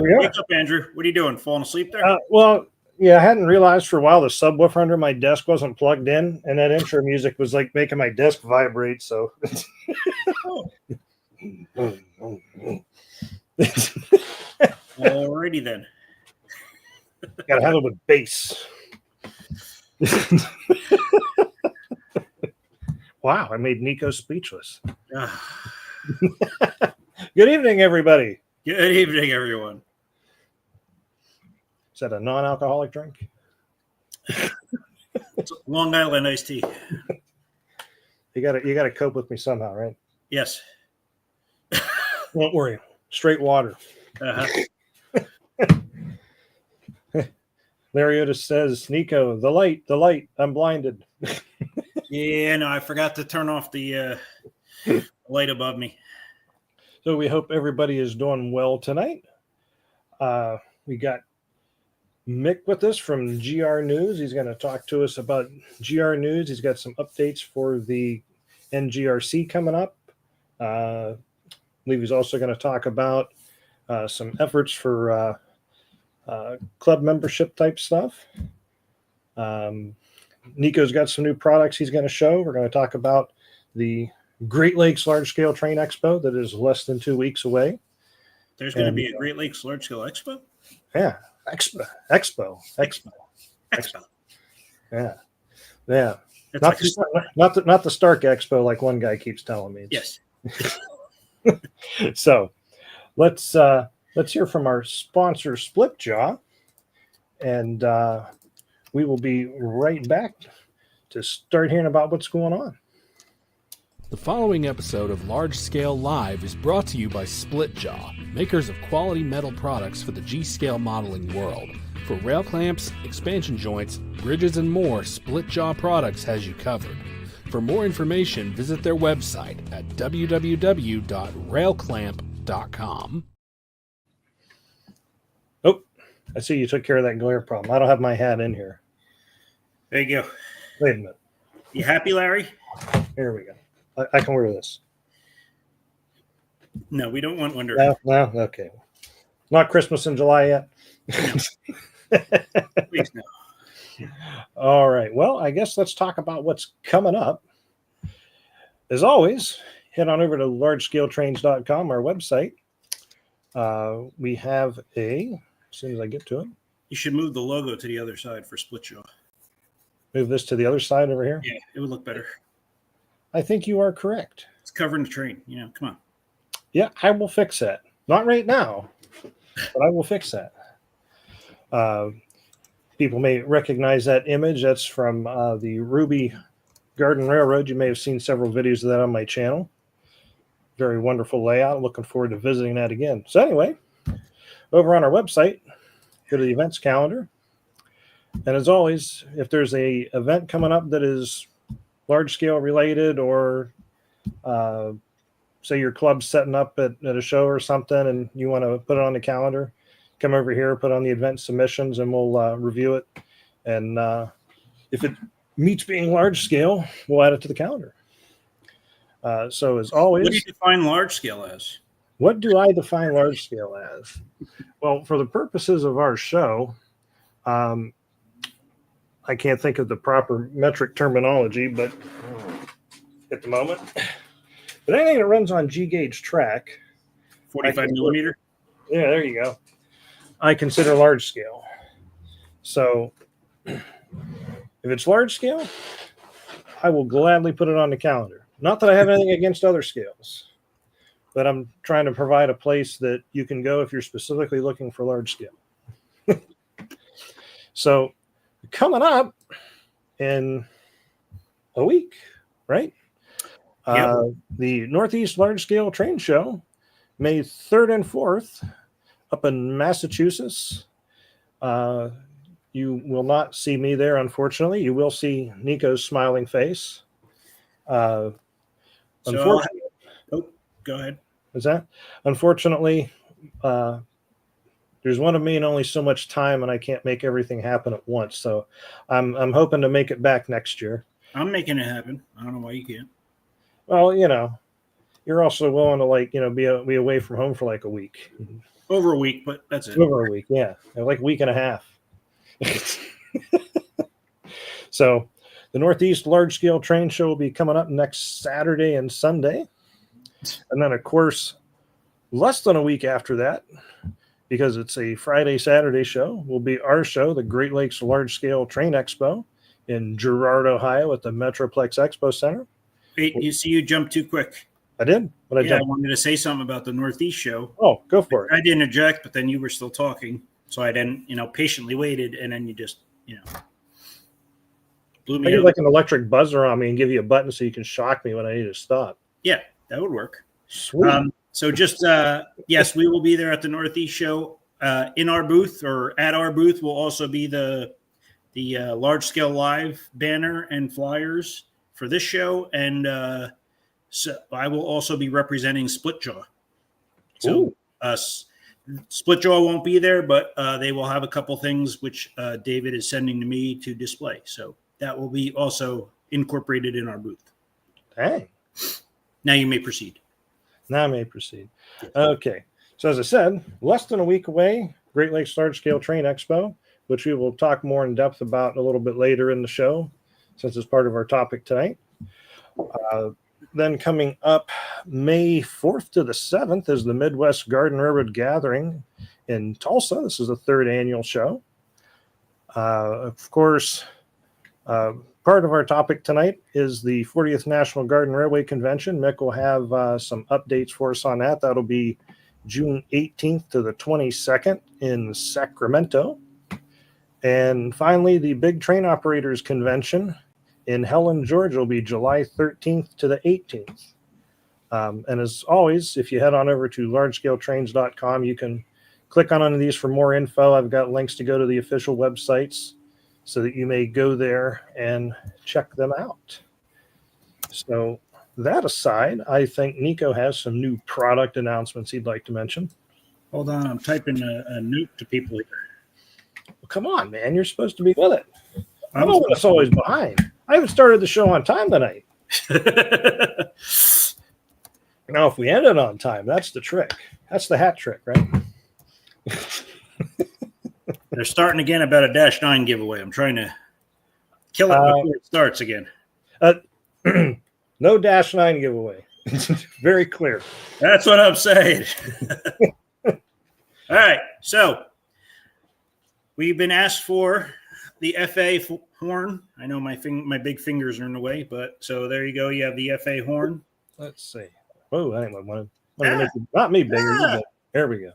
Wake up, Andrew. What are you doing? Falling asleep there? Well, yeah, I hadn't realized for a while the subwoofer under my desk wasn't plugged in, and that intro music was like making my desk vibrate. So, alrighty then. Gotta have it with bass. Wow, I made Nico speechless. Good evening, everybody. Good evening, everyone. Is that a non-alcoholic drink? It's Long Island iced tea. You gotta cope with me somehow, right? Yes. Don't worry. Straight water. Larry Otis says, Nico, the light, I'm blinded. Yeah, no, I forgot to turn off the light above me. So we hope everybody is doing well tonight. We got Mick with us from GRNews. He's going to talk to us about GRNews. He's got some updates for the NGRC coming up. I believe he's also going to talk about some efforts for club membership type stuff. Nico's got some new products he's going to show. We're going to talk about the Great Lakes Large Scale Train Expo that is less than 2 weeks away. There's going to be a Great Lakes Large Scale Expo? Yeah. Expo. Yeah. Not the Stark Expo like one guy keeps telling me. Yes. So let's hear from our sponsor Splitjaw, and we will be right back to start hearing about what's going on. The following episode of Large Scale Live is brought to you by Splitjaw, makers of quality metal products for the G-scale modeling world. For rail clamps, expansion joints, bridges, and more, Splitjaw Products has you covered. For more information, visit their website at www.railclamp.com. Oh, I see you took care of that glare problem. I don't have my hat in here. There you go. Wait a minute. You happy, Larry? Here we go. I can wear this. No, we don't want one. No, okay. Not Christmas in July yet. Please no. All right. Well, I guess let's talk about what's coming up. As always, head on over to largescaletrains.com, our website. We have as soon as I get to it. You should move the logo to the other side for Splitjaw. Move this to the other side over here? Yeah, it would look better. I think you are correct. It's covering the train. Come on. Yeah, I will fix that. Not right now, but I will fix that. People may recognize that image. That's from the Ruby Garden Railroad. You may have seen several videos of that on my channel. Very wonderful layout. Looking forward to visiting that again. So anyway, over on our website, go to the events calendar. And as always, if there's an event coming up that is large scale related, or say your club's setting up at a show or something and you want to put it on the calendar, come over here, put on the event submissions, and we'll review it. And if it meets being large scale, we'll add it to the calendar. So as always, what do you define large scale as? What do I define large scale as? Well, for the purposes of our show, I can't think of the proper metric terminology, but at the moment, but anything that runs on G gauge track, 45 millimeter. Yeah, there you go. I consider large scale. So if it's large scale, I will gladly put it on the calendar. Not that I have anything against other scales, but I'm trying to provide a place that you can go if you're specifically looking for large scale. So coming up in a week, right? Yep. The Northeast Large Scale Train Show, May 3rd and 4th, up in Massachusetts. You will not see me there, unfortunately. You will see Nico's smiling face. Unfortunately, go ahead. Is that? Unfortunately, there's one of me and only so much time, and I can't make everything happen at once. So I'm hoping to make it back next year. I'm making it happen. I don't know why you can't. Well, you're also willing to be away from home for like a week. Over a week, but that's it. Over a week, yeah, like a week and a half. So the Northeast Large Scale Train Show will be coming up next Saturday and Sunday. And then, of course, less than a week after that, because it's a Friday-Saturday show, will be our show, the Great Lakes Large Scale Train Expo in Girard, Ohio at the Metroplex Expo Center. Wait, you jumped too quick. I did? I wanted to say something about the Northeast show. Oh, go for it. I didn't interject, but then you were still talking. So I then, patiently waited, and then you just, blew me I get out. like an electric buzzer on me and give you a button so you can shock me when I need to stop. Yeah, that would work. Sweet. So just, yes, we will be there at the Northeast show. In our booth, or at our booth, will also be the Large Scale Live banner and flyers for this show. And so I will also be representing Splitjaw. So Splitjaw won't be there, but they will have a couple things which David is sending to me to display. So that will be also incorporated in our booth. Dang. Now you may proceed. Now I may proceed. Okay. So as I said, less than a week away, Great Lakes Large Scale Train Expo, which we will talk more in depth about a little bit later in the show, since it's part of our topic tonight. Then coming up May 4th to the 7th is the Midwest Garden Railroad Gathering in Tulsa. This is the third annual show. Of course, part of our topic tonight is the 40th National Garden Railway Convention. Mick will have some updates for us on that. That'll be June 18th to the 22nd in Sacramento. And finally, the Big Train Operators Convention in Helen, Georgia will be July 13th to the 18th. And as always, if you head on over to largescaletrains.com, you can click on any of these for more info. I've got links to go to the official websites so that you may go there and check them out. So that aside, I think Nico has some new product announcements he'd like to mention. Hold on, I'm typing a note to people here. Well, come on, man. You're supposed to be with it. I'm always behind. I haven't started the show on time tonight. Now, if we ended on time, that's the trick. That's the hat trick, right? They're starting again about a -9 giveaway. I'm trying to kill it before it starts again. No -9 giveaway. Very clear. That's what I'm saying. All right. So we've been asked for the FA horn. I know my big fingers are in the way, but so there you go. You have the FA horn. Let's see. Oh, I didn't want to make it, not me bigger. There we go.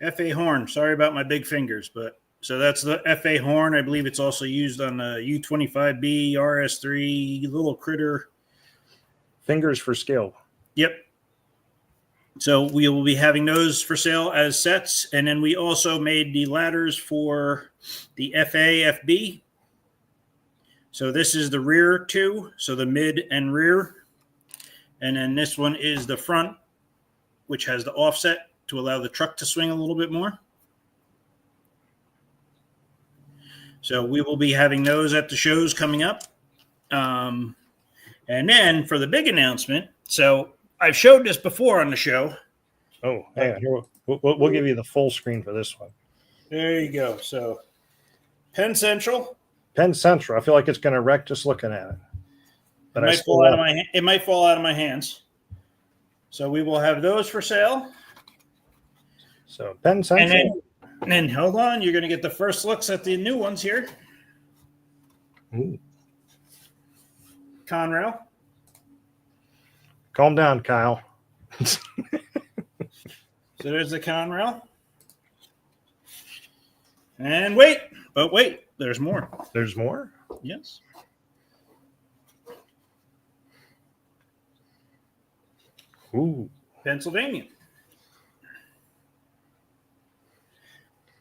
FA horn. Sorry about my big fingers, but so that's the FA horn. I believe it's also used on the U25B, RS3, little critter. Fingers for scale. Yep. So we will be having those for sale as sets. And then we also made the ladders for the FA, FB. So this is the rear two, so the mid and rear. And then this one is the front, which has the offset to allow the truck to swing a little bit more. So we will be having those at the shows coming up. And then for the big announcement, so I've showed this before on the show. Oh, hang on. Here, we'll give you the full screen for this one. There you go. So Penn Central. Penn Central. I feel like it's going to wreck just looking at it. But it might fall out of my hands. So we will have those for sale. So Penn Central. And then hold on, you're going to get the first looks at the new ones here. Ooh. Conrail. Calm down, Kyle. So there's the Conrail. And wait, there's more. There's more? Yes. Ooh. Pennsylvania.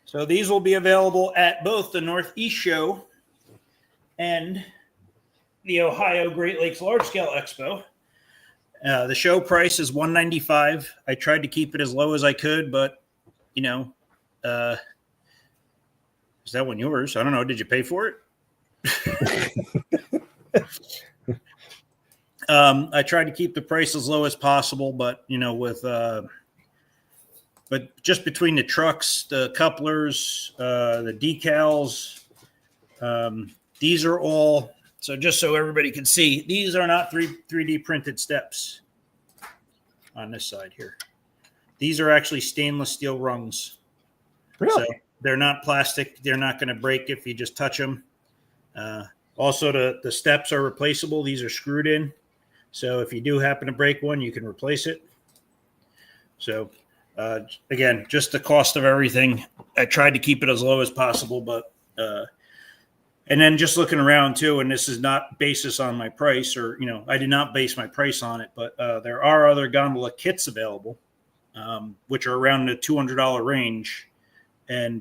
So these will be available at both the Northeast Show and the Ohio Great Lakes Large Scale Expo. The show price is $195. I tried to keep it as low as I could, but is that one yours? I don't know. Did you pay for it? I tried to keep the price as low as possible, but but just between the trucks, the couplers, the decals, these are all. So just so everybody can see, these are not 3D printed steps on this side here. These are actually stainless steel rungs. Really? So they're not plastic. They're not going to break if you just touch them. Also, the steps are replaceable. These are screwed in. So if you do happen to break one, you can replace it. So again, just the cost of everything. I tried to keep it as low as possible, but and then just looking around too, and this is not basis on my price, or I did not base my price on it, but there are other gondola kits available, which are around the $200 range, and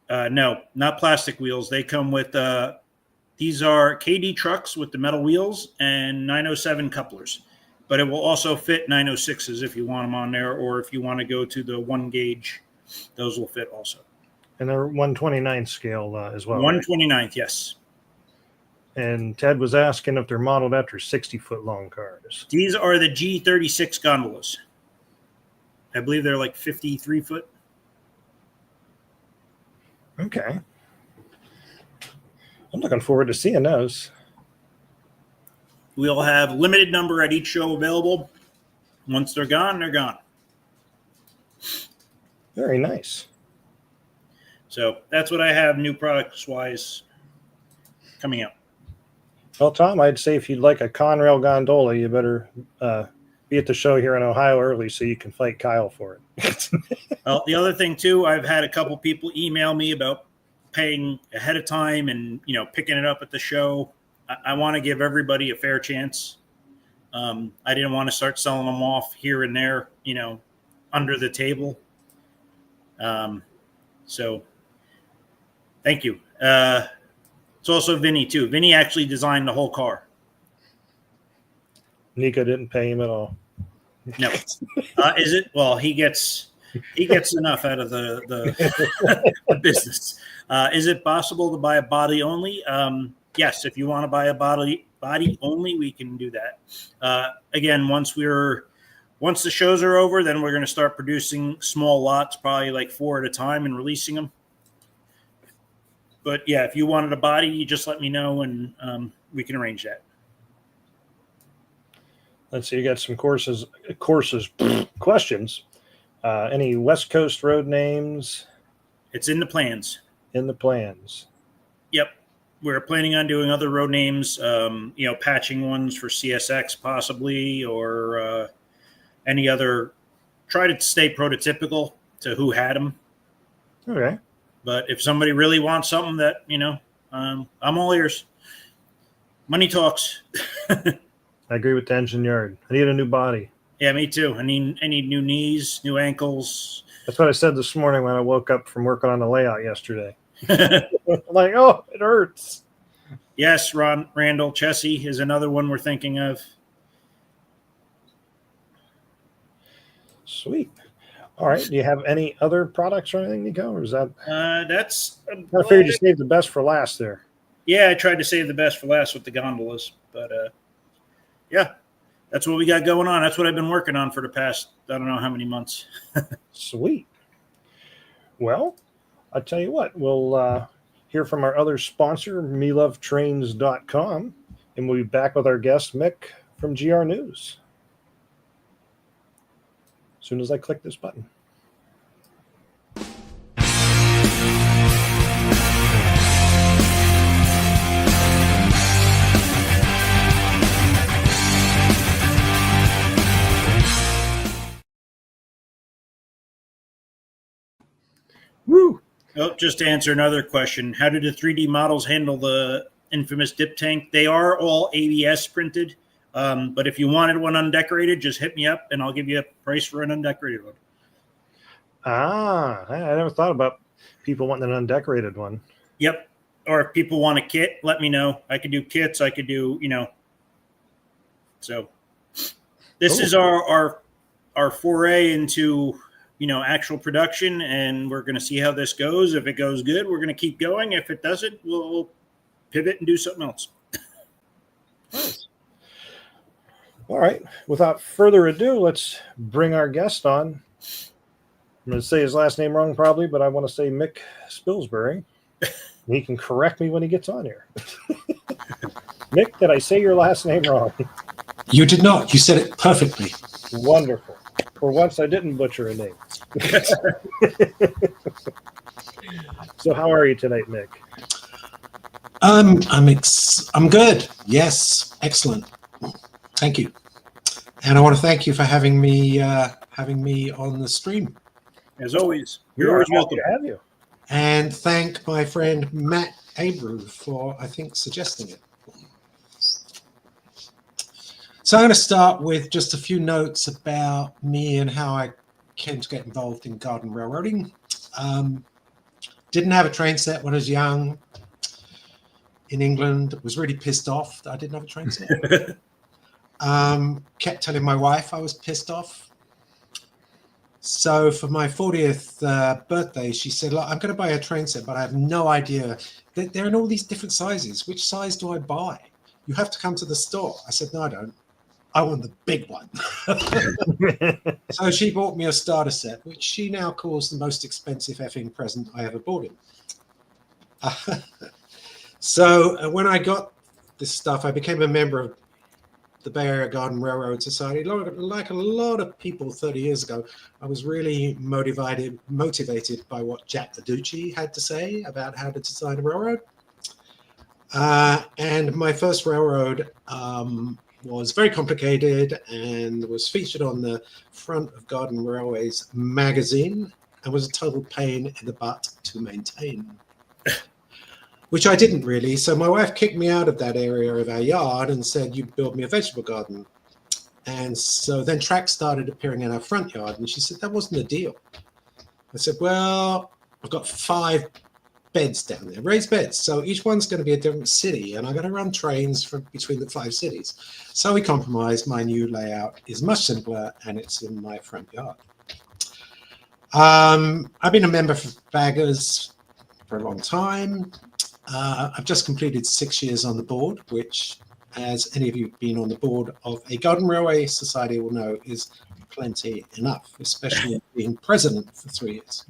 no, not plastic wheels. They come with these are KD trucks with the metal wheels and 907 couplers, but it will also fit 906s if you want them on there, or if you want to go to the 1 gauge, those will fit also. And they're 129 scale as well. 129th, right? yes. And Ted was asking if they're modeled after 60-foot long cars. These are the G36 gondolas. I believe they're like 53 foot. Okay. I'm looking forward to seeing those. We'll have limited number at each show available. Once they're gone, they're gone. Very nice. So that's what I have new products-wise coming out. Well, Tom, I'd say if you'd like a Conrail gondola, you better be at the show here in Ohio early so you can fight Kyle for it. Well, the other thing, too, I've had a couple people email me about paying ahead of time and, picking it up at the show. I want to give everybody a fair chance. I didn't want to start selling them off here and there, under the table. So thank you. It's also Vinny, too. Vinny actually designed the whole car. Nico didn't pay him at all. No. Is it? Well, he gets enough out of the business. Is it possible to buy a body only? Yes, if you want to buy a body only, we can do that. Again, once the shows are over, then we're going to start producing small lots, probably like 4 at a time, and releasing them. But yeah, if you wanted a body, you just let me know, and we can arrange that. Let's see, you got some questions. Any West Coast road names? It's in the plans. In the plans. Yep. We're planning on doing other road names, patching ones for CSX possibly, or any other. Try to stay prototypical to who had them. Okay. But if somebody really wants something that, I'm all ears. Money talks. I agree with the engine yard. I need a new body. Yeah, me too. I need new knees, new ankles. That's what I said this morning when I woke up from working on the layout yesterday. Like, oh, it hurts. Yes, Randall Chessie is another one we're thinking of. Sweet. All right. Do you have any other products or anything, Nico? Or is that? That's. I figured you saved the best for last there. Yeah, I tried to save the best for last with the gondolas, but yeah, that's what we got going on. That's what I've been working on for the past, I don't know how many months. Sweet. Well, I'll tell you what, we'll hear from our other sponsor, melovetrains.com, and we'll be back with our guest, Mick from GRNews. As soon as I click this button. Woo! Oh, just to answer another question, how do the 3D models handle the infamous dip tank? They are all ABS printed, but if you wanted one undecorated, just hit me up and I'll give you a price for an undecorated one. I never thought about people wanting an undecorated one. Yep. Or if people want a kit, let me know. I could do kits. I could do, So this is our foray into, actual production, and we're going to see how this goes. If it goes good, we're going to keep going. If it doesn't, we'll pivot and do something else. Nice. All right. Without further ado, let's bring our guest on. I'm going to say his last name wrong probably, but I want to say Mick Spilsbury. He can correct me when he gets on here. Mick, did I say your last name wrong? You did not. You said it perfectly. Wonderful. For once, I didn't butcher a name. So how are you tonight, Mick? I'm good. Yes, excellent. Thank you. And I want to thank you for having me on the stream. As always, You're always welcome to have you. And thank my friend Matt Abreu for, I think, suggesting it. So I'm going to start with just a few notes about me and how I came to get involved in garden railroading. Didn't have a train set when I was young in England. Was really pissed off that I didn't have a train set. Kept telling my wife I was pissed off. So for my 40th birthday, she said, look, I'm going to buy a train set, but I have no idea. They're in all these different sizes. Which size do I buy? You have to come to the store. I said, no, I don't. I want the big one. So she bought me a starter set, which she now calls the most expensive effing present I ever bought him. So when I got this stuff, I became a member of the Bay Area Garden Railroad Society. Like a lot of people 30 years ago, I was really motivated by what Jack Aducci had to say about how to design a railroad. And my first railroad was very complicated and was featured on the front of Garden Railways magazine and was a total pain in the butt to maintain, which I didn't really. So my wife kicked me out of that area of our yard and said, you build me a vegetable garden. And so then tracks started appearing in our front yard. And she said, that wasn't a deal. I said, well, I've got 5 beds down there, raised beds. So each one's going to be a different city. And I'm going to run trains from between the 5 cities. So we compromised. My new layout is much simpler and it's in my front yard. I've been a member for Baggers for a long time. I've just completed 6 years on the board, which, as any of you who've been on the board of a Garden Railway Society will know, is plenty enough, especially being president for 3 years.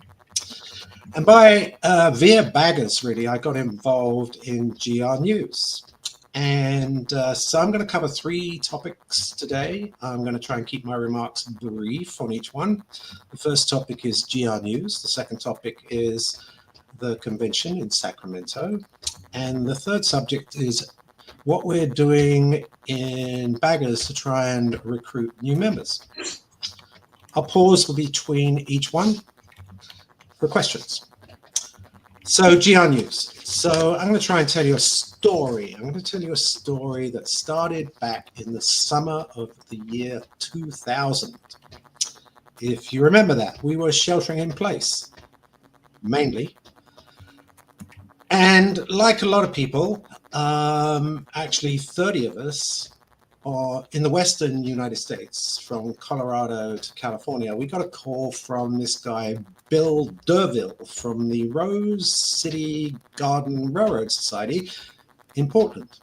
And via Baggers, really, I got involved in GRNews. And so I'm going to cover 3 topics today. I'm going to try and keep my remarks brief on each one. The first topic is GRNews. The second topic is the convention in Sacramento. And the third subject is what we're doing in Baggers to try and recruit new members. I'll pause between each one for questions. So GRNews. So I'm going to try and tell you a story. I'm going to tell you a story that started back in the summer of the year 2000. If you remember that, we were sheltering in place, mainly. And like a lot of people, actually 30 of us are in the Western United States, from Colorado to California. We got a call from this guy, Bill Derville, from the Rose City Garden Railroad Society in Portland.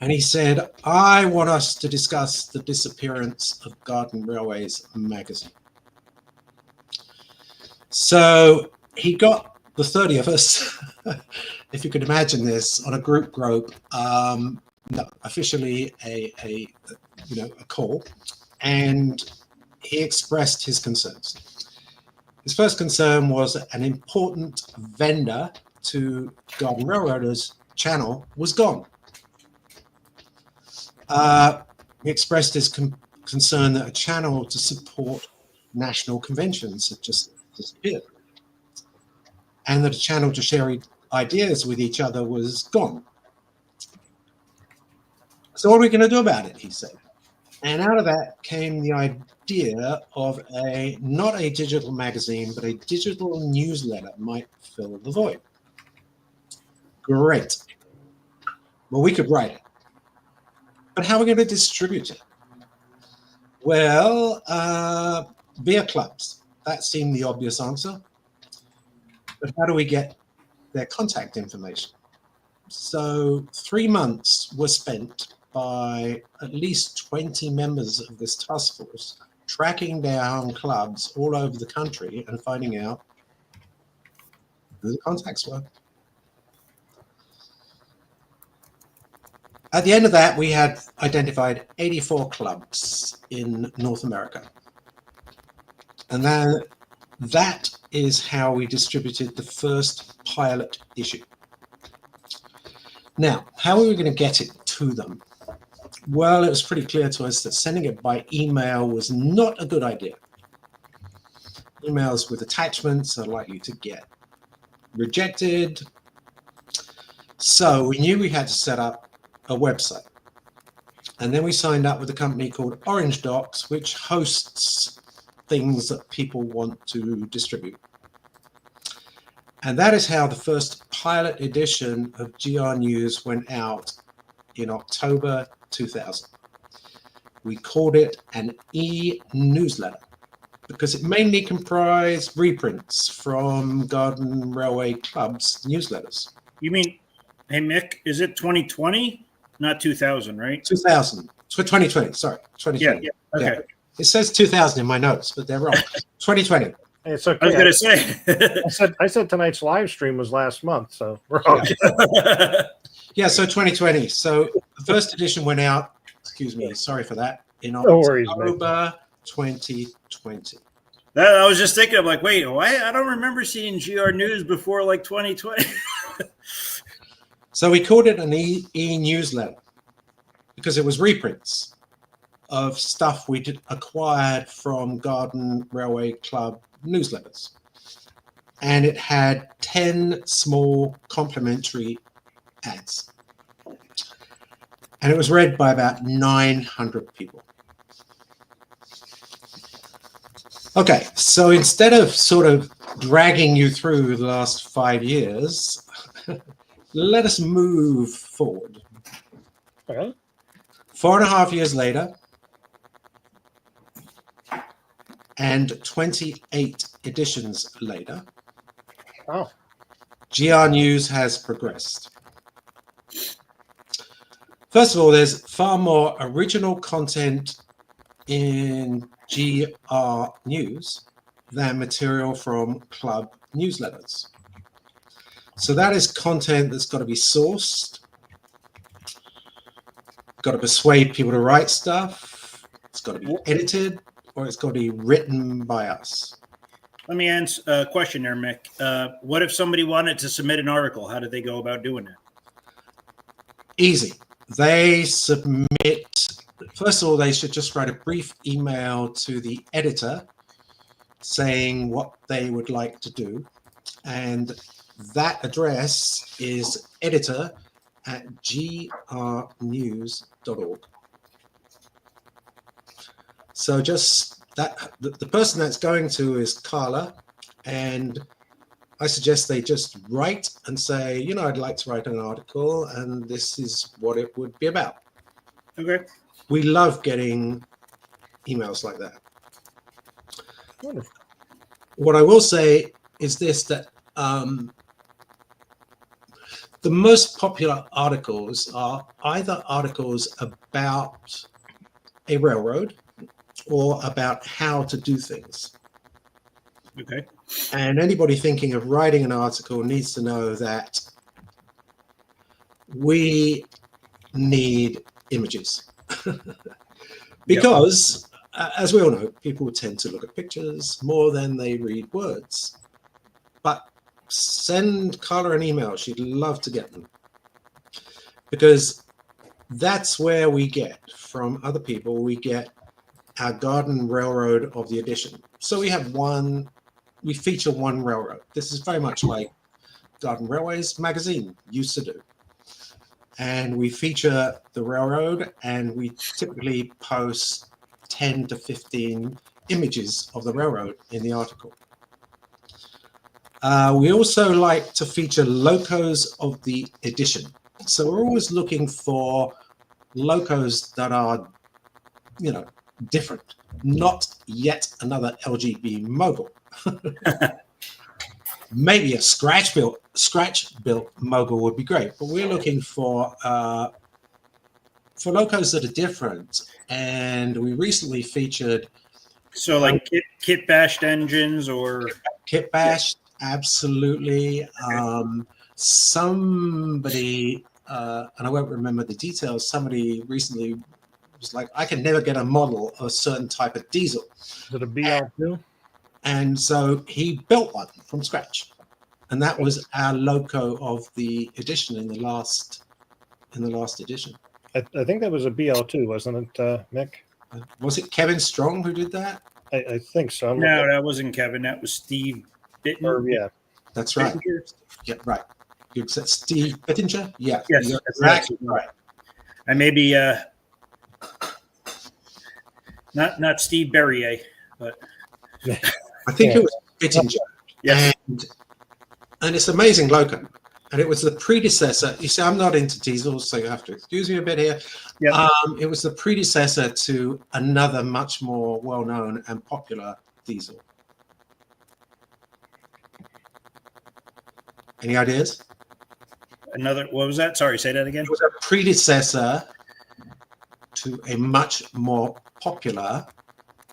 And he said, I want us to discuss the disappearance of Garden Railways magazine. So he got the 30 of us, if you could imagine this, on a group, officially a call, and he expressed his concerns. His first concern was an important vendor to Garden Railroaders channel was gone. He expressed his concern that a channel to support national conventions had just disappeared. and that a channel to share ideas with each other was gone. So what are we going to do about it, he said. And out of that came the idea of not a digital magazine, but a digital newsletter might fill the void. Great. Well, we could write it. But how are we going to distribute it? Well, via clubs. That seemed the obvious answer. But how do we get their contact information? So 3 months were spent by at least 20 members of this task force tracking down clubs all over the country and finding out who the contacts were. At the end of that, we had identified 84 clubs in North America. And then that is how we distributed the first pilot issue. Now, how are we going to get it to them? Well, it was pretty clear to us that sending it by email was not a good idea. Emails with attachments are likely to get rejected. So we knew we had to set up a website. And then we signed up with a company called Orange Docs, which hosts things that people want to distribute. And that is how the first pilot edition of GRNews went out in October 2000. We called it an e-newsletter because it mainly comprised reprints from Garden Railway Club's newsletters. You mean, hey Mick, is it 2020? Not 2000, right? 2000. 2020, sorry. 2020. Yeah. Okay. Yeah. It says 2000 in my notes, but they're wrong. 2020. It's okay. I was going to say. I said tonight's live stream was last month, so we're okay. Yeah, so 2020. So the first edition went out, excuse me, sorry for that, in No worries, October 2020. I was just thinking, I'm like, wait, I don't remember seeing GRNews before like 2020. So we called it an e-newsletter because it was reprints of stuff we acquired from Garden Railway Club newsletters. And it had 10 small complimentary ads. And it was read by about 900 people. Okay, so instead of sort of dragging you through the last 5 years, let us move forward. Okay. 4.5 years later, and 28 editions later, Oh, GRNews has progressed. First of all, there's far more original content in GRNews than material from club newsletters. So that is content that's got to be sourced, got to persuade people to write stuff, it's got to be edited, or it's got to be written by us. Let me answer a question there, Mick. What if somebody wanted to submit an article? How do they go about doing that? Easy. They submit, first of all, they should just write a brief email to the editor saying what they would like to do. And that address is editor@grnews.org. So just that, the person that's going to is Carla, and I suggest they just write and say, you know, I'd like to write an article and this is what it would be about. Okay. We love getting emails like that. wonderful. What I will say is this, that the most popular articles are either articles about a railroad or about how to do things. Okay. And anybody thinking of writing an article needs to know that we need images. Because, as we all know, people tend to look at pictures more than they read words. But send Carla an email. She'd love to get them. Because that's where we get, from other people, we get our Garden Railroad of the edition. So we have one we feature one railroad. This is very much like Garden Railways magazine used to do. And we feature the railroad, and we typically post 10 to 15 images of the railroad in the article. We also like to feature locos of the edition. So we're always looking for locos that are, different, not yet another LGB mogul. Maybe a scratch built mogul would be great, but we're looking for locos that are different. And we recently featured, so like kit bashed engines or kit bashed, absolutely. Somebody, and I won't remember the details. Somebody recently was like, I can never get a model of a certain type of diesel. Is it a BL2? And so he built one from scratch, and that was our loco of the edition in the last edition. I think that was a BL2, wasn't it, Mick? Was it Kevin Strong who did that? I think so. no, that wasn't Kevin. That was Steve Bitton. Or, yeah. That's right. Yeah, right. You said Steve Bittinger? Yeah. Yes, You're that's exactly right. I may be not Steve Berrier, but I think it was Bittinger. yes. And it's amazing loco. And it was the predecessor. You see, I'm not into diesels, so you have to excuse me a bit here. Yeah. It was the predecessor to another much more well-known and popular diesel. Any ideas? What was that? Sorry, say that again. It was a predecessor to a much more popular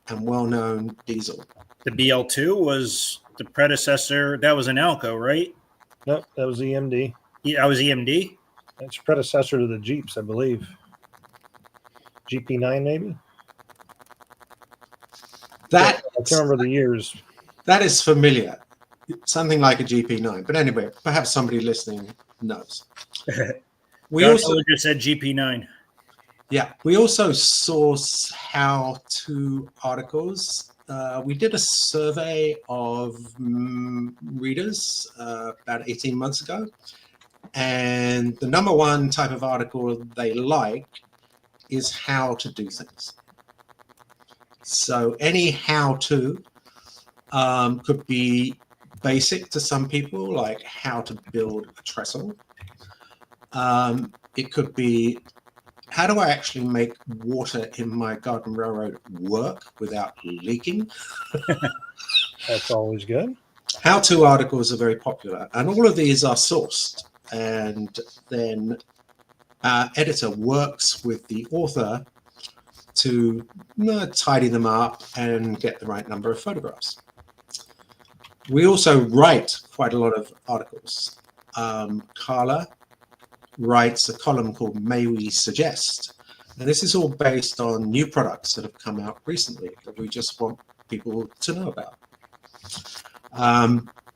and well-known diesel. The BL2 was the predecessor. That was an Alco, right? No, that was EMD. Yeah, I was EMD. It's predecessor to the Jeeps, I believe. GP9, maybe? That I can't remember the years. That is familiar. Something like a GP9. But anyway, perhaps somebody listening knows. We also just said GP9. Yeah, we also source how-to articles. We did a survey of readers about 18 months ago, and the number one type of article they like is how to do things. So any how-to could be basic to some people, like how to build a trestle. It could be, how do I actually make water in my garden railroad work without leaking? That's always good. How-to articles are very popular, and all of these are sourced, and then our editor works with the author to tidy them up and get the right number of photographs. We also write quite a lot of articles. Carla writes a column called May We Suggest, and this is all based on new products that have come out recently that we just want people to know about.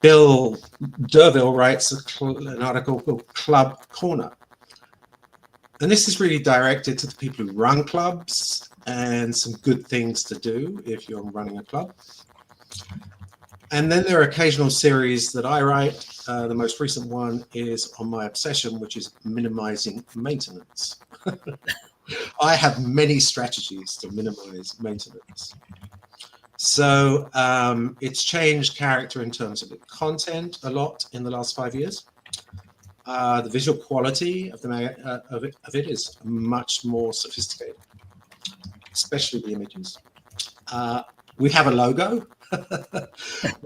Bill Derville writes an article called Club Corner, and this is really directed to the people who run clubs and some good things to do if you're running a club. And then there are occasional series that I write. The most recent one is on my obsession, which is minimizing maintenance. I have many strategies to minimize maintenance. So it's changed character in terms of the content a lot in the last 5 years. The visual quality of it is much more sophisticated, especially the images. We have a logo,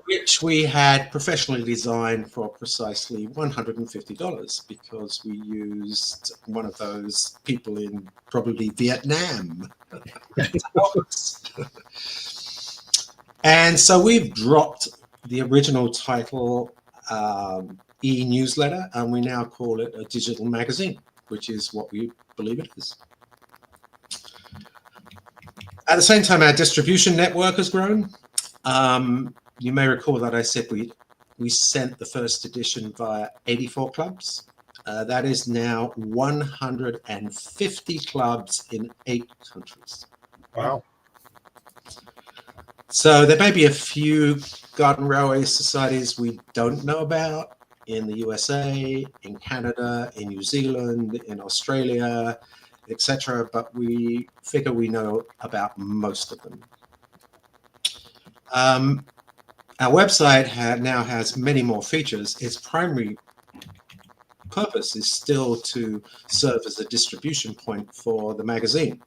which we had professionally designed for precisely $150 because we used one of those people in probably Vietnam. And so we've dropped the original title e-newsletter, and we now call it a digital magazine, which is what we believe it is. At the same time, our distribution network has grown. You may recall that I said we sent the first edition via 84 clubs. That is now 150 clubs in 8 countries. Wow. So there may be a few garden railway societies we don't know about in the USA, in Canada, in New Zealand, in Australia, etc. But we figure we know about most of them. Our website now has many more features. Its primary purpose is still to serve as a distribution point for the magazine.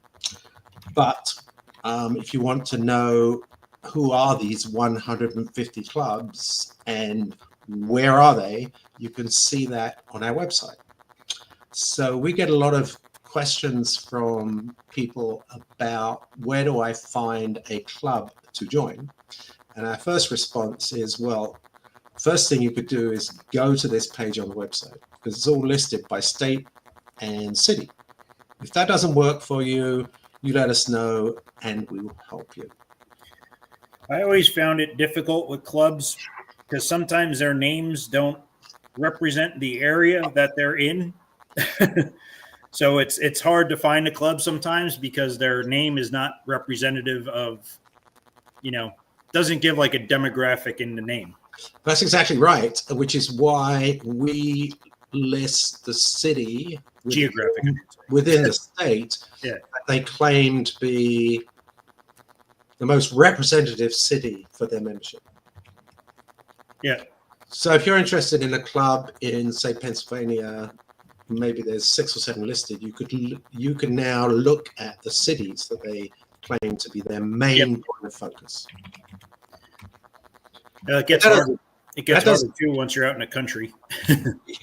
But if you want to know who are these 150 clubs and where are they, you can see that on our website. So we get a lot of questions from people about where do I find a club to join? And our first response is, well, first thing you could do is go to this page on the website, because it's all listed by state and city. If that doesn't work for you, you let us know and we will help you. I always found it difficult with clubs because sometimes their names don't represent the area that they're in. So it's hard to find a club sometimes because their name is not representative of, doesn't give like a demographic in the name. That's exactly right, which is why we list the city Geographic within the state that they claim to be the most representative city for their membership. Yeah. So if you're interested in a club in, say, Pennsylvania, maybe there's 6 or 7 listed, you can now look at the cities that they claim to be their main point of focus. It gets harder. It gets harder too once you're out in the country.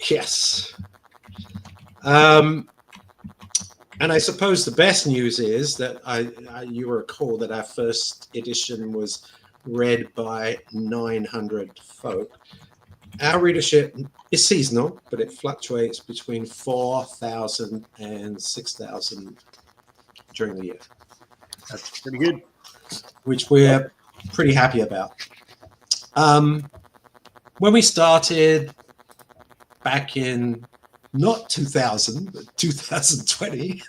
Yes. And I suppose the best news is that you recall that our first edition was read by 900 folk. Our readership is seasonal, but it fluctuates between 4,000 and 6,000 during the year. That's pretty good. Which we're pretty happy about. When we started back in not 2000, but 2020,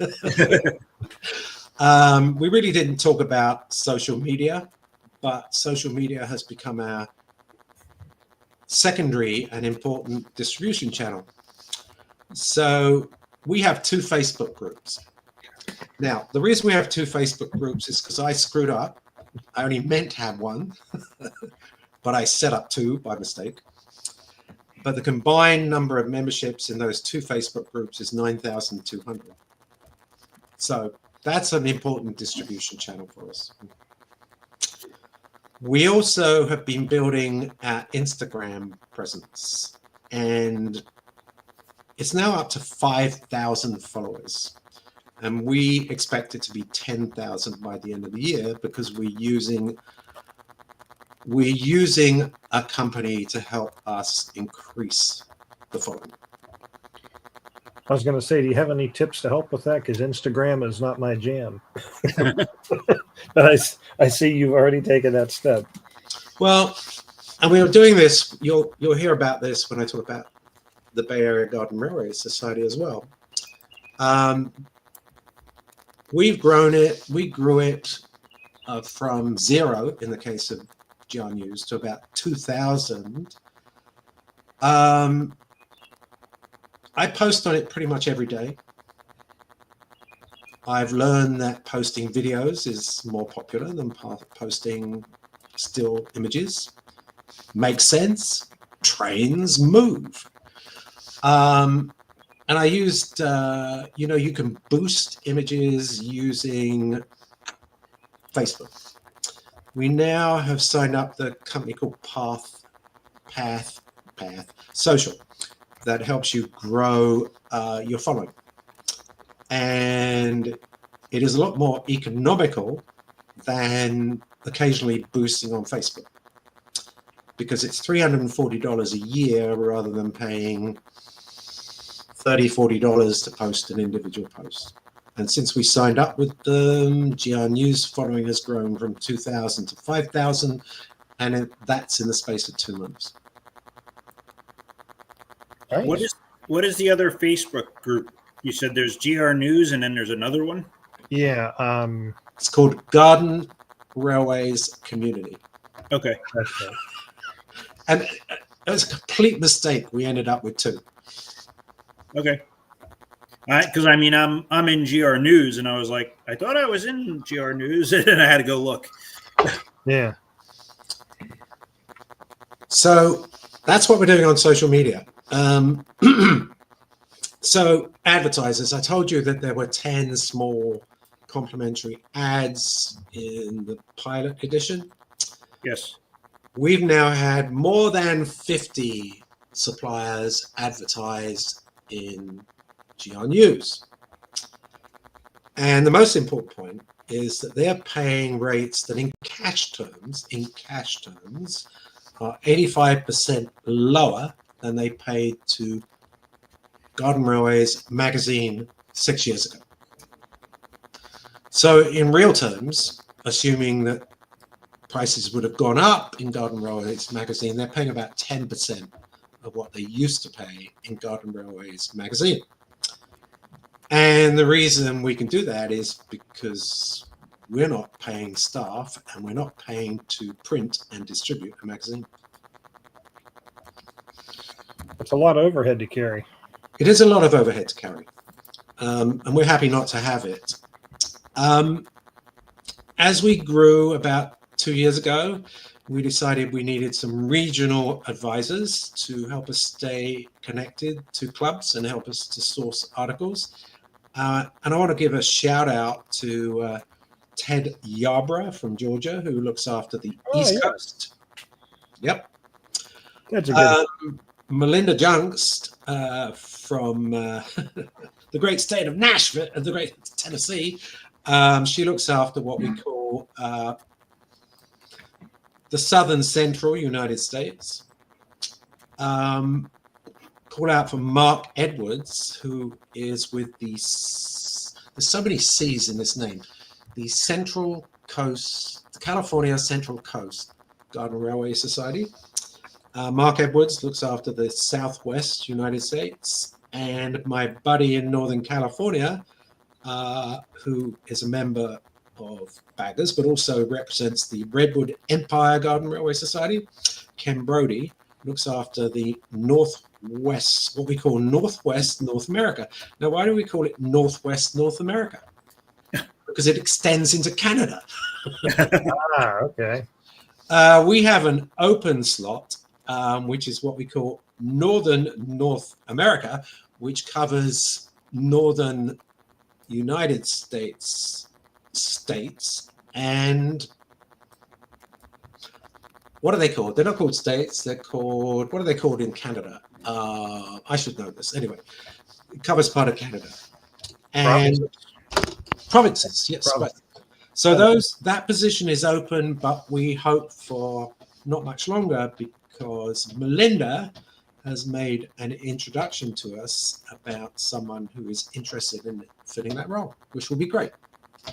we really didn't talk about social media, but social media has become our secondary and important distribution channel. So we have 2 Facebook groups. Now, the reason we have 2 Facebook groups is because I screwed up. I only meant to have 1, but I set up 2 by mistake. But the combined number of memberships in those 2 Facebook groups is 9,200. So that's an important distribution channel for us. We also have been building our Instagram presence, and it's now up to 5,000 followers. And we expect it to be 10,000 by the end of the year because we're using a company to help us increase the following. I was going to say, do you have any tips to help with that? Because Instagram is not my jam. But I see you've already taken that step. Well, and we are doing this. You'll hear about this when I talk about the Bay Area Garden Railway Society as well. We've grown it. We grew it from 0 in the case of GRNews to about 2,000. I post on it pretty much every day. I've learned that posting videos is more popular than posting still images. Makes sense. Trains move. And I used, you can boost images using Facebook. We now have signed up the company called Path Social that helps you grow your following. And it is a lot more economical than occasionally boosting on Facebook because it's $340 a year rather than paying $30-40 to post an individual post. And since we signed up with them, GRNews following has grown from 2,000 to 5,000, and that's in the space of 2 months. Nice. What is the other Facebook group? You said there's GRNews and then there's another one? Yeah. It's called Garden Railways Community. Okay. That's right. And it was a complete mistake. We ended up with 2. Okay. All right, because I mean, I'm in GRNews, and I was like, I thought I was in GRNews, and I had to go look. Yeah. So that's what we're doing on social media. So advertisers, I told you that there were 10 small complimentary ads in the pilot edition. Yes. We've now had more than 50 suppliers advertised in GRNews. And the most important point is that they're paying rates that in cash terms, are 85% lower than they paid to Garden Railways magazine 6 years ago. So in real terms, assuming that prices would have gone up in Garden Railways magazine, they're paying about 10% of what they used to pay in Garden Railways magazine. And the reason we can do that is because we're not paying staff and we're not paying to print and distribute a magazine. It's a lot of overhead to carry. It is a lot of overhead to carry, and we're happy not to have it. As we grew about 2 years ago, we decided we needed some regional advisors to help us stay connected to clubs and help us to source articles. And I want to give a shout out to Ted Yarborough from Georgia, who looks after the East Coast. Yep. That's a good Melinda Jungst from the great state of Nashville, the great Tennessee. She looks after what we call the Southern Central United States. Call out for Mark Edwards, who is with there's so many C's in this name, the Central Coast, the California Central Coast Garden Railway Society. Mark Edwards looks after the Southwest United States, and my buddy in Northern California, who is a member of Baggers, but also represents the Redwood Empire Garden Railway Society, Ken Brody, looks after the Northwest, what we call Northwest North America. Now, why do we call it Northwest North America? Because it extends into Canada. Okay. We have an open slot, which is what we call Northern North America, which covers Northern United States and what are they called? They're not called states. They're called, what are they called in Canada? I should know this. Anyway, it covers part of Canada. And provinces, yes. Provinces. Right. So that position is open, but we hope for not much longer because Melinda has made an introduction to us about someone who is interested in filling that role, which will be great.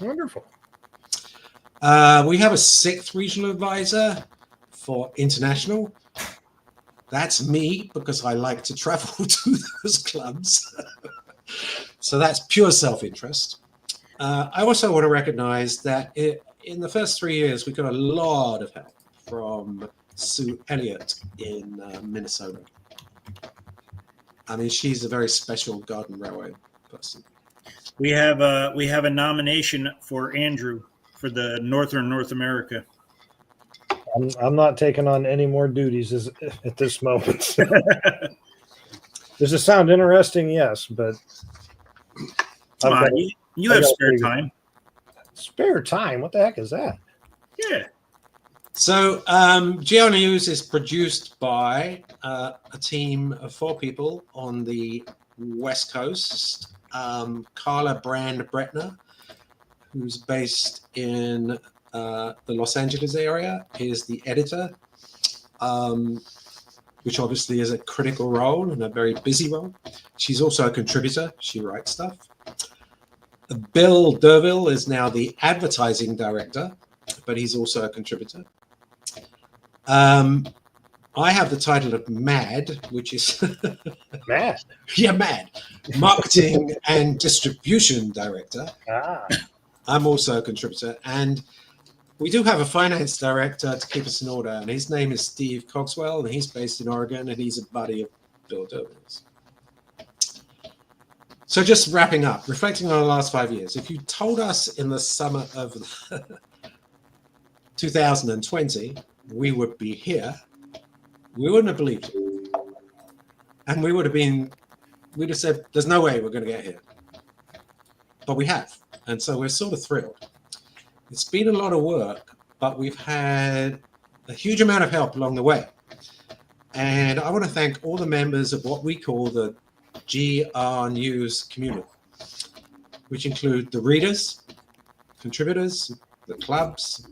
Wonderful. We have a 6th regional advisor for international. That's me because I like to travel to those clubs. So that's pure self-interest. I also want to recognize that in the first 3 years, we got a lot of help from Sue Elliott in Minnesota. I mean, she's a very special Garden Railway person. We have a nomination for Andrew for the Northern North America. I'm not taking on any more duties at this moment. Does it sound interesting? Yes, but You have spare time. Spare time? What the heck is that? Yeah. So GRNews is produced by a team of 4 people on the West Coast. Carla Brand-Bretner, who's based in the Los Angeles area, is the editor, which obviously is a critical role and a very busy role. She's also a contributor. She writes stuff. Bill Derville is now the advertising director, but he's also a contributor. I have the title of MAD, which is Mad. Yeah, MAD, marketing and distribution director. I'm also a contributor, and We do have a finance director to keep us in order, and his name is Steve Cogswell, and he's based in Oregon, and he's a buddy of Bill Dobrin's. So just wrapping up, reflecting on the last 5 years, if you told us in the summer of 2020 we would be here, we wouldn't have believed it. And we'd have said, there's no way we're going to get here. But we have. And so we're sort of thrilled. It's been a lot of work, but we've had a huge amount of help along the way. And I want to thank all the members of what we call the GRNews community, which include the readers, contributors, the clubs,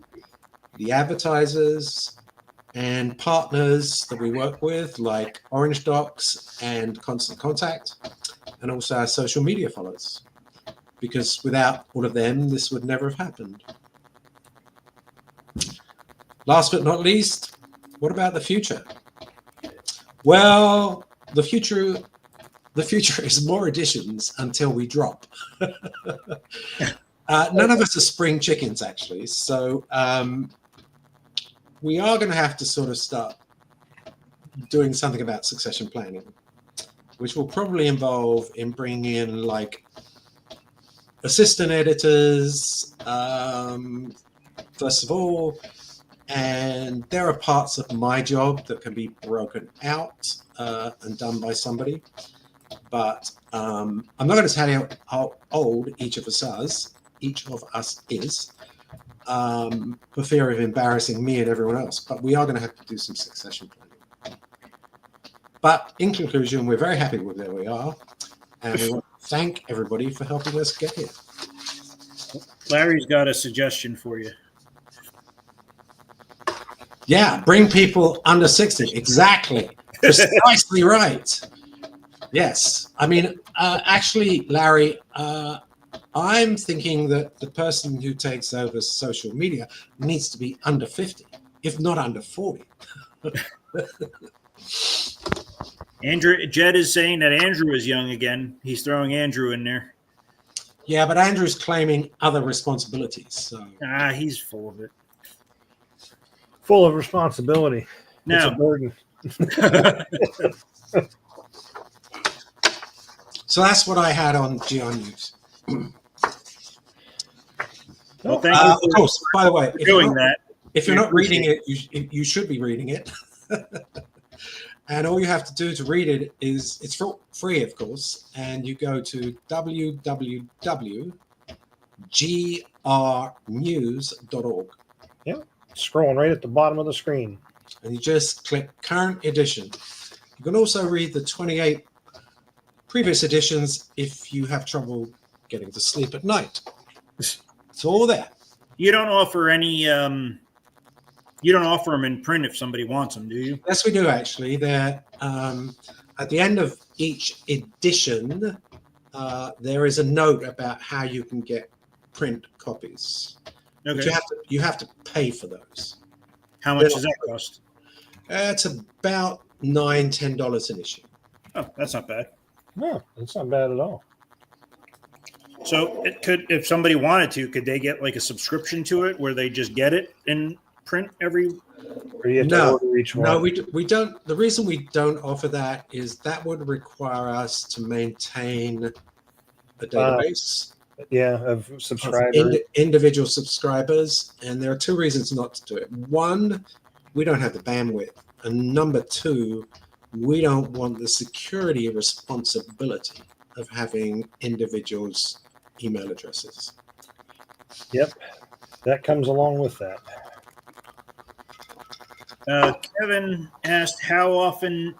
the advertisers, and partners that we work with, like Orange Docs and Constant Contact, and also our social media followers. Because without all of them, this would never have happened. Last but not least, what about the future? Well, the future is more editions until we drop. None of us are spring chickens, actually. So we are going to have to sort of start doing something about succession planning, which will probably involve in bringing in like assistant editors, first of all, and there are parts of my job that can be broken out and done by somebody. But I'm not going to tell you how old each of us is, for fear of embarrassing me and everyone else. But we are going to have to do some succession planning. But in conclusion, we're very happy with where we are, and we want to thank everybody for helping us get here. Larry's got a suggestion for you. Yeah, bring people under 60. Exactly. Precisely right. Yes. I mean, actually, Larry, I'm thinking that the person who takes over social media needs to be under 50, if not under 40. Jed is saying that Andrew is young again. He's throwing Andrew in there. Yeah, but Andrew's claiming other responsibilities. So. He's full of it. Full of responsibility. No. It's a burden. So that's what I had on GRNews. Well, thank you. Of course, by the way, if you're not reading it, you should be reading it. And all you have to do to read it is, it's free, of course, and you go to www.grnews.org. Yeah, scrolling right at the bottom of the screen. And you just click current edition. You can also read the 28 previous editions if you have trouble getting to sleep at night. It's all there. You don't offer any... You don't offer them in print if somebody wants them, do you? Yes, we do, actually. They're at the end of each edition, there is a note about how you can get print copies. Okay. But you have to pay for those. How much does that cost? It's about $9-10 an issue. Oh, that's not bad. No, it's not bad at all. So it could, if somebody wanted to, could they get like a subscription to it where they just get it in print every? Or you have to order each one? No, we don't. The reason we don't offer that is that would require us to maintain a database. Of subscribers. Individual subscribers. And there are two reasons not to do it. One, we don't have the bandwidth. And number two, we don't want the security responsibility of having individuals' email addresses. Yep. That comes along with that. Kevin asked, how often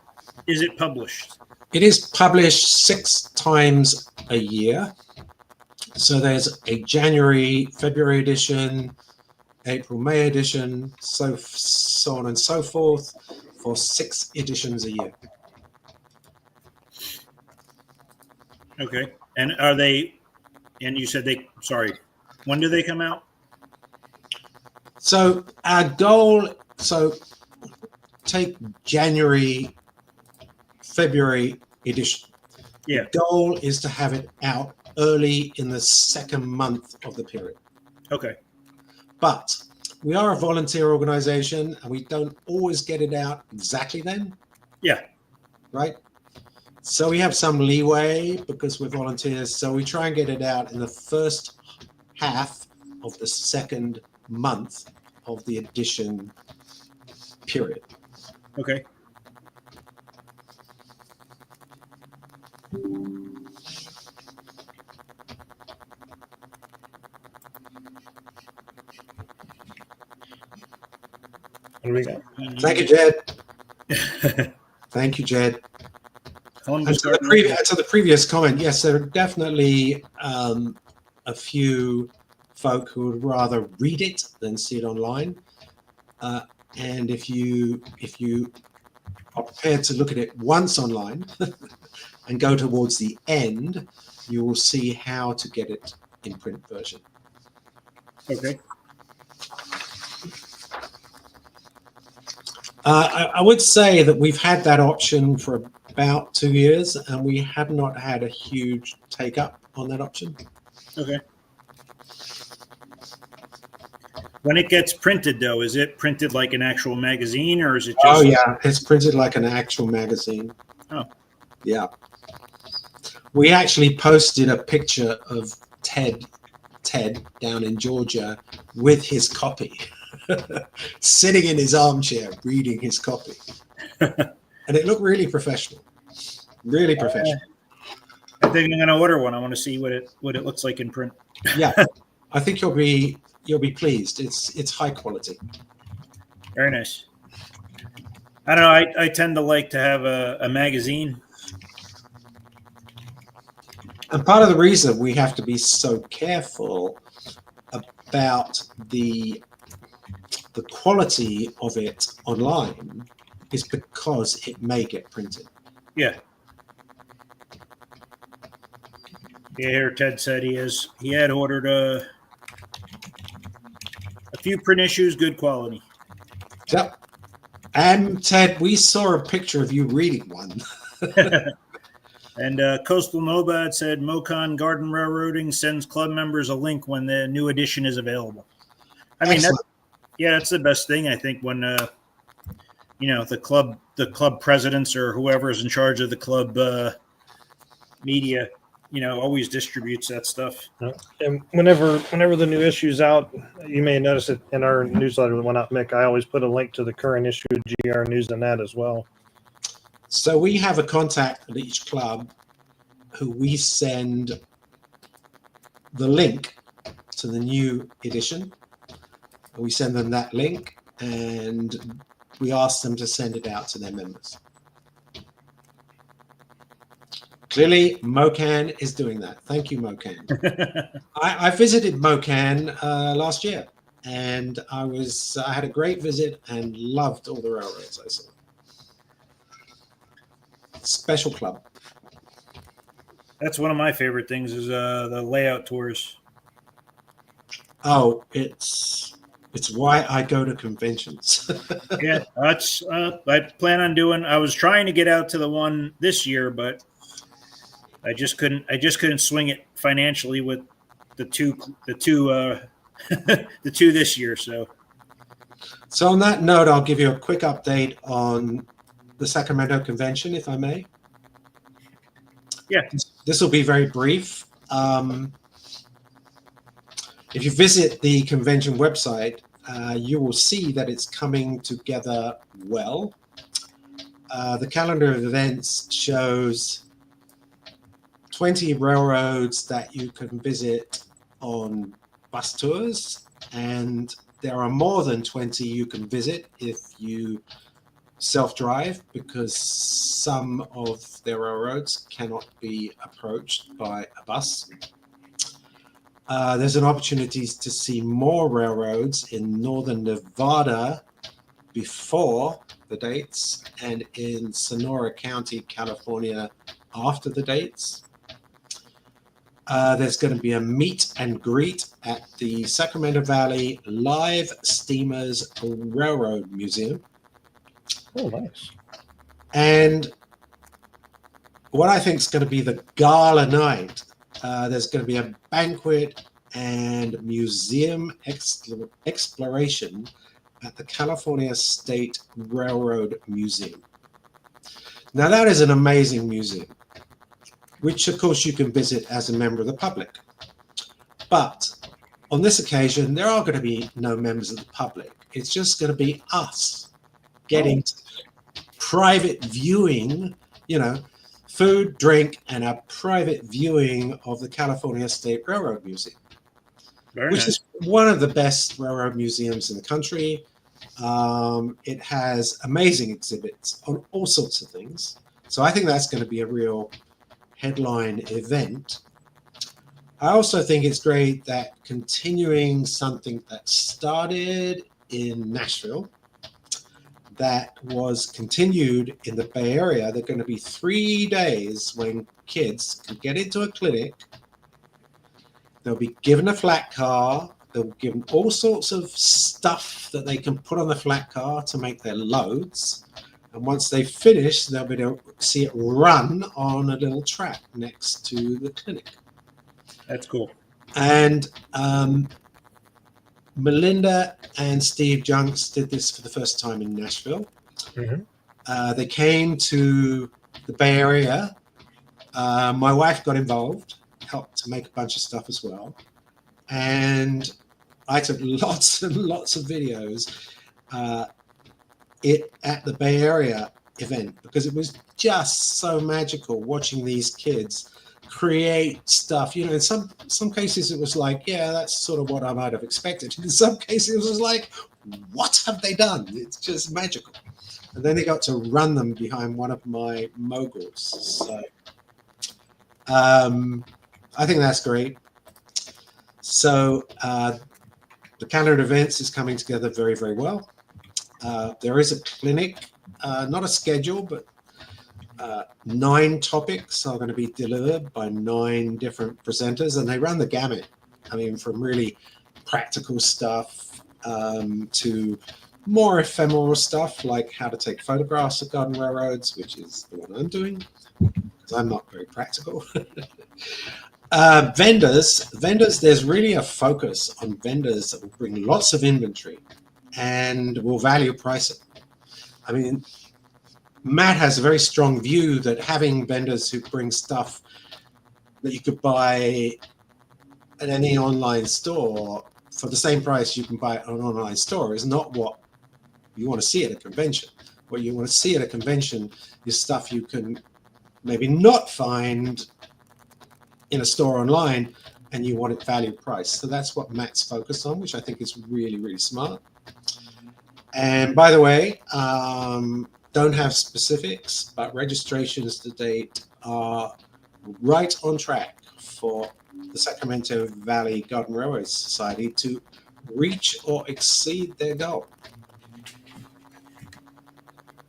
is it published? It is published 6 times a year. So there's a January, February edition, April, May edition, so on and so forth, for 6 editions a year. Okay. And are they, and you said when do they come out? So our goal, take January, February edition. Yeah. The goal is to have it out early in the second month of the period. Okay. But we are a volunteer organization, and we don't always get it out exactly then. Yeah. Right. So we have some leeway because we're volunteers. So we try and get it out in the first half of the second month of the edition period. Okay. What do we got? Thank you, Jed. Thank you, Jed. And to the previous comment, yes, there are definitely a few folk who would rather read it than see it online. And if you are prepared to look at it once online and go towards the end, you will see how to get it in print version. Okay. I would say that we've had that option for about 2 years, and we have not had a huge take up on that option. Okay. When it gets printed, though, is it printed like an actual magazine, or is it just? Oh yeah, it's printed like an actual magazine. Oh. Yeah. We actually posted a picture of Ted down in Georgia with his copy, sitting in his armchair reading his copy, and it looked really professional. Really professional. I think I'm going to order one. I want to see what it looks like in print. Yeah, I think you'll be pleased. It's high quality. Very nice. I don't know. I tend to like to have a magazine. And part of the reason we have to be so careful about the quality of it online is because it may get printed. Yeah. Yeah, here Ted said he had ordered a few print issues, good quality. Yep. And Ted, we saw a picture of you reading one. And Coastal Nomad said Mocon Garden Railroading sends club members a link when the new edition is available. I mean, that's the best thing, I think, when the club presidents or whoever is in charge of the club media, always distributes that stuff. And whenever the new issue's out, you may notice it in our newsletter that went out, Mick. I always put a link to the current issue of GRNews and that as well. So we have a contact at each club who we send the link to the new edition. We send them that link and we ask them to send it out to their members. Clearly, Mocan is doing that. Thank you, Mocan. I visited Mocan last year, and I had a great visit and loved all the railroads I saw. Special club. That's one of my favorite things is the layout tours. Oh, it's why I go to conventions. Yeah, that's I plan on doing. I was trying to get out to the one this year, but I just couldn't swing it financially with the two the two this year. So on that note, I'll give you a quick update on the Sacramento convention, if I may. Yeah. This will be very brief. If you visit the convention website, you will see that it's coming together well. The calendar of events shows 20 railroads that you can visit on bus tours, and there are more than 20 you can visit if you self-drive, because some of their railroads cannot be approached by a bus. There's an opportunity to see more railroads in northern Nevada before the dates and in Sonora County, California after the dates. There's going to be a meet and greet at the Sacramento Valley Live Steamers Railroad Museum. Oh, nice. And what I think is going to be the gala night, there's going to be a banquet and museum exploration at the California State Railroad Museum. Now that is an amazing museum, which of course you can visit as a member of the public. But on this occasion, there are going to be no members of the public. It's just going to be us getting private viewing, you know, food, drink, and a private viewing of the California State Railroad Museum, which is one of the best railroad museums in the country. It has amazing exhibits on all sorts of things. So I think that's going to be a real headline event. I also think it's great that continuing something that started in Nashville, that was continued in the Bay Area. There are going to be 3 days when kids can get into a clinic. They'll be given a flat car. They'll be given all sorts of stuff that they can put on the flat car to make their loads. And once they finish, they'll be able to see it run on a little track next to the clinic. That's cool. And Melinda and Steve Junks did this for the first time in Nashville. Mm-hmm. They came to the Bay Area. My wife got involved, helped to make a bunch of stuff as well. And I took lots and lots of videos at the Bay Area event, because it was just so magical watching these kids create stuff. You know, in some cases it was like, yeah, that's sort of what I might have expected. In some cases it was like, what have they done? It's just magical. And then they got to run them behind one of my moguls. So I think that's great. So the calendar events is coming together very, very well. There is a clinic, not a schedule, but 9 topics are going to be delivered by 9 different presenters, and they run the gamut. I mean, from really practical stuff to more ephemeral stuff like how to take photographs of garden railroads, which is the one I'm doing, because I'm not very practical. Vendors, there's really a focus on vendors that will bring lots of inventory and will value pricing. I mean, Matt has a very strong view that having vendors who bring stuff that you could buy at any online store for the same price you can buy at an online store is not what you want to see at a convention. What you want to see at a convention is stuff you can maybe not find in a store online, and you want it value price. So that's what Matt's focused on, which I think is really, really smart. And by the way, don't have specifics, but registrations to date are right on track for the Sacramento Valley Garden Railway Society to reach or exceed their goal.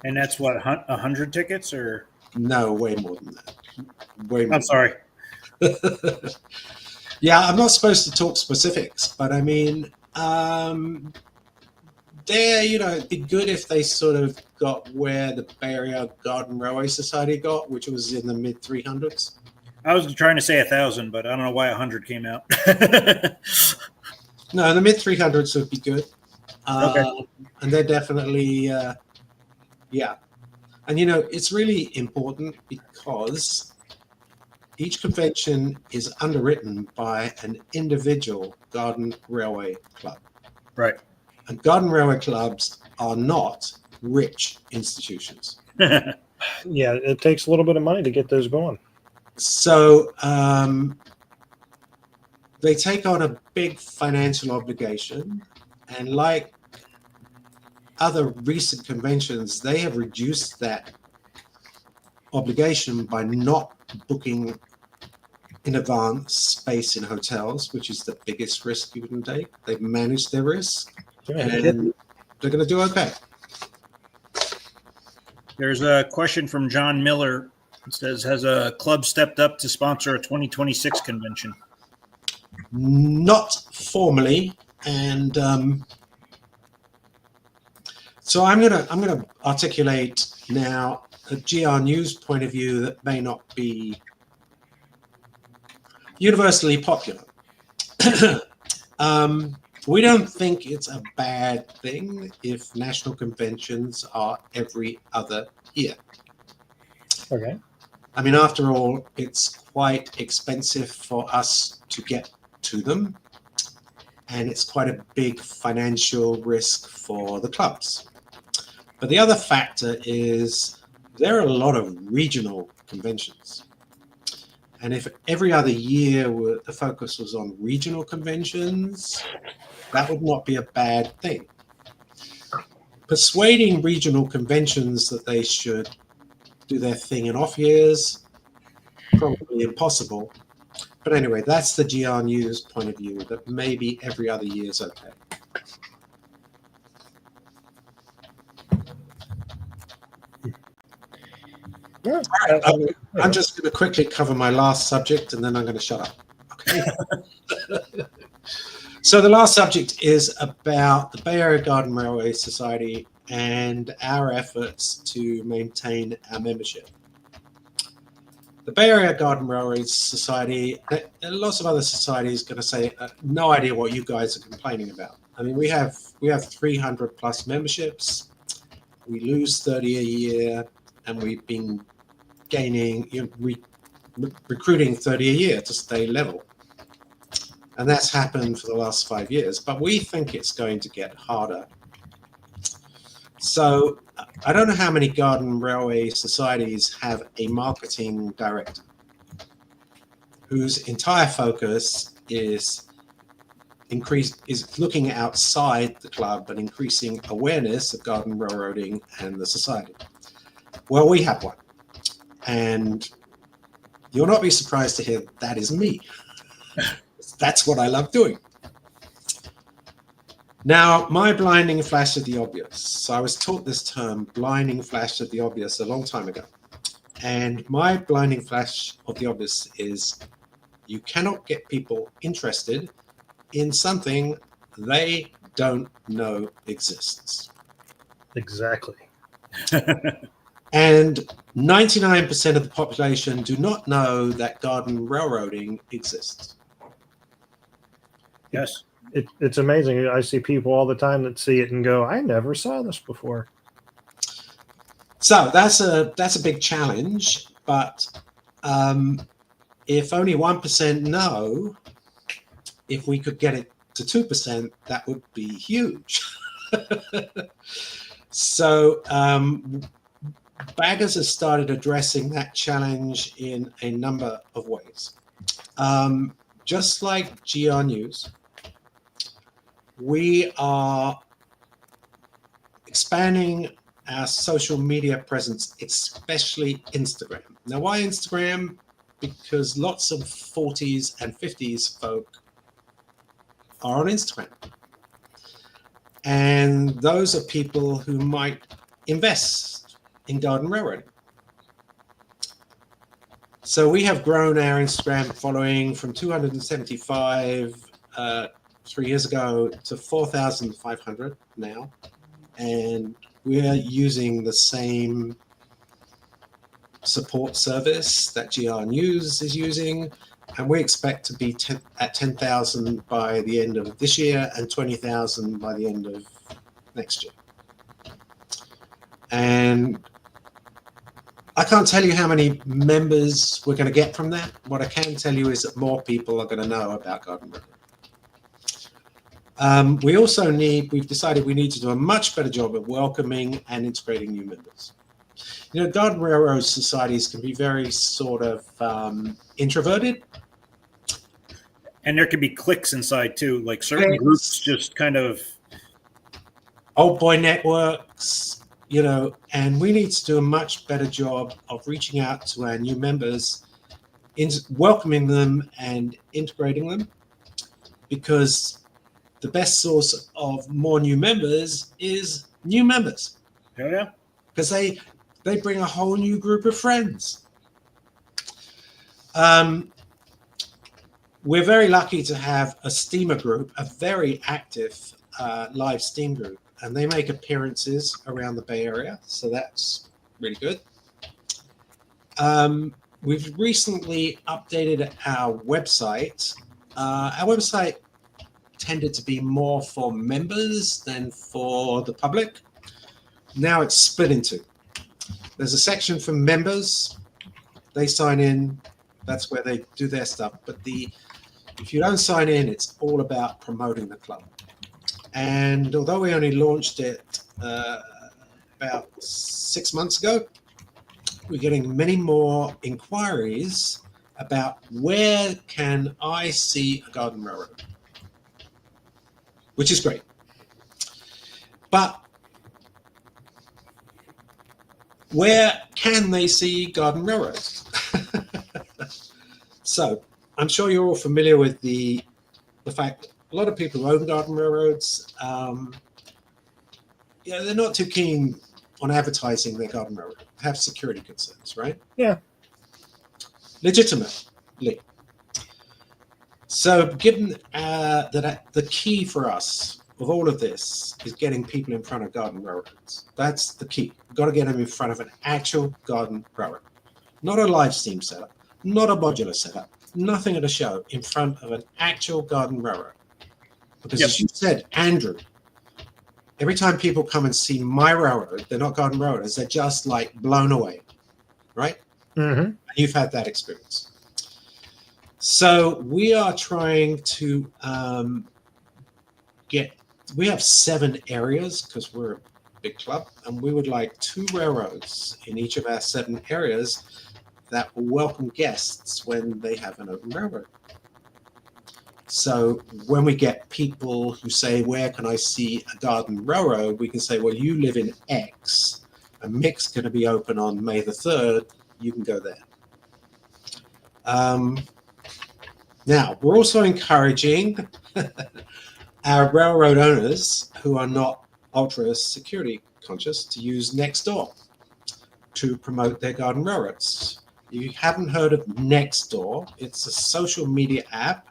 And that's what, 100 tickets or? No, way more than that. Way more. I'm sorry. Yeah, I'm not supposed to talk specifics, but I mean, you know, it'd be good if they sort of got where the Bay Area Garden Railway Society got, which was in the mid 300s. I was trying to say 1,000, but I don't know why 100 came out. No, the mid 300s would be good. Okay. And they're definitely, yeah. And, you know, it's really important because each convention is underwritten by an individual garden railway club. Right. And garden railway clubs are not rich institutions. Yeah, it takes a little bit of money to get those going. So they take on a big financial obligation, and like other recent conventions, they have reduced that obligation by not booking in advance space in hotels, which is the biggest risk you can take. They've managed their risk, and they're going to do okay. There's a question from John Miller. It says, has a club stepped up to sponsor a 2026 convention? Not formally, and so I'm gonna articulate now a GRNews point of view that may not be universally popular. We don't think it's a bad thing if national conventions are every other year. Okay. I mean, after all, it's quite expensive for us to get to them, and it's quite a big financial risk for the clubs. But the other factor is there are a lot of regional conventions. And if every other year the focus was on regional conventions, that would not be a bad thing. Persuading regional conventions that they should do their thing in off years, probably impossible. But anyway, that's the GRNews point of view, that maybe every other year is okay. Yeah. All right, I'm just going to quickly cover my last subject, and then I'm going to shut up. Okay. So the last subject is about the Bay Area Garden Railway Society and our efforts to maintain our membership. The Bay Area Garden Railway Society, and lots of other societies, going to say, no idea what you guys are complaining about. I mean, we have 300 plus memberships. We lose 30 a year, and we've been gaining, recruiting 30 a year to stay level. And that's happened for the last 5 years, but we think it's going to get harder. So I don't know how many garden railway societies have a marketing director whose entire focus is looking outside the club and increasing awareness of garden railroading and the society. Well, we have one, and you'll not be surprised to hear that is me. That's what I love doing. Now, my blinding flash of the obvious. So I was taught this term, blinding flash of the obvious, a long time ago. And my blinding flash of the obvious is you cannot get people interested in something they don't know exists. Exactly. And 99% of the population do not know that garden railroading exists. Yes. It's amazing. I see people all the time that see it and go, I never saw this before. So that's a big challenge, but if only 1% know, if we could get it to 2%, that would be huge. So Baggers has started addressing that challenge in a number of ways. Just like GRNews, we are expanding our social media presence, especially Instagram. Now, why Instagram? Because lots of 40s and 50s folk are on Instagram. And those are people who might invest in garden railroading. So we have grown our Instagram following from 275 3 years ago to 4,500 now. And we're using the same support service that GRNews is using. And we expect to be at 10,000 by the end of this year and 20,000 by the end of next year. And I can't tell you how many members we're going to get from that. What I can tell you is that more people are going to know about garden railroading. We've decided we need to do a much better job of welcoming and integrating new members. You know, garden railroad societies can be very sort of introverted. And there can be cliques inside too, like certain groups just kind of old boy networks, you know, and we need to do a much better job of reaching out to our new members, welcoming them and integrating them, because the best source of more new members is new members. Oh, yeah. Because they bring a whole new group of friends. We're very lucky to have a steamer group, a very active live steam group, and they make appearances around the Bay Area, so that's really good. We've recently updated our website our website tended to be more for members than for the public. Now it's split into. There's a section for members. They sign in. That's where they do their stuff. But if you don't sign in, it's all about promoting the club. And although we only launched it about 6 months ago, we're getting many more inquiries about where can I see a garden railroad, which is great. But where can they see garden railroads? So I'm sure you're all familiar with the fact a lot of people who own garden railroads, they're not too keen on advertising their garden railroad. They have security concerns, right? Yeah. Legitimately. So given that the key for us of all of this is getting people in front of garden railroads. That's the key. We've got to get them in front of an actual garden railroad. Not a live steam setup, not a modular setup, nothing at a show, in front of an actual garden railroad. Because as you said, Andrew, every time people come and see my railroad, they're not garden railroads, they're just like blown away, right? Mm-hmm. And you've had that experience. So we are trying to we have 7 areas because we're a big club, and we would like 2 railroads in each of our 7 areas that will welcome guests when they have an open railroad. So when we get people who say, where can I see a garden railroad? We can say, well, you live in X, and Mick's going to be open on May the 3rd. You can go there. Now, we're also encouraging our railroad owners who are not ultra security conscious to use Nextdoor to promote their garden railroads. If you haven't heard of Nextdoor, it's a social media app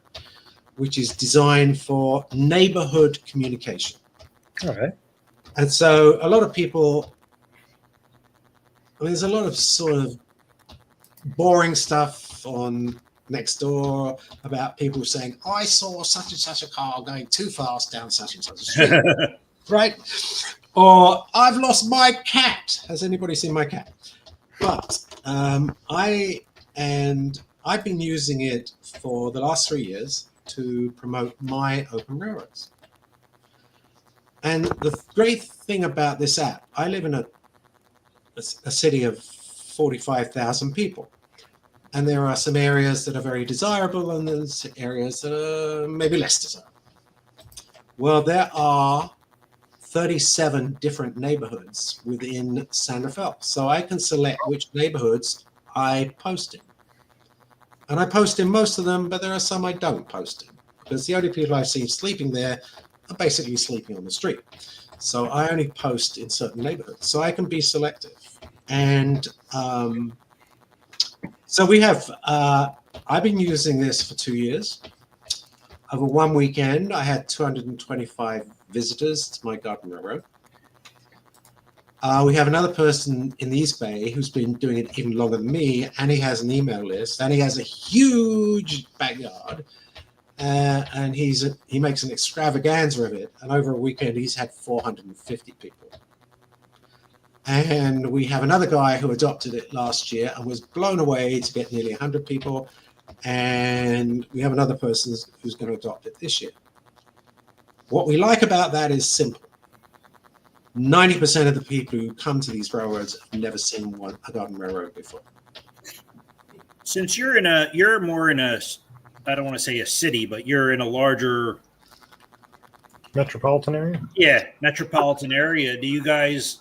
which is designed for neighborhood communication. All right. And so a lot of people, there's a lot of sort of boring stuff on Nextdoor about people saying, oh, I saw such and such a car going too fast down such and such a street, right? Or I've lost my cat. Has anybody seen my cat? But I've been using it for the last 3 years to promote my open railroads. And the great thing about this app, I live in a city of 45,000 people. And there are some areas that are very desirable and there's areas that are maybe less desirable. Well, there are 37 different neighborhoods within San Rafael. So I can select which neighborhoods I post in. And I post in most of them, but there are some I don't post in. Because the only people I've seen sleeping there are basically sleeping on the street. So I only post in certain neighborhoods. So I can be selective. And so we have, I've been using this for 2 years. Over one weekend, I had 225 visitors to my garden railroad. We have another person in the East Bay who's been doing it even longer than me, and he has an email list, and he has a huge backyard, and he makes an extravaganza of it. And over a weekend, he's had 450 people. And we have another guy who adopted it last year and was blown away to get nearly 100 people. And we have another person who's going to adopt it this year. What we like about that is simple. 90% of the people who come to these railroads have never seen a garden railroad before. Since you're more in a, I don't want to say a city, but you're in a larger Metropolitan area? Yeah, metropolitan area. Do you guys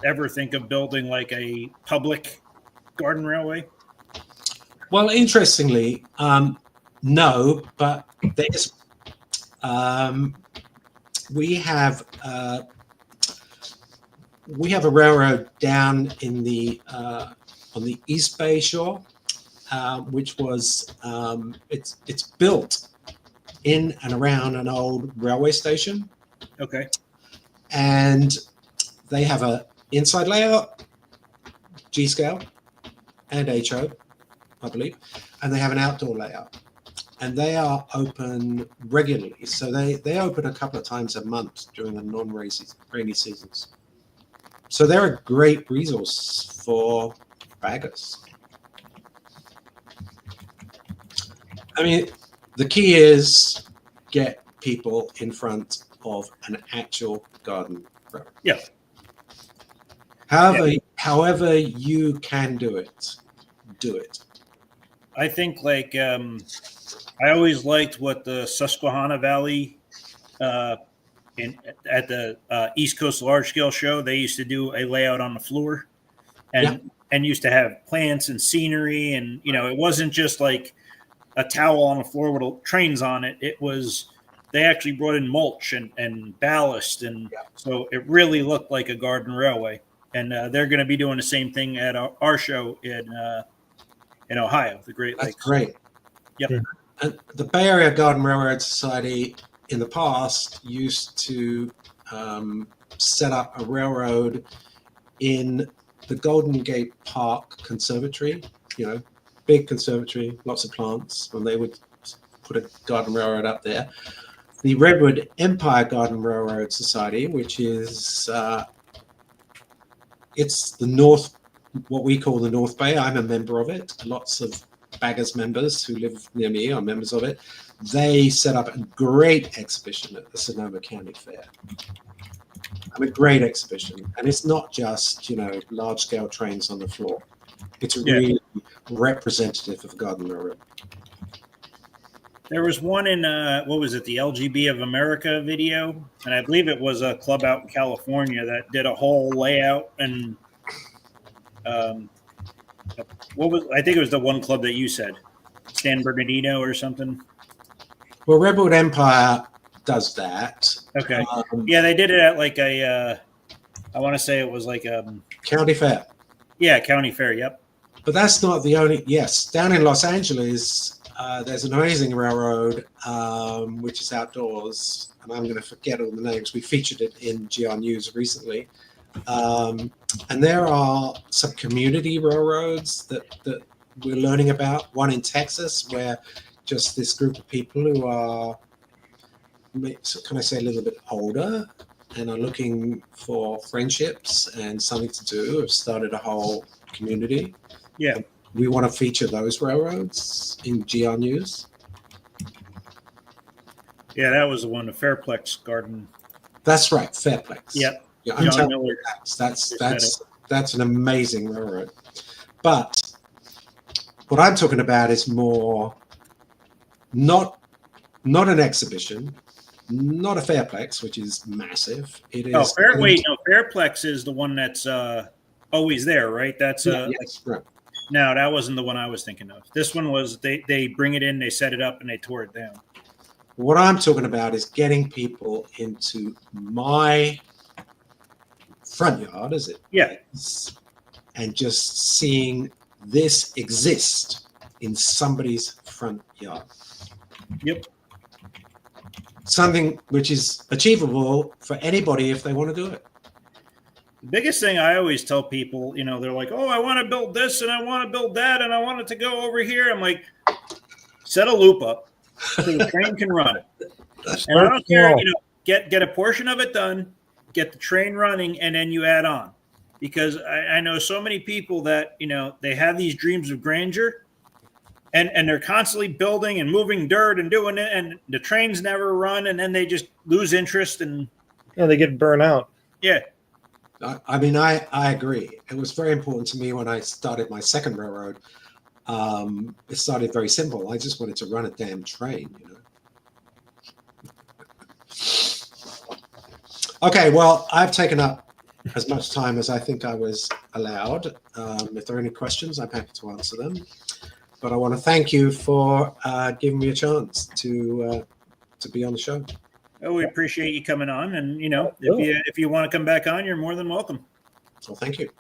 ever think of building like a public garden railway? Well, interestingly, no, but there's we have a railroad down in the on the East Bay shore, which was it's built in and around an old railway station. Okay. And they have a inside layout, G scale, and HO, I believe, and they have an outdoor layout. and they are open regularly. So they open a couple of times a month during the non-rainy seasons. So they're a great resource for baggers. I mean, the key is get people in front of an actual garden row. Yeah. However you can do it, do it. I think like I always liked what the Susquehanna Valley at the East Coast Large Scale Show. They used to do a layout on the floor, and used to have plants and scenery, and it wasn't just like a towel on the floor with trains on it. It was they actually brought in mulch and ballast, and so it really looked like a garden railway. And they're going to be doing the same thing at our show in Ohio, the Great Lakes. That's great. Yep. And the Bay Area Garden Railroad Society in the past used to set up a railroad in the Golden Gate Park Conservatory, big conservatory, lots of plants, and they would put a garden railroad up there. The Redwood Empire Garden Railroad Society, which is it's the North, what we call the North Bay. I'm a member of it. Lots of baggers members who live near me are members of it. They set up a great exhibition at the Sonoma County Fair. A great exhibition. And it's not just, large scale trains on the floor. It's really representative of the Garden Railroad. There was one in, what was it, the LGB of America video? And I believe it was a club out in California that did a whole layout. And I think it was the one club that you said, San Bernardino or something. Well, Redwood Empire does that. Okay. They did it at like I want to say it was like a county fair. Yeah, county fair. Yep. But that's not the only. Yes, down in Los Angeles, there's an amazing railroad which is outdoors, and I'm going to forget all the names. We featured it in GRNews recently, and there are some community railroads that we're learning about. One in Texas, where just this group of people who are, can I say, a little bit older and are looking for friendships and something to do, have started a whole community. Yeah. We want to feature those railroads in GRNews. Yeah, that was the one, the Fairplex Garden. That's right, Fairplex. Yep. Yeah, I'm telling you, that's an amazing railroad. But what I'm talking about is more not an exhibition, not a Fairplex, which is massive. It is. Fairplex is the one that's always there, right? That's yes, right. No, that wasn't the one I was thinking of. This one was they bring it in, they set it up, and they tore it down. What I'm talking about is getting people into my front yard, is it? Yeah. And just seeing this exist in somebody's front yard. Yep. Something which is achievable for anybody if they want to do it. The biggest thing I always tell people, they're like, oh, I want to build this and I want to build that and I want it to go over here. I'm like, set a loop up so the train can run. And I don't care, get a portion of it done, get the train running, and then you add on. Because I know so many people that, they have these dreams of grandeur and they're constantly building and moving dirt and doing it, and the trains never run, and then they just lose interest and they get burnt out. Yeah. I mean, I agree. It was very important to me when I started my second railroad. It started very simple. I just wanted to run a damn train, Okay, well, I've taken up as much time as I think I was allowed. If there are any questions, I'm happy to answer them. But I want to thank you for giving me a chance to be on the show. Oh, we appreciate you coming on, and if you want to come back on, you're more than welcome. Well, thank you.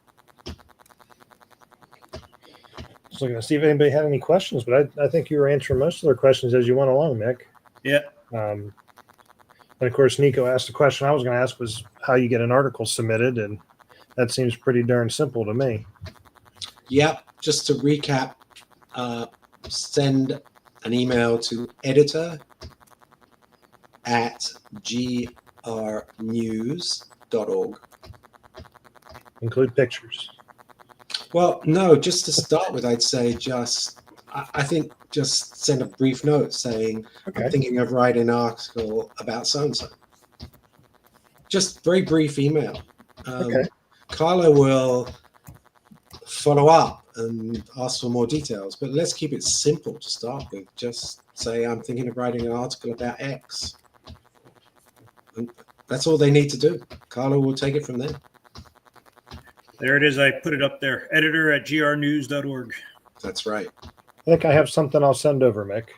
Just looking to see if anybody had any questions, but I think you were answering most of their questions as you went along, Mick. Yeah. And of course, Nico asked the question I was going to ask was how you get an article submitted, and that seems pretty darn simple to me. Yep. Just to recap, send an email to editor@grnews.org. Include pictures. Well, no, just to start with, I'd say I think just send a brief note saying, Okay. I'm thinking of writing an article about so-and-so. Just very brief email. Okay. Carla will follow up and ask for more details, but let's keep it simple to start with. Just say, I'm thinking of writing an article about X. And that's all they need to do. Carla will take it from there. There it is. I put it up there. Editor@grnews.org. That's right. I think I have something I'll send over, Mick.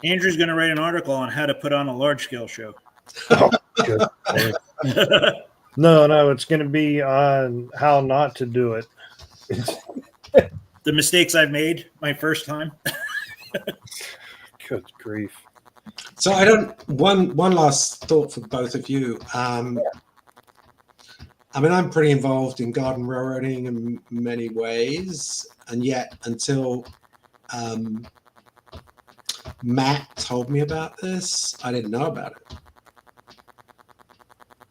Andrew's going to write an article on how to put on a large-scale show. Oh, good. No, it's going to be on how not to do it. The mistakes I've made my first time. Good grief. So one last thought for both of you. I mean, I'm pretty involved in garden railroading in many ways, and yet until Matt told me about this, I didn't know about it.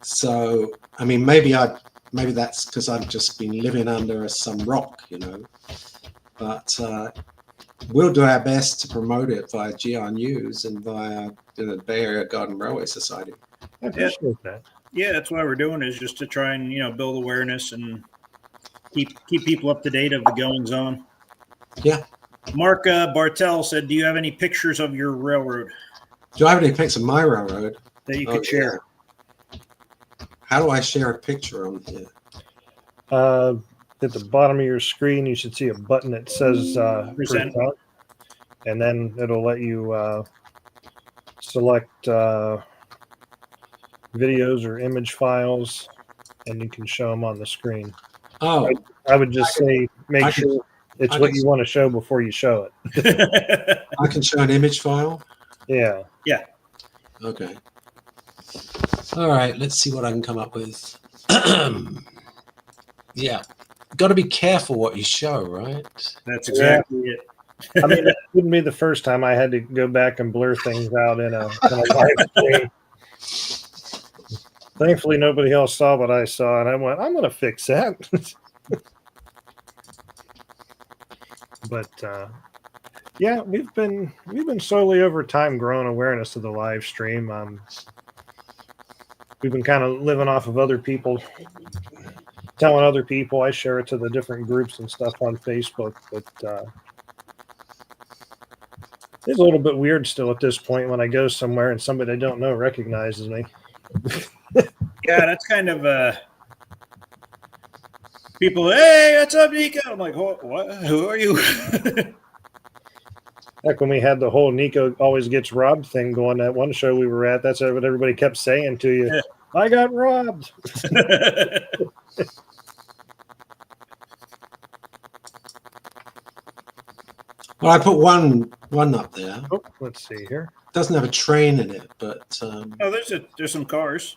So, I mean, maybe that's because I've just been living under some rock, you know. But we'll do our best to promote it via GRNews and via the Bay Area Garden Railway Society. I appreciate that. Yeah, that's why we're doing is just to try and build awareness and keep people up to date of the goings on. Yeah. Mark Bartel said, "Do you have any pictures of your railroad Do I have any pics of my railroad that you could share?" How do I share a picture on here? At the bottom of your screen, you should see a button that says Present. and then it'll let you select videos or image files, and you can show them on the screen. Oh, I would just say make sure it's what you want to show before you show it. I can show an image file. Yeah. Okay. All right. Let's see what I can come up with. Yeah. Got to be careful what you show, right? That's exactly it. I mean, it wouldn't be the first time I had to go back and blur things out in a live stream. Thankfully, nobody else saw what I saw, and I went, I'm going to fix that. But yeah, we've been slowly over time growing awareness of the live stream. We've been kind of living off of other people, telling other people. I share it to the different groups and stuff on Facebook, but it's a little bit weird still at this point when I go somewhere and somebody I don't know recognizes me. Yeah, that's kind of people. Hey, what's up, Nico? I'm like, what? Who are you? Like when we had the whole Nico always gets robbed thing going, that one show we were at, that's what everybody kept saying to you. Yeah. I got robbed. Well, I put one up there. Oh, let's see here. Doesn't have a train in it, but Oh, there's some cars.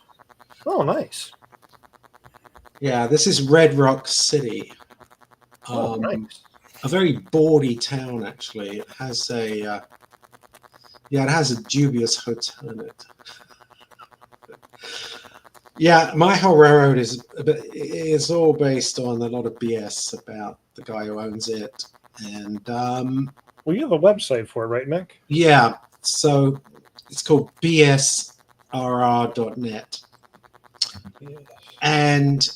Oh, nice. yeah, this is Red Rock City. Oh, nice. A very bawdy town, actually. It has it has a dubious hotel in it. Yeah, my whole railroad is all based on a lot of BS about the guy who owns it, and Well, you have a website for it, right, Mick? yeah, so it's called bsrr.net, and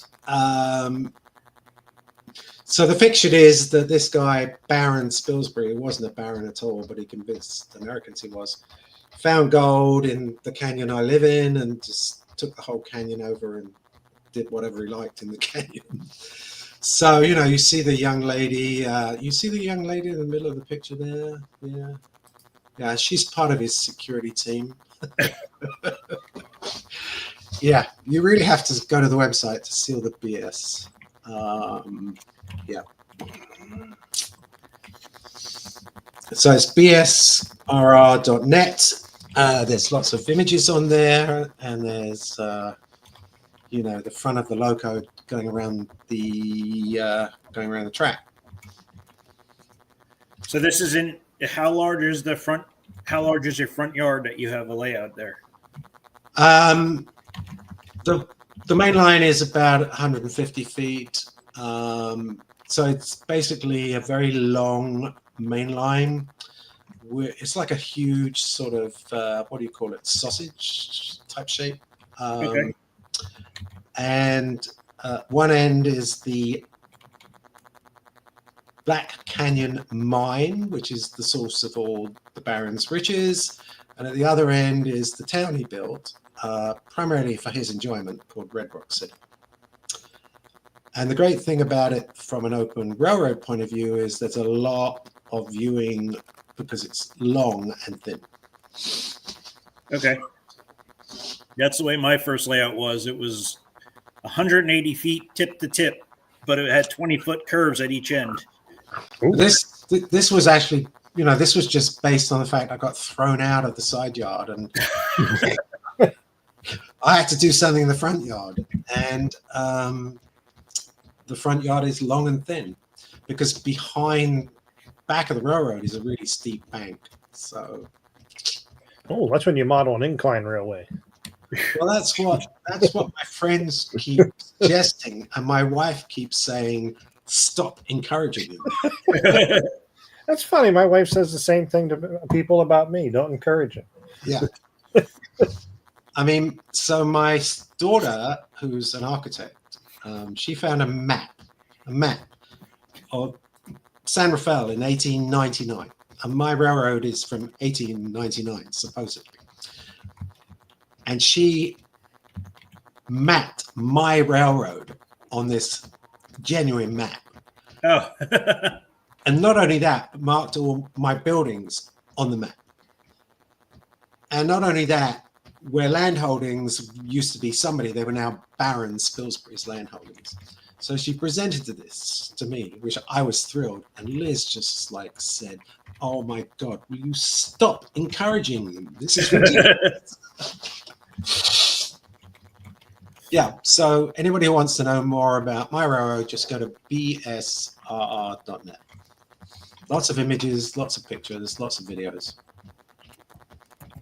so the fiction is that this guy, Baron Spilsbury, who wasn't a baron at all, but he convinced Americans he was, found gold in the canyon I live in and just took the whole canyon over and did whatever he liked in the canyon. So, you see the young lady, in the middle of the picture there? Yeah. Yeah, she's part of his security team. Yeah, you really have to go to the website to see all the BS. Yeah. So it's bsrr.net. There's lots of images on there, and there's the front of the loco going around the track. So this isn't. How large is the front? How large is your front yard that you have a layout there? The main line is about 150 feet. So it's basically a very long main line. It's like a huge sort of, what do you call it? Sausage type shape. Okay. And one end is the Black Canyon Mine, which is the source of all the Baron's riches. And at the other end is the town he built, primarily for his enjoyment, called Red Rock City. And the great thing about it from an open railroad point of view is there's a lot of viewing because it's long and thin. Okay. That's the way my first layout was. It was 180 feet tip to tip, but it had 20-foot curves at each end. This was actually, this was just based on the fact I got thrown out of the side yard and I had to do something in the front yard. And the front yard is long and thin because back of the railroad is a really steep bank. So, that's when you model an incline railway. well, that's what my friends keep suggesting, and my wife keeps saying, "Stop encouraging him." That's funny. My wife says the same thing to people about me. Don't encourage him. Yeah. I mean, so my daughter, who's an architect, she found a map of San Rafael in 1899. And my railroad is from 1899, supposedly. And she mapped my railroad on this genuine map. Oh. And not only that, but marked all my buildings on the map. And not only that, where land holdings used to be somebody, they were now Baron Spilsbury's land holdings. So she presented this to me, which I was thrilled. And Liz just said, "Oh my God, will you stop encouraging him? This is ridiculous." Yeah, so anybody who wants to know more about my railroad, just go to bsrr.net. Lots of images, lots of pictures, lots of videos.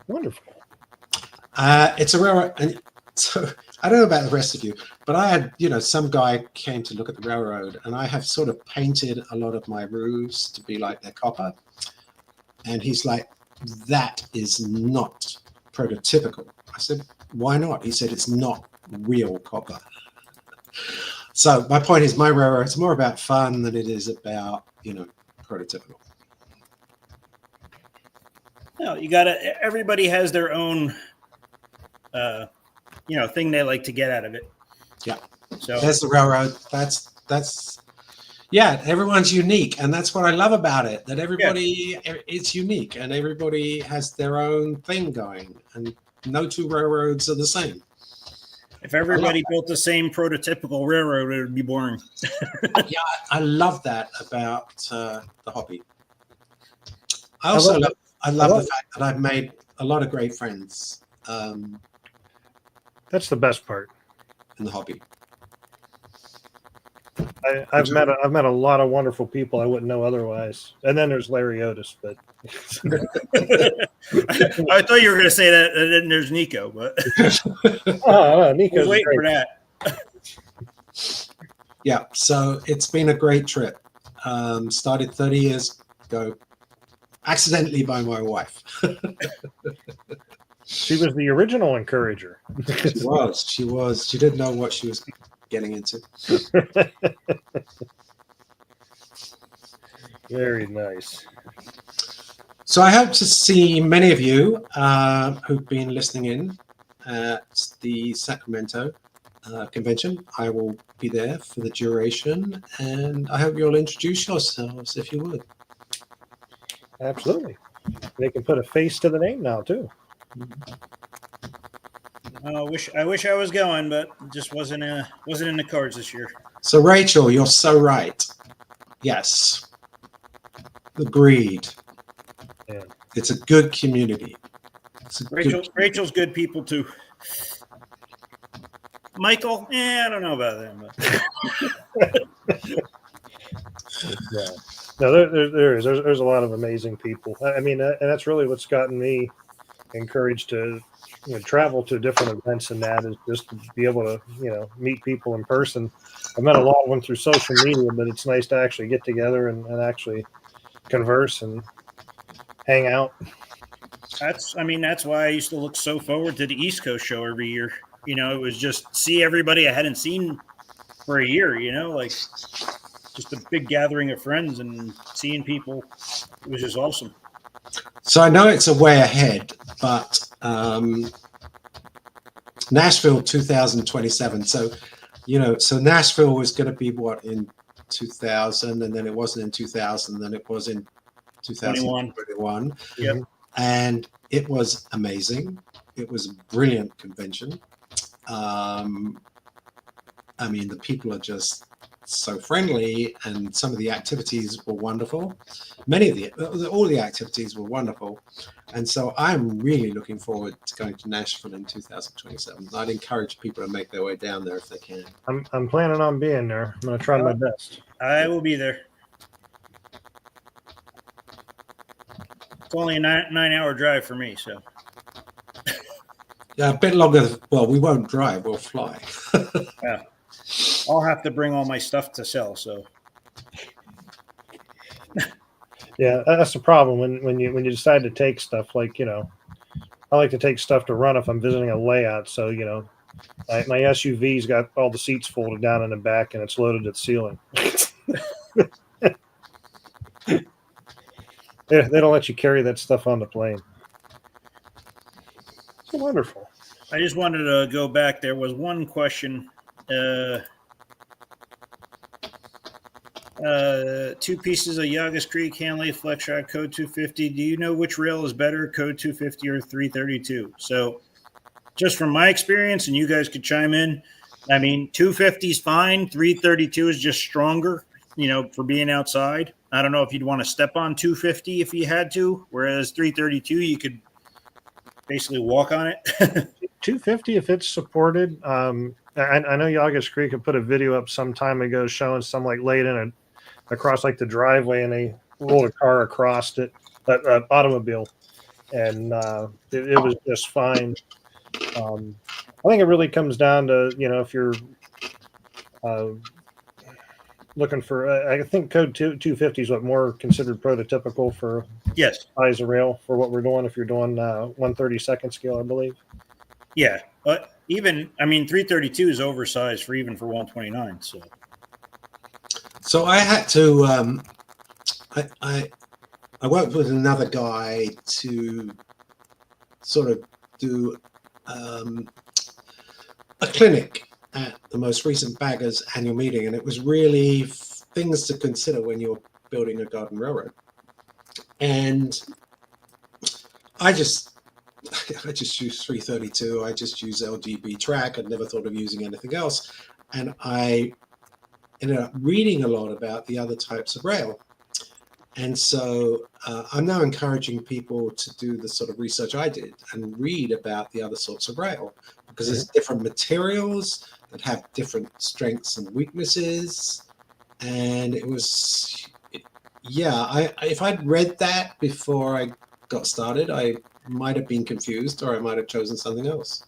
Wonderful. It's a railroad, and so I don't know about the rest of you, but I had, some guy came to look at the railroad, and I have sort of painted a lot of my roofs to be like they're copper. And he's like, "That is not prototypical." I said, "Why not?" He said, "It's not real copper." So my point is, my railroad's more about fun than it is about, prototypical. No, everybody has their own, thing they like to get out of it. Yeah. So there's the railroad. That's yeah, everyone's unique. And that's what I love about it, that everybody, it's unique and everybody has their own thing going, and no two railroads are the same. If everybody built the same prototypical railroad, it would be boring. Yeah, I love that about the hobby. I love the fact that I've made a lot of great friends That's the best part. in the hobby. I've met a lot of wonderful people I wouldn't know otherwise. And then there's Larry Otis, but I thought you were going to say that, and then there's Nico, but Nico's waiting great. for that. Yeah, so it's been a great trip. Started 30 years ago, accidentally by my wife. She was the original encourager. She was. She didn't know what she was getting into. Very nice. So I hope to see many of you who've been listening in at the Sacramento convention. I will be there for the duration, and I hope you'll introduce yourselves if you would. Absolutely. They can put a face to the name now too. I wish I was going, but just wasn't in the cards this year. So Rachel, you're so right. Yes. Agreed. Yeah. It's a good community. Rachel's good people too. Michael, I don't know about them. But. Yeah. No, there is. There's a lot of amazing people. I mean, and that's really what's gotten me encouraged to travel to different events, and that is just to be able to meet people in person. I've met a lot of them through social media, but it's nice to actually get together and actually converse and hang out. That's why I used to look so forward to the East Coast show every year. It was just see everybody I hadn't seen for a year, like just a big gathering of friends and seeing people. It was just awesome. So I know it's a way ahead, but Nashville 2027. So, so Nashville was going to be what in 2000, and then it wasn't in 2000, then it was in 2021. Yep. And it was amazing. It was a brilliant convention. I mean, the people are just so friendly, and some of the activities were wonderful. All the activities were wonderful. And so I'm really looking forward to going to Nashville in 2027. I'd encourage people to make their way down there if they can. I'm planning on being there. I'm going to try my best. I will be there. It's only a 9-hour drive for me, so. Yeah, a bit longer. Well, we won't drive, we'll fly. Yeah. I'll have to bring all my stuff to sell, so. Yeah, that's the problem when you decide to take stuff, like I like to take stuff to run if I'm visiting a layout. So my SUV's got all the seats folded down in the back and it's loaded at the ceiling. They don't let you carry that stuff on the plane. It's wonderful. I just wanted to go back. There was one question. 2 pieces of Yagas Creek, Hanley, Flex Drive, Code 250. Do you know which rail is better, Code 250 or 332? So just from my experience, and you guys could chime in, 250 is fine. 332 is just stronger, for being outside. I don't know if you'd want to step on 250 if you had to, whereas 332, you could basically walk on it. 250, if it's supported. I know Yagas Creek had put a video up some time ago showing some laid in across the driveway, and they rolled a car across it, an automobile, and it was just fine. I think it really comes down to if you're looking for. I think Code 250 is what more considered prototypical for Yes. size of rail for what we're doing. If you're doing 1/32 scale, I believe. Yeah, but even 332 is oversized for 129. So I had to. I worked with another guy to sort of do a clinic at the most recent Baggers annual meeting, and it was really things to consider when you're building a garden railroad. And I just use 332. I just use LGB track. I'd never thought of using anything else, and I ended up reading a lot about the other types of rail. And so I'm now encouraging people to do the sort of research I did and read about the other sorts of rail, because there's different materials that have different strengths and weaknesses. And it was, if I'd read that before I got started, I might have been confused, or I might have chosen something else.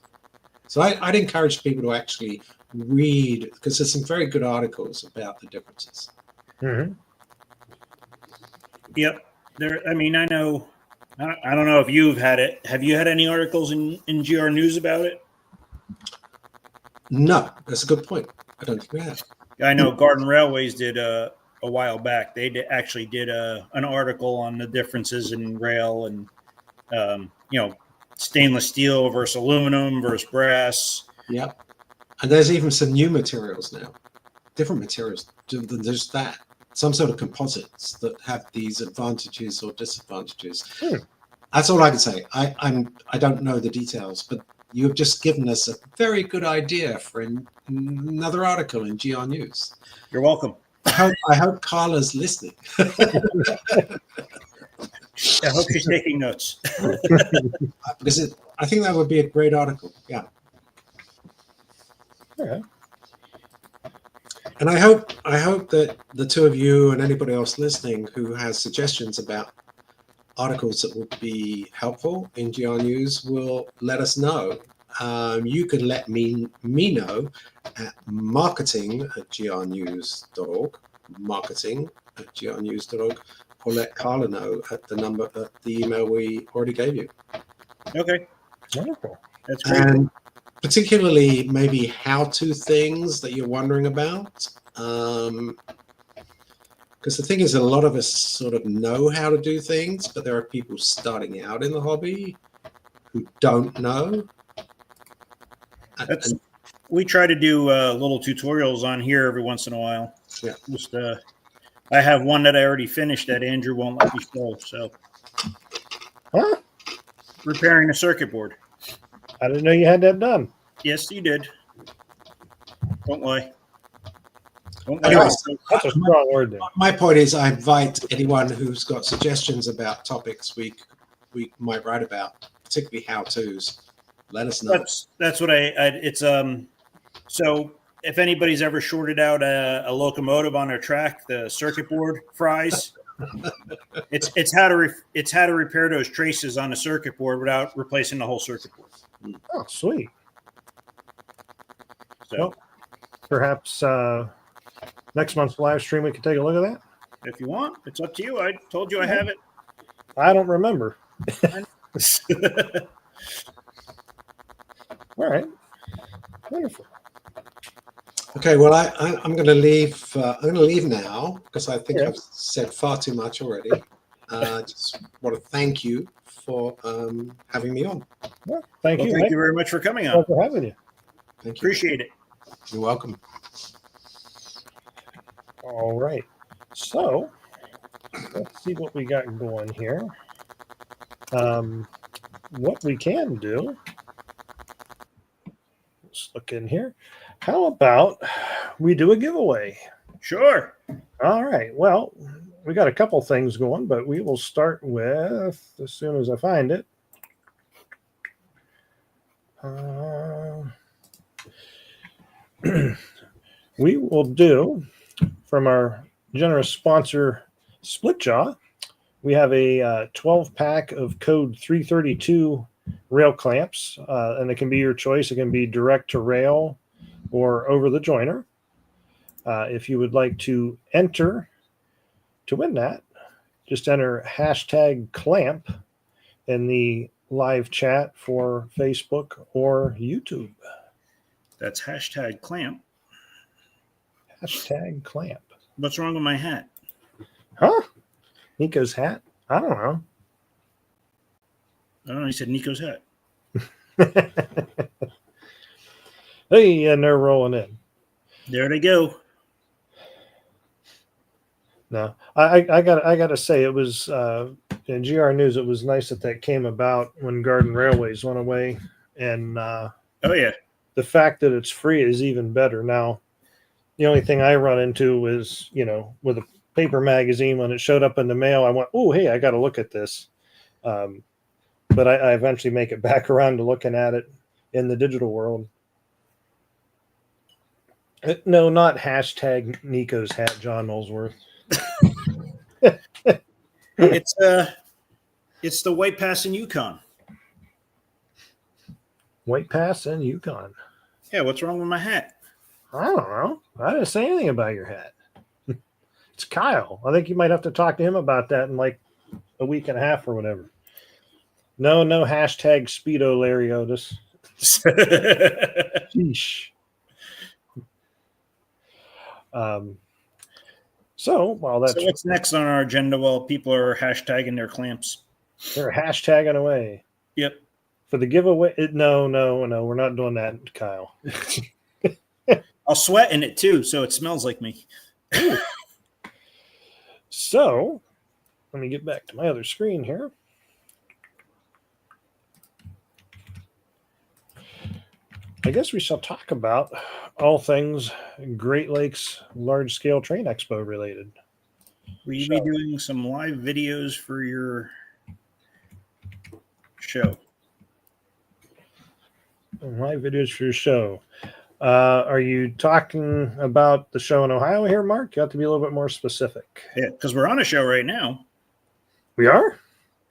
So I'd encourage people to actually read, because there's some very good articles about the differences. Mm-hmm. Yep. I know. I don't know if you've had it. Have you had any articles in GRNews about it? No, that's a good point. I don't think we have. I know Garden Railways did a while back. They actually did an article on the differences in rail and stainless steel versus aluminum versus brass. Yep. And there's even some new materials now, different materials than just that. Some sort of composites that have these advantages or disadvantages. That's all I can say. I don't know the details, but you have just given us a very good idea for another article in GRNews. You're welcome. I hope Carla's listening. I hope she's taking notes. Because I think that would be a great article. Yeah. Yeah. And I hope that the two of you and anybody else listening who has suggestions about articles that would be helpful in GR News will let us know. You can let me know at marketing@grnews.org, marketing@grnews.org, or let Carla know at the email we already gave you. Okay, Wonderful. that's great. And particularly maybe how-to things that you're wondering about. Because the thing is that a lot of us sort of know how to do things, but there are people starting out in the hobby who don't know. We try to do little tutorials on here every once in a while. Yeah. Just I have one that I already finished that Andrew won't let me show. So, Huh? repairing a circuit board. I didn't know you had that done. Yes, you did. Don't lie. Don't lie. Anyway, That's a strong word there. my point is, I invite anyone who's got suggestions about topics we might write about, particularly how-tos. Let us know. That's what it's so if anybody's ever shorted out a locomotive on their track, the circuit board fries. it's how to repair those traces on the circuit board without replacing the whole circuit board. Oh, sweet. So Well, perhaps next month's live stream we can take a look at that. if you want, it's up to you. I told you I have it. I don't remember. All right. Wonderful. Okay, well, I'm going to leave. I'm going to leave now because I think I've said far too much already. Just want to thank you for having me on. Well, thank you. Thank you very much for coming on. Pleasure for having you. Thank you. Appreciate it. You're welcome. All right. So let's see what we got going here. What we can do. Let's look in here. How about we do a giveaway? Sure. All right. Well, we got a couple things going, but we will start with, as soon as I find it. We will do, from our generous sponsor, Splitjaw, we have a 12-pack of code 332 rail clamps, and it can be your choice. It can be direct to rail or over the joiner. If you would like to enter to win that, just enter hashtag clamp in the live chat for Facebook or YouTube. That's hashtag clamp. Hashtag clamp. What's wrong with my hat? Huh? Nico's hat? I don't know. I don't know. He said Nico's hat. Hey, and they're rolling in. There they go. No, I got to say, it was in GR News. It was nice that came about when Garden Railways went away, and Oh yeah, the fact that it's free is even better. Now, the only thing I run into is, with a paper magazine, when it showed up in the mail, I went, oh, hey, I got to look at this. But I eventually make it back around to looking at it in the digital world. No, not hashtag Nico's hat, John Molesworth. it's the White Pass in Yukon. White Pass and Yukon. Yeah, what's wrong with my hat? I don't know. I didn't say anything about your hat. It's Kyle. I think you might have to talk to him about that in like a week and a half or whatever. No hashtag Speedo Larry Otis. Sheesh. So what's next on our agenda while people are hashtagging their clamps? They're hashtagging away. Yep. For the giveaway. No, we're not doing that, Kyle. I'll sweat in it too, so it smells like me. So let me get back to my other screen here. I guess we shall talk about all things Great Lakes Large Scale Train Expo related. Will you be doing some live videos for your show? Live videos for your show. Are you talking about the show in Ohio here, Mark? You have to be a little bit more specific. Yeah, because we're on a show right now. We are?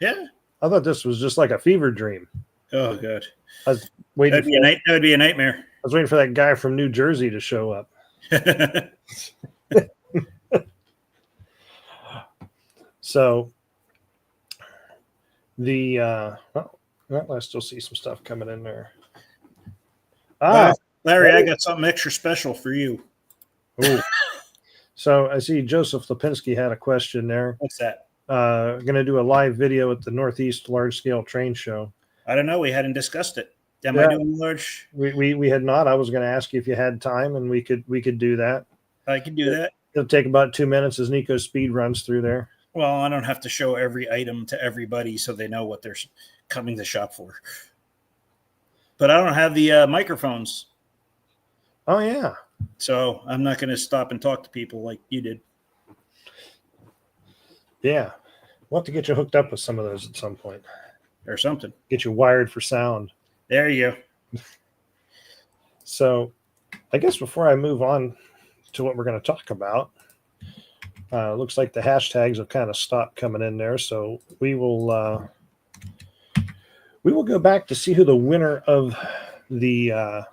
Yeah. I thought this was just like a fever dream. Oh, God. I was waiting. That would be a nightmare. I was waiting for that guy from New Jersey to show up. So the I still see some stuff coming in there. Larry, I got something extra special for you. Ooh. So I see Joseph Lipinski had a question there. What's that? Going to do a live video at the Northeast Large Scale Train Show. I don't know. We hadn't discussed it. Am I doing large? We had not. I was going to ask you if you had time, and we could do that. I can do that. It'll take about 2 minutes as Nico speed runs through there. Well, I don't have to show every item to everybody so they know what they're coming to shop for. But I don't have the microphones. Oh, yeah. So I'm not going to stop and talk to people like you did. Yeah. We'll have to get you hooked up with some of those at some point. Or something. Get you wired for sound. There you go. So I guess before I move on to what we're going to talk about, looks like the hashtags have kind of stopped coming in there. So we will go back to see who the winner of the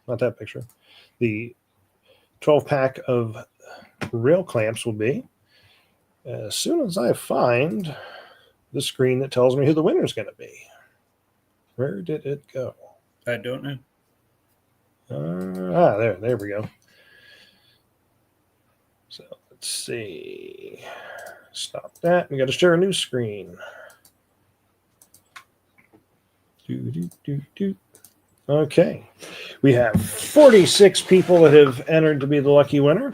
not that picture, the 12-pack of rail clamps will be as soon as I find the screen that tells me who the winner is going to be. Where did it go? I don't know. There we go. So let's see. Stop that. We got to share a new screen. Okay. We have 46 people that have entered to be the lucky winner.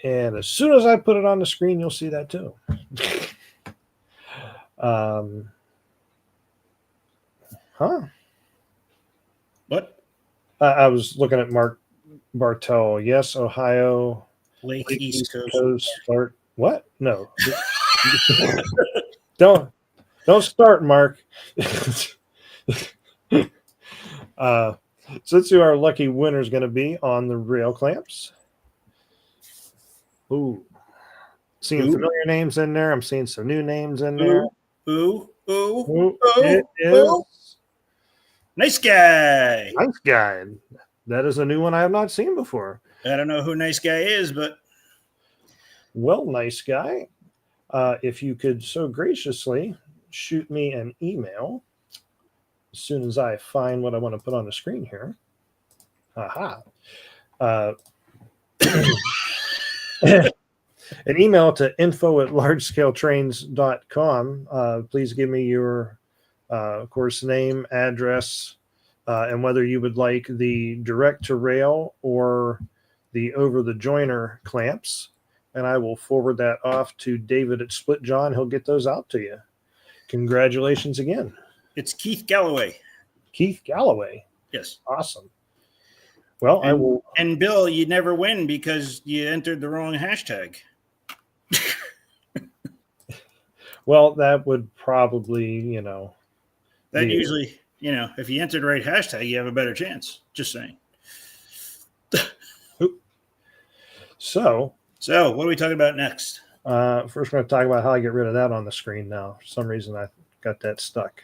And as soon as I put it on the screen, you'll see that too. What? I was looking at Mark Bartel. Yes, Ohio. Lake East Coast. Start. What? No. Don't start, Mark. So let's see who our lucky winner is going to be on the rail clamps. Ooh. Seeing familiar names in there. I'm seeing some new names in there. Ooh. It is Nice guy. Nice guy. That is a new one I have not seen before. I don't know who Nice Guy is, but well, Nice Guy, if you could so graciously shoot me an email as soon as I find what I want to put on the screen here. Aha. An email to info@largescaletrains.com. Please give me your, of course, name, address, and whether you would like the direct-to-rail or the over-the-joiner clamps. And I will forward that off to David at Splitjaw, and he'll get those out to you. Congratulations again. it's Keith Galloway. Keith Galloway. Yes. Awesome. Well, I will. And Bill, you never win because you entered the wrong hashtag. Well, that would probably, That usually, if you enter the right hashtag, you have a better chance. Just saying. So, what are we talking about next? first, we're going to talk about how I get rid of that on the screen now. For some reason, I got that stuck.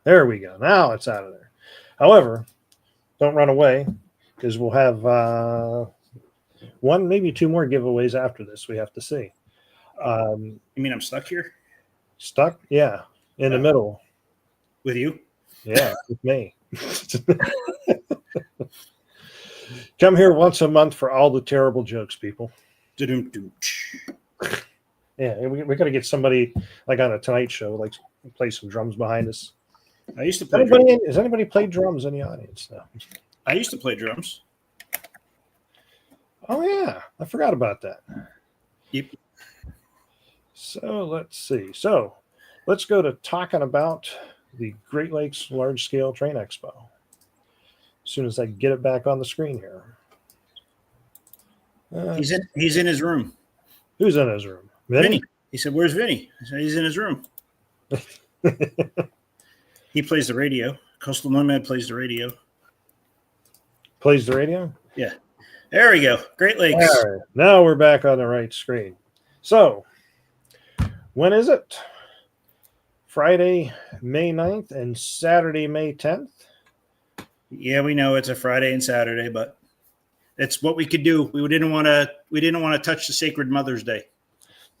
There we go. Now it's out of there. However, don't run away because we'll have one, maybe two more giveaways after this. We have to see. You mean I'm stuck here? Stuck? Yeah. In the middle. With you? Yeah, with me. Come here once a month for all the terrible jokes, people. Yeah, we got to get somebody like on a Tonight Show, like play some drums behind us. I used to play drums. Has anybody played drums in the audience now? I used to play drums. Oh, yeah. I forgot about that. Yep. So let's see. So let's go to talking about the Great Lakes Large Scale Train Expo. As soon as I get it back on the screen here. He's in his room. Who's in his room? Vinny. He said, "Where's Vinny?" I said, "He's in his room." He plays the radio. Coastal Nomad plays the radio. Plays the radio. Yeah. There we go. Great Lakes. All right. Now we're back on the right screen. So, when is it? Friday, May 9th and Saturday, May 10th. Yeah, we know it's a Friday and Saturday, but it's what we could do. We didn't want to touch the sacred Mother's Day.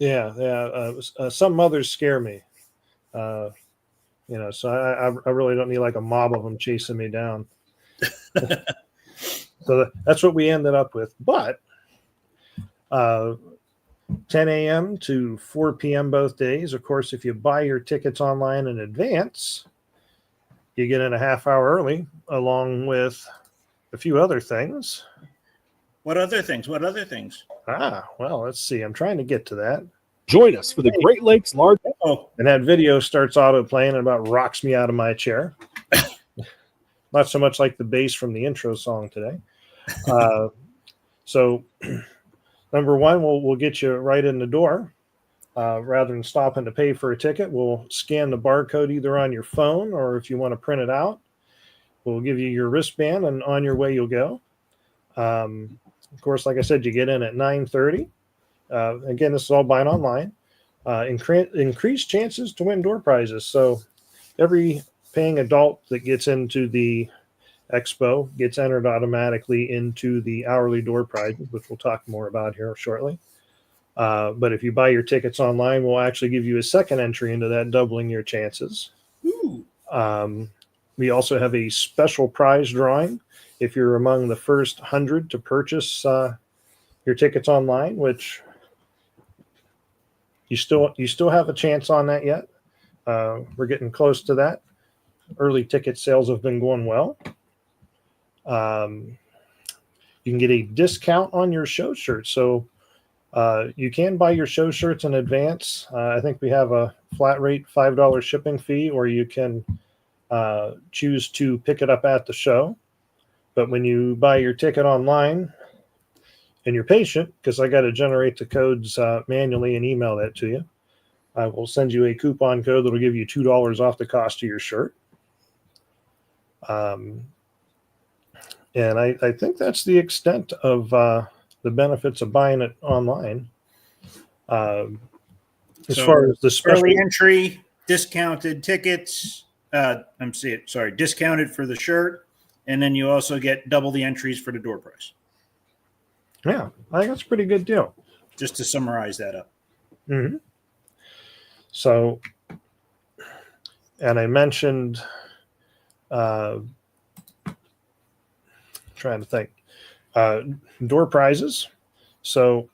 Yeah. Some mothers scare me. So I really don't need like a mob of them chasing me down. So that's what we ended up with. But 10 a.m. to 4 p.m. both days. Of course, if you buy your tickets online in advance, you get in a half hour early, along with a few other things. What other things? Well, let's see. I'm trying to get to that. Join us for the Great Lakes Large. Oh, And that video starts auto playing and about rocks me out of my chair. Not so much like the bass from the intro song today. So number one, we'll get you right in the door. Rather than stopping to pay for a ticket, we'll scan the barcode either on your phone or if you want to print it out, we'll give you your wristband and on your way you'll go. Of course, like I said, you get in at 9:30. Again, this is all buying online. Increased chances to win door prizes. So every paying adult that gets into the expo gets entered automatically into the hourly door prizes, which we'll talk more about here shortly. But if you buy your tickets online, we'll actually give you a second entry into that, doubling your chances. ooh. We also have a special prize drawing if you're among the first 100 to purchase your tickets online, which you still have a chance on that yet. We're getting close to that. Early ticket sales have been going well. You can get a discount on your show shirts. So you can buy your show shirts in advance. I think we have a flat rate $5 shipping fee, or you can choose to pick it up at the show. But when you buy your ticket online and you're patient, because I got to generate the codes manually and email that to you, I will send you a coupon code that will give you $2 off the cost of your shirt. And I think that's the extent of the benefits of buying it online. As far as the special Early entry, discounted tickets. Discounted for the shirt, and then you also get double the entries for the door price. Yeah, I think that's a pretty good deal. Just to summarize that up. Mm-hmm. So, and I mentioned, trying to think, door prizes. So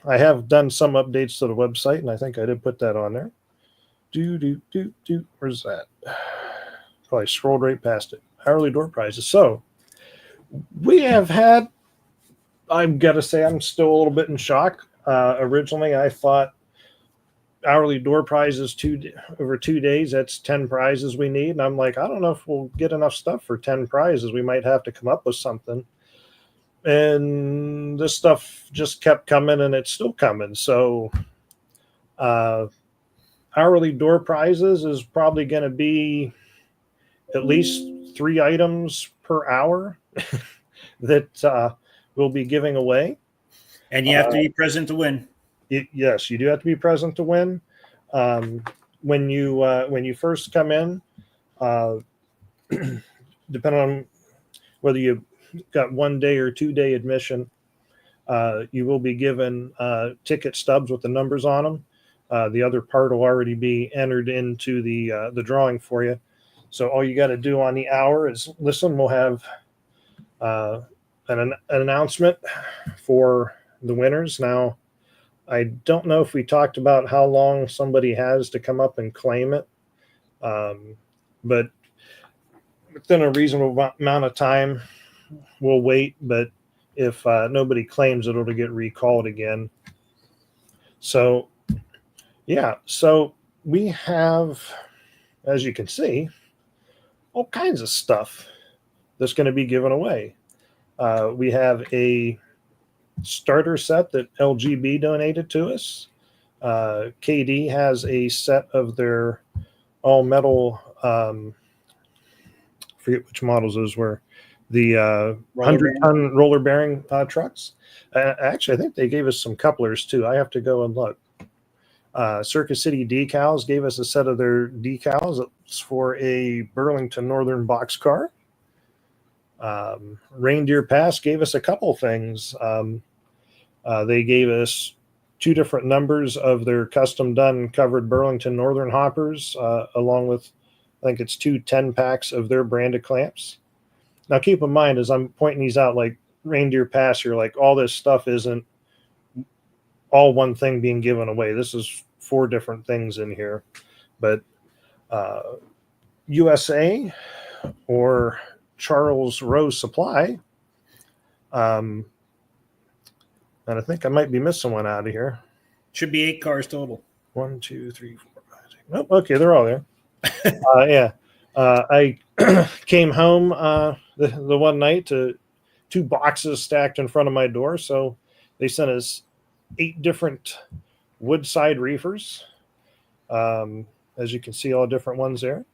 I have done some updates to the website, and I think I did put that on there. Where's that? Probably scrolled right past it. Hourly door prizes. So we have had, I've got to say, I'm still a little bit in shock. Originally, I thought hourly door prizes over 2 days, that's 10 prizes we need. And I'm like, I don't know if we'll get enough stuff for 10 prizes. We might have to come up with something. And this stuff just kept coming, and it's still coming. So hourly door prizes is probably going to be at least 3 items per hour that we'll be giving away. And you have to be present to win. Yes, you do have to be present to win. When you first come in, depending on whether you got 1 day or 2 day admission, you will be given ticket stubs with the numbers on them. The other part will already be entered into the drawing for you. So all you got to do on the hour is listen. We'll have an announcement for the winners. Now, I don't know if we talked about how long somebody has to come up and claim it, but within a reasonable amount of time, we'll wait. But if nobody claims it, it'll get recalled again. So, yeah. So we have, as you can see, all kinds of stuff that's going to be given away. We have a starter set that LGB donated to us. KD has a set of their all metal, forget which models those were. the Roller 100-ton roller bearing trucks. Actually, I think they gave us some couplers too. I have to go and look. Circus City Decals gave us a set of their decals. It's for a Burlington Northern boxcar. Reindeer Pass gave us a couple things. They gave us 2 different numbers of their custom done covered Burlington Northern hoppers, along with, I think it's 2 10-packs of their branded clamps. Now, keep in mind, as I'm pointing these out, like Reindeer Pass, you're like, all this stuff isn't all one thing being given away. This is 4 different things in here. But USA or Charles Rose Supply, and I think I might be missing one out of here. Should be 8 cars total. 1, 2, 3, 4, 5, 6. Oh, okay, they're all there. Yeah. I came home the one night to 2 boxes stacked in front of my door. So they sent us 8 different woodside reefers. As you can see, all different ones there.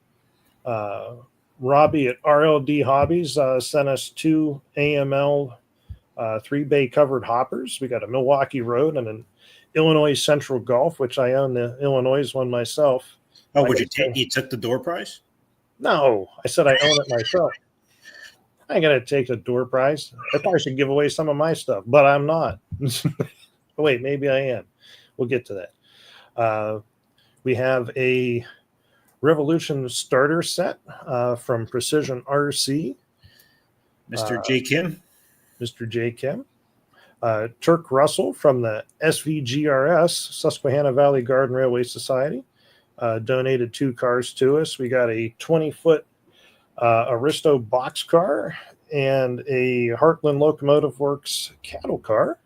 Robbie at RLD Hobbies sent us 2 AML 3-bay covered hoppers. We got a Milwaukee Road and an Illinois Central Gulf, which I own the Illinois one myself. Oh, would you take? You took the door prize? No, I said I own it myself. I ain't gonna take the door prize. I probably should give away some of my stuff, but I'm not. Wait, maybe I am. We'll get to that. We have a Revolution starter set from Precision RC. Mr. J. Kim. Mr. J. Kim. Turk Russell from the SVGRS, Susquehanna Valley Garden Railway Society, donated 2 cars to us. We got a 20-foot Aristo boxcar and a Heartland Locomotive Works cattle car.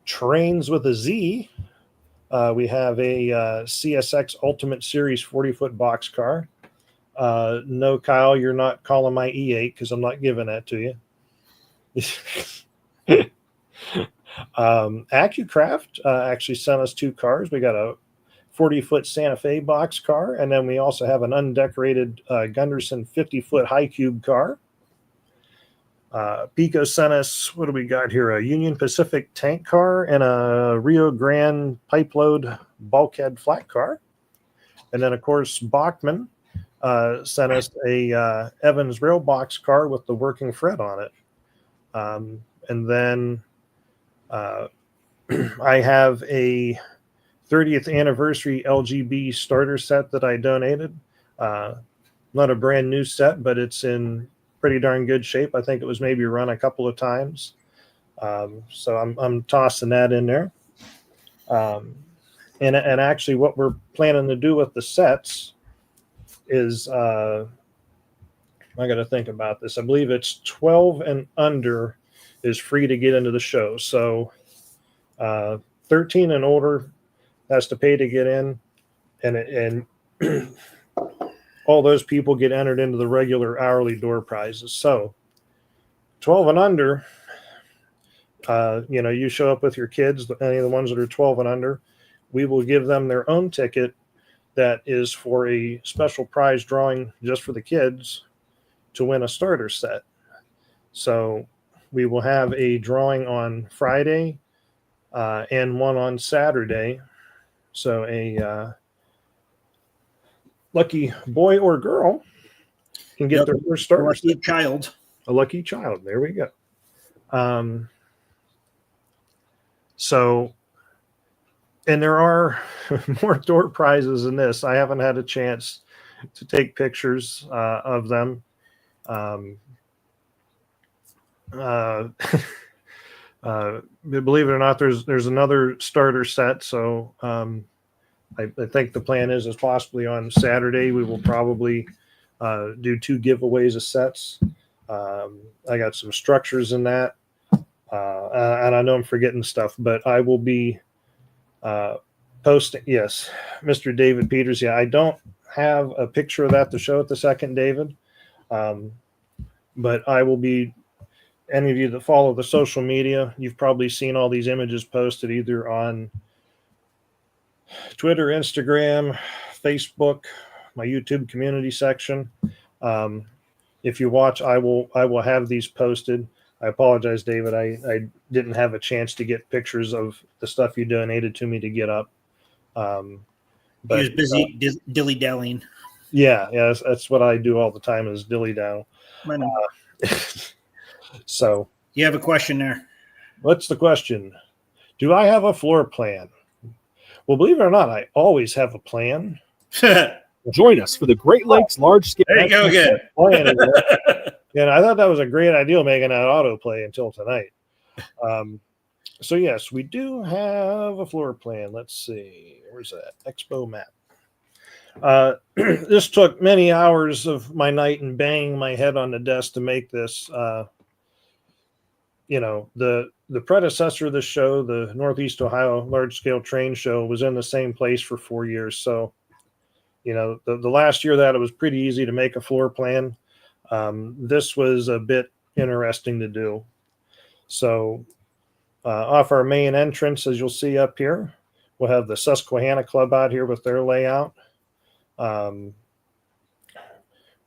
Trains with a Z. We have a CSX Ultimate Series 40-foot Uh, boxcar. No, Kyle, you're not calling my E8 because I'm not giving that to you. AccuCraft actually sent us 2 cars. We got a 40-foot Santa Fe box car, and then we also have an undecorated Gunderson 50-foot high cube car. Pico sent us, what do we got here? A Union Pacific tank car and a Rio Grande pipe load bulkhead flat car. And then, of course, Bachman sent us a Evans rail box car with the working Fred on it. And then I have a 30th anniversary LGB starter set that I donated. Not a brand new set, but it's in pretty darn good shape. I think it was maybe run a couple of times. So I'm tossing that in there. And actually what we're planning to do with the sets is, I got to think about this. I believe it's 12 and under is free to get into the show. So 13 and older has to pay to get in, and all those people get entered into the regular hourly door prizes. So 12 and under, you show up with your kids, any of the ones that are 12 and under, we will give them their own ticket that is for a special prize drawing just for the kids to win a starter set. So we will have a drawing on Friday and one on Saturday. So a lucky boy or girl can get their first starter lucky set. child. A lucky child. There we go. So, and there are more door prizes than this. I haven't had a chance to take pictures of them. Believe it or not, there's another starter set. So I think the plan is possibly on Saturday we will probably do 2 giveaways of sets. I got some structures in that, and I know I'm forgetting stuff, but I will be posting. Yes, Mr. David Peters. Yeah, I don't have a picture of that to show at the second, David, but I will be. Any of you that follow the social media, you've probably seen all these images posted either on Twitter, Instagram, Facebook, my YouTube community section. if you watch, I will have these posted. I apologize, David. I didn't have a chance to get pictures of the stuff you donated to me to get up. But he was busy dilly-dallying. Yeah, that's what I do all the time is dilly-dally. So you have a question there. What's the question? Do I have a floor plan? Well, believe it or not, I always have a plan. Join us for the Great Lakes Large Scale. There you go again. And I thought that was a great idea, making that autoplay until tonight. So yes, we do have a floor plan. Let's see. Where's that? Expo map. This took many hours of my night and banging my head on the desk to make this. The predecessor of the show, the Northeast Ohio Large Scale Train Show, was in the same place for 4 years. So, the last year that it was pretty easy to make a floor plan. This was a bit interesting to do. So, off our main entrance, as you'll see up here, we'll have the Susquehanna Club out here with their layout. We'll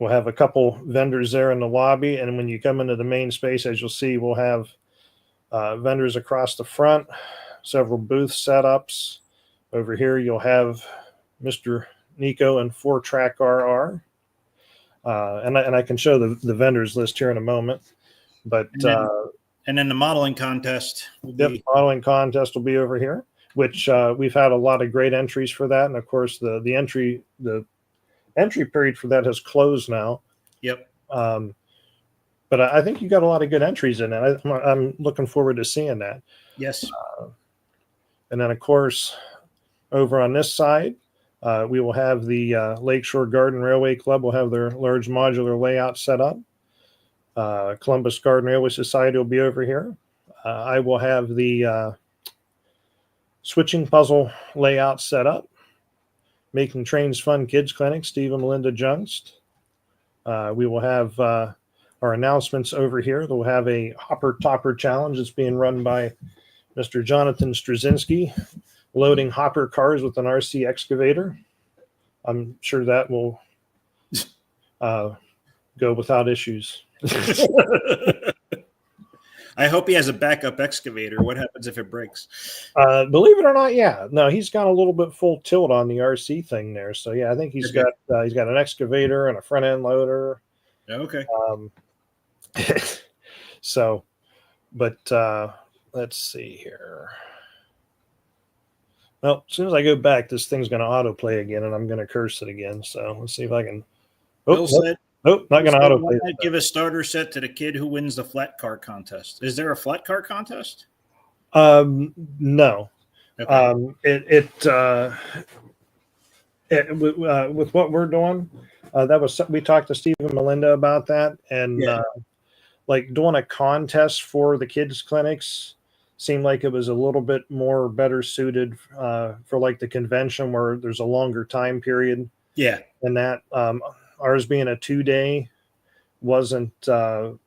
have a couple vendors there in the lobby, and when you come into the main space, as you'll see, we'll have vendors across the front, several booth setups. Over here, you'll have Mr. Nico and 4-Track RR. And I can show the vendors list here in a moment. But and then the modeling contest modeling contest will be over here, which we've had a lot of great entries for that. And of course, the entry period for that has closed now. Yep. But I think you got a lot of good entries in it. I'm looking forward to seeing that. Yes. And then, of course, over on this side, we will have the Lakeshore Garden Railway Club. Will have their large modular layout set up. Columbus Garden Railway Society will be over here. I will have the switching puzzle layout set up. Making Trains Fun Kids Clinic, Steve and Melinda Jungst. We will have our announcements over here. They'll have a Hopper Topper Challenge that's being run by Mr. Jonathan Straczynski, loading hopper cars with an RC excavator. I'm sure that will go without issues. I hope he has a backup excavator. What happens if it breaks? Believe it or not, yeah. No, he's got a little bit full tilt on the RC thing there. So yeah, I think he's got an excavator and a front end loader. Okay. Let's see here. Well, as soon as I go back, this thing's going to autoplay again, and I'm going to curse it again. So let's see if I can. Bill said, nope, not going to autoplay. Why not give a starter set to the kid who wins the flat car contest? Is there a flat car contest? No. Okay. With what we're doing, we talked to Steve and Melinda about that, and like doing a contest for the kids clinics seemed like it was a little bit more better suited for like the convention where there's a longer time period. Yeah. And that ours being a 2-day wasn't, it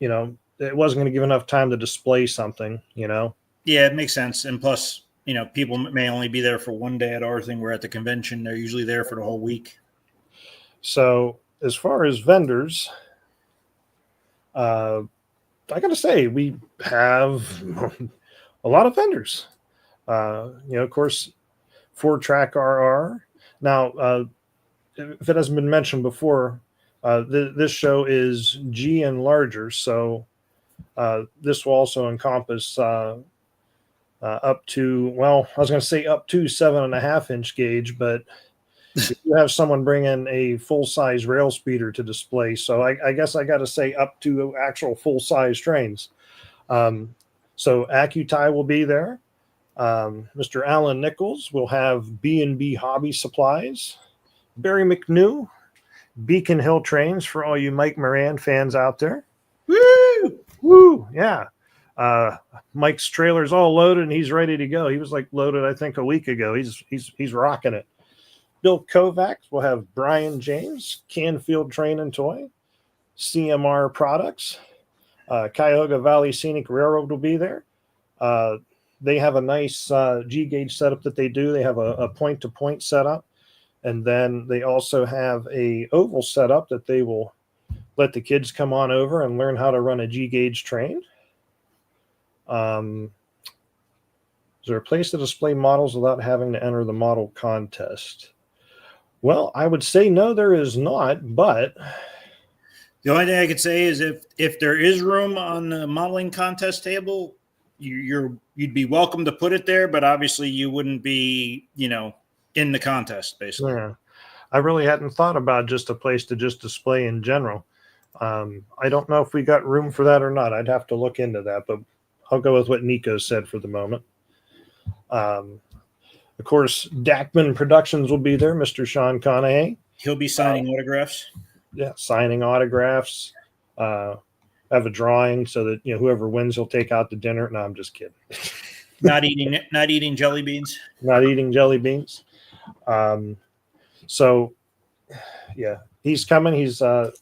wasn't going to give enough time to display something, Yeah, it makes sense. And plus, people may only be there for one day at our thing. We're at the convention. They're usually there for the whole week. So as far as vendors, I got to say, we have a lot of vendors. Of course, 4-Track RR. Now, if it hasn't been mentioned before, this show is G and larger. So this will also encompass up to, I was going to say up to 7.5-inch gauge, but if you have someone bring in a full-size rail speeder to display. So I guess I got to say up to actual full-size trains. So AccuTie will be there. Mr. Alan Nichols will have B&B Hobby Supplies. Barry McNew, Beacon Hill Trains for all you Mike Moran fans out there. Woo! Woo! Yeah. Mike's trailer's all loaded and he's ready to go. He was like loaded, I think, a week ago. He's rocking it. Bill Kovacs will have Brian James, Canfield Train and Toy, CMR Products. Cuyahoga Valley Scenic Railroad will be there. They have a nice G-gauge setup that they do. They have a point-to-point setup. And then they also have a oval setup that they will let the kids come on over and learn how to run a G-gauge train. Is there a place to display models without having to enter the model contest? Well, I would say no, there is not, but The only thing I could say is if there is room on the modeling contest table, you'd be welcome to put it there, but obviously you wouldn't be, in the contest, basically. yeah, I really hadn't thought about just a place to just display in general. I don't know if we got room for that or not. I'd have to look into that, but I'll go with what Nico said for the moment. Of course, Dackman Productions will be there. Mr. Sean Conahay. He'll be signing autographs. Yeah, signing autographs. Have a drawing so that whoever wins he'll take out to dinner. No, I'm just kidding. Not eating jelly beans. Not eating jelly beans. So yeah, he's coming. He's going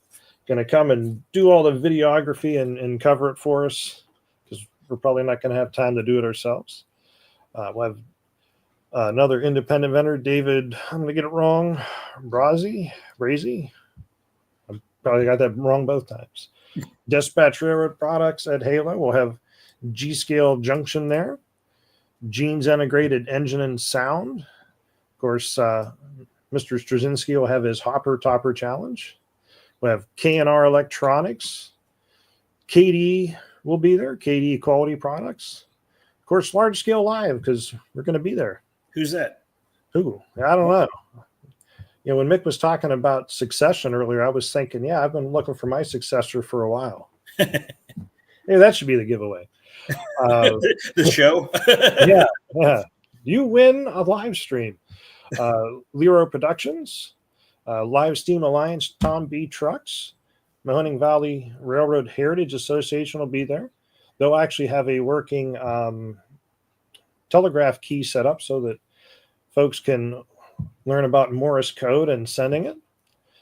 to come and do all the videography and cover it for us because we're probably not going to have time to do it ourselves. We'll have another independent vendor, David. I'm going to get it wrong. Brazy. I probably got that wrong both times. Dispatch Railroad Products at Halo. We'll have G-Scale Junction there. Gene's Integrated Engine and Sound. Of course, Mr. Straczynski will have his Hopper Topper Challenge. We'll have K&R Electronics. KDE will be there. KDE Quality Products. Of course, Large Scale Live, because we're going to be there. Who's that? Who? I don't know. When Mick was talking about succession earlier, I was thinking, I've been looking for my successor for a while. Hey, that should be the giveaway. The show? Yeah. You win a live stream. Lero Productions, Live Steam Alliance, Tom B. Trucks, Mahoning Valley Railroad Heritage Association will be there. They'll actually have a working telegraph key set up so that folks can learn about Morse code and sending it.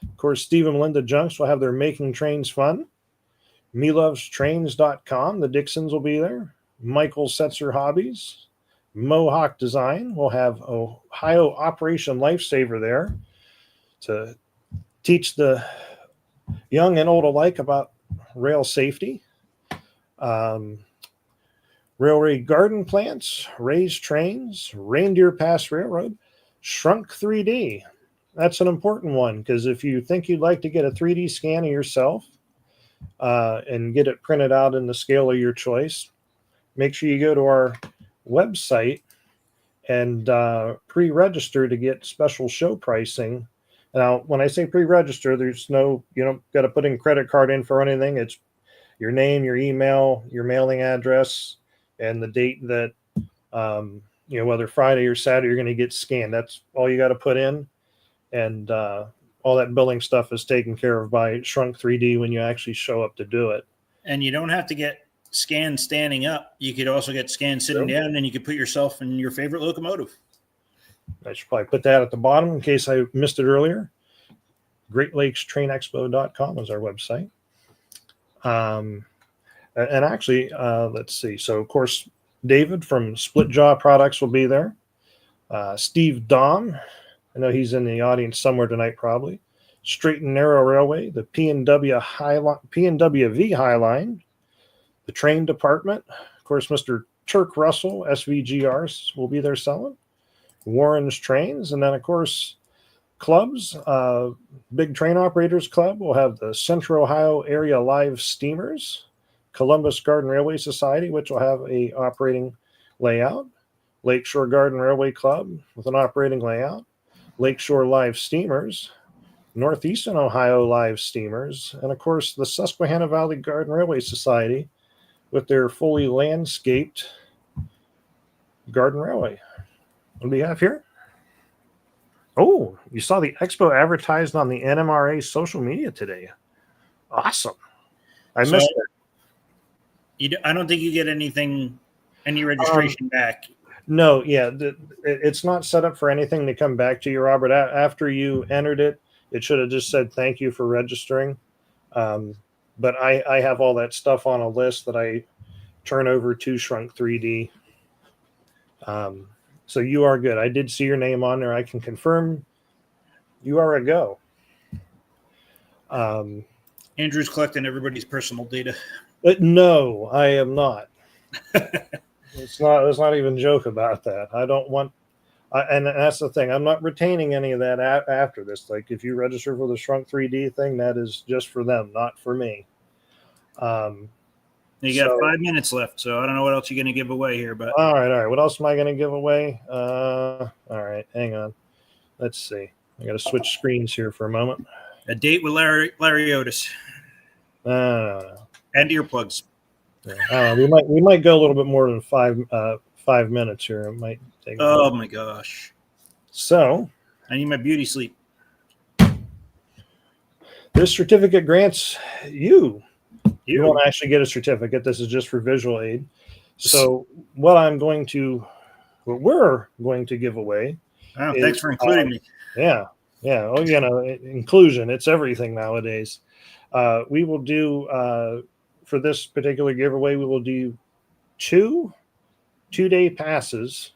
Of course, Steve and Linda Junks will have their Making Trains Fun. MeLovesTrains.com, the Dixons will be there. Michael Setzer Hobbies. Mohawk Design will have Ohio Operation Lifesaver there to teach the young and old alike about rail safety. Railway Garden Plants, Raised Trains, Reindeer Pass Railroad, Shrunk 3D. That's an important one because if you think you'd like to get a 3D scan of yourself and get it printed out in the scale of your choice, make sure you go to our website and pre-register to get special show pricing. Now, when I say pre-register, there's you don't got to put in credit card info or anything. It's your name, your email, your mailing address, and the date that whether Friday or Saturday you're going to get scanned. That's all you got to put in, and all that billing stuff is taken care of by Shrunk 3D when you actually show up to do it. And you don't have to get scanned standing up. You could also get scanned sitting down, and you could put yourself in your favorite locomotive. I should probably put that at the bottom in case I missed it earlier. GreatLakesTrainExpo.com is our website. And actually, let's see. So, of course, David from Split Jaw Products will be there. Steve Dom, I know he's in the audience somewhere tonight probably. Straight and Narrow Railway, the PNW V Highline, the Train Department. Of course, Mr. Turk Russell, SVGRs, will be there selling. Warren's Trains, and then, of course, clubs. Big Train Operators Club will have the Central Ohio Area Live Steamers. Columbus Garden Railway Society, which will have a operating layout. Lakeshore Garden Railway Club with an operating layout. Lakeshore Live Steamers. Northeastern Ohio Live Steamers. And, of course, the Susquehanna Valley Garden Railway Society with their fully landscaped garden railway. What do we have here? Oh, you saw the expo advertised on the NMRA social media today. Awesome. I missed it. I don't think you get any registration back. No, yeah. It's not set up for anything to come back to you, Robert. After you entered it, it should have just said thank you for registering. But I have all that stuff on a list that I turn over to Shrunk 3D. So you are good. I did see your name on there. I can confirm you are a go. Andrew's collecting everybody's personal data. No, I am not. Let's not even joke about that. I don't want. And that's the thing. I'm not retaining any of that after this. Like, if you register for the Shrunk 3D thing, that is just for them, not for me. You got 5 minutes left, so I don't know what else you're going to give away here. But all right. What else am I going to give away? All right, hang on. Let's see. I got to switch screens here for a moment. A date with Larry Otis. No. And earplugs. We might go a little bit more than 5 minutes here. It might take. Oh my gosh! So I need my beauty sleep. This certificate grants you won't actually get a certificate. This is just for visual aid. So what we're going to give away. Oh, thanks for including me. Yeah. Oh, inclusion. It's everything nowadays. We will do for this particular giveaway. We will do 2-day passes,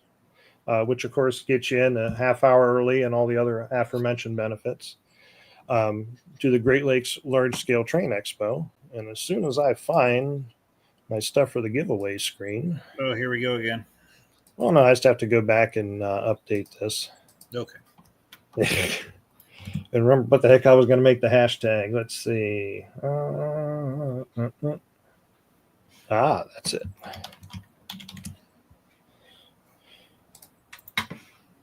which of course gets you in a half hour early and all the other aforementioned benefits, to the Great Lakes Large Scale Train Expo. And as soon as I find my stuff for the giveaway screen. Oh, here we go again. Oh no, I just have to go back and update this. Okay. And remember what the heck I was going to make the hashtag. Let's see. That's it.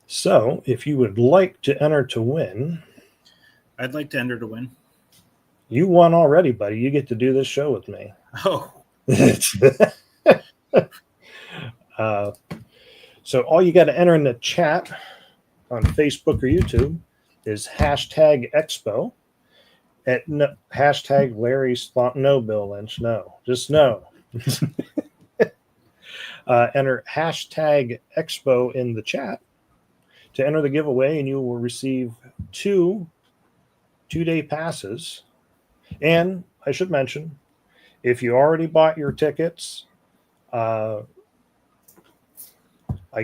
So if you would like to enter to win. I'd like to enter to win. You won already, buddy. You get to do this show with me. Oh. So all you got to enter in the chat on Facebook or YouTube is hashtag Expo at hashtag Larry Slot. No, Bill Lynch. No, just no. Enter hashtag Expo in the chat to enter the giveaway, and you will receive 2-day passes. And I should mention, if you already bought your tickets, I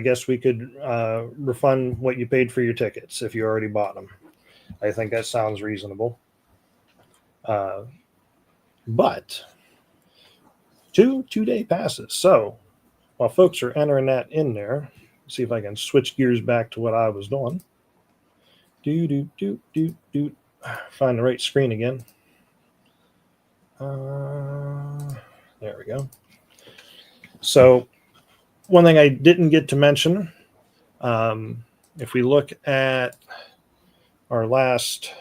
guess we could refund what you paid for your tickets if you already bought them. I think that sounds reasonable. But 2-day passes. So while folks are entering that in there, see if I can switch gears back to what I was doing. Find the right screen again. There we go. So one thing I didn't get to mention, if we look at our last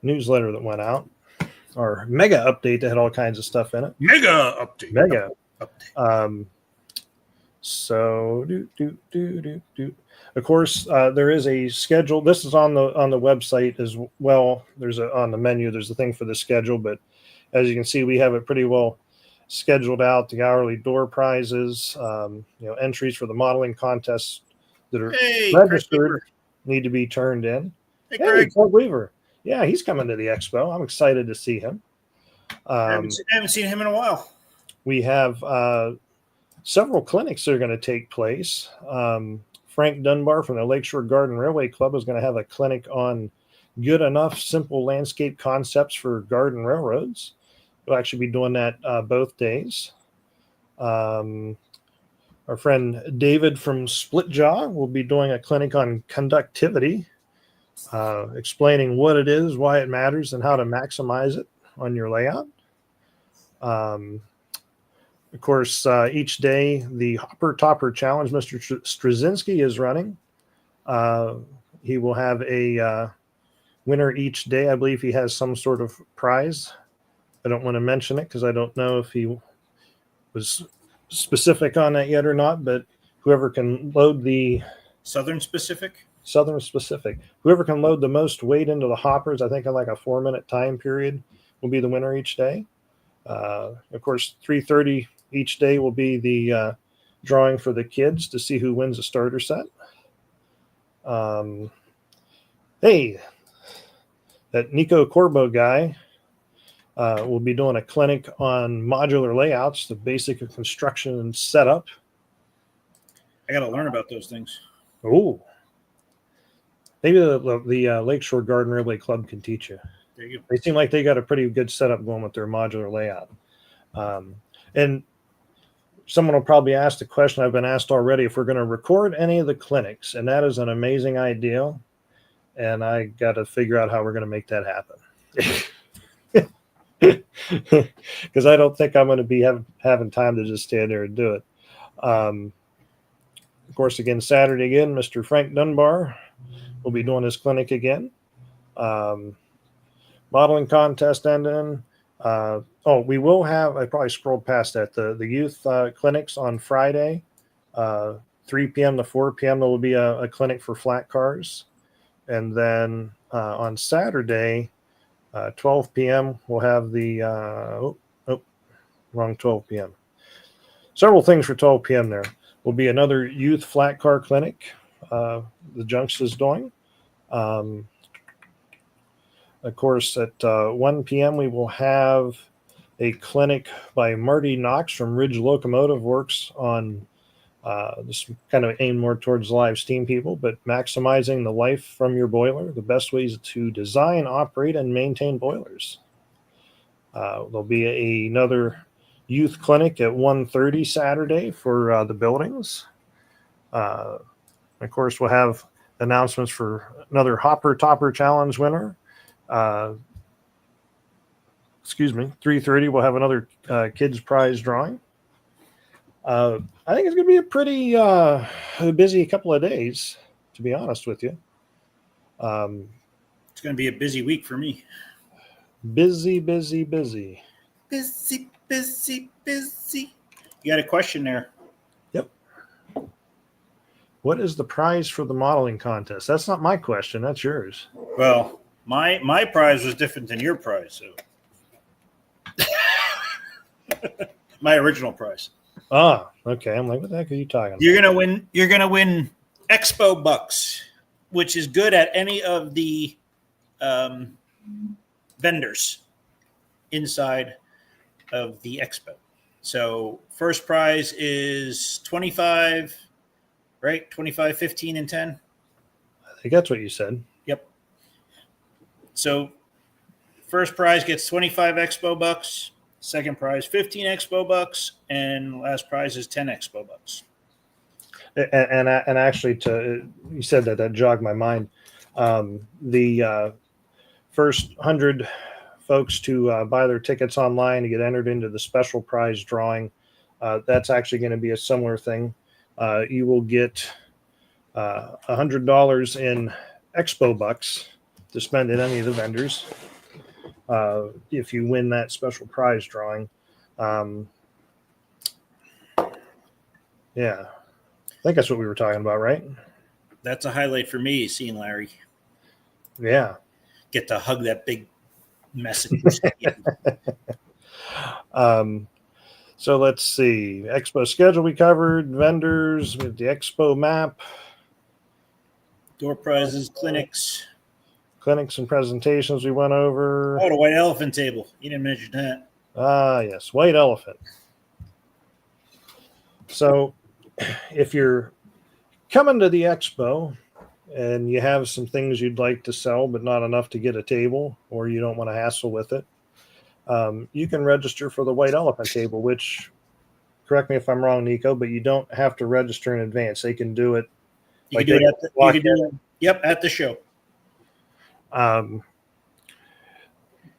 newsletter that went out, our mega update that had all kinds of stuff in it. Mega update. So of course, there is a schedule. This is on the website as well. There's on the menu. There's a thing for the schedule, but as you can see, we have it pretty well scheduled out. The hourly door prizes, entries for the modeling contests that are registered need to be turned in. Hey, Greg Weaver. Yeah, he's coming to the expo. I'm excited to see him. I haven't seen him in a while. We have several clinics that are going to take place. Frank Dunbar from the Lakeshore Garden Railway Club is going to have a clinic on good enough, simple landscape concepts for garden railroads. We'll actually be doing that both days. Our friend David from Splitjaw will be doing a clinic on conductivity, explaining what it is, why it matters, and how to maximize it on your layout. Of course, each day, the Hopper Topper Challenge, Mr. Straczynski is running. He will have a winner each day. I believe he has some sort of prize. I don't want to mention it because I don't know if he was specific on that yet or not, but whoever can load the Southern specific, whoever can load the most weight into the hoppers, I think in like a 4-minute time period, will be the winner each day. Of course, 3:30 each day will be the drawing for the kids to see who wins a starter set. Hey, that Nico Corbo guy will be doing a clinic on modular layouts, the basic of construction and setup. I got to learn about those things. Oh, maybe the Lakeshore Garden Railway Club can teach you. There you go. They seem like they got a pretty good setup going with their modular layout. And someone will probably ask the question I've been asked already, if we're going to record any of the clinics, and that is an amazing idea. And I got to figure out how we're going to make that happen. Because I don't think I'm going to be having time to just stand there and do it. Of course, again, Saturday again, Mr. Frank Dunbar will be doing his clinic again. Modeling contest ending. We will have, I probably scrolled past that, the youth clinics on Friday, 3 p.m. to 4 p.m. There will be a clinic for flat cars. And then on Saturday, 12 p.m., we'll have the, wrong 12 p.m. Several things for 12 p.m. there. Will be another youth flat car clinic the Junks is doing. Of course, at 1 p.m., we will have a clinic by Marty Knox from Ridge Locomotive Works on this kind of aimed more towards live steam people, but maximizing the life from your boiler, the best ways to design, operate, and maintain boilers. There'll be another youth clinic at 1:30 Saturday for the buildings. Of course, we'll have announcements for another Hopper Topper Challenge winner. 3:30 we'll have another kids prize drawing. I think it's going to be a pretty busy couple of days, to be honest with you. It's going to be a busy week for me. Busy. Busy. You got a question there. Yep. What is the prize for the modeling contest? That's not my question. That's yours. Well, my prize was different than your prize, so my original prize. Ah, okay. I'm like, what the heck are you talking about? You're gonna win Expo bucks, which is good at any of the vendors inside of the expo. So first prize is 25, right? 25, 15, and 10. I think that's what you said. Yep. So first prize gets 25 Expo bucks. Second prize, 15 Expo bucks, and last prize is 10 Expo bucks. And actually, you said that jogged my mind. The first 100 folks to buy their tickets online to get entered into the special prize drawing, that's actually going to be a similar thing. You will get $100 in Expo bucks to spend at any of the vendors. If you win that special prize drawing. Yeah, I think that's what we were talking about, right? That's a highlight for me, seeing Larry. Yeah. Get to hug that big message. So let's see. Expo schedule we covered, vendors with the expo map. Door prizes, clinics and presentations we went over. Oh, the white elephant table. You didn't mention that. Yes, white elephant. So if you're coming to the expo and you have some things you'd like to sell, but not enough to get a table, or you don't want to hassle with it, you can register for the white elephant table, which, correct me if I'm wrong, Nico, but you don't have to register in advance. They can do it. You can do it at the show.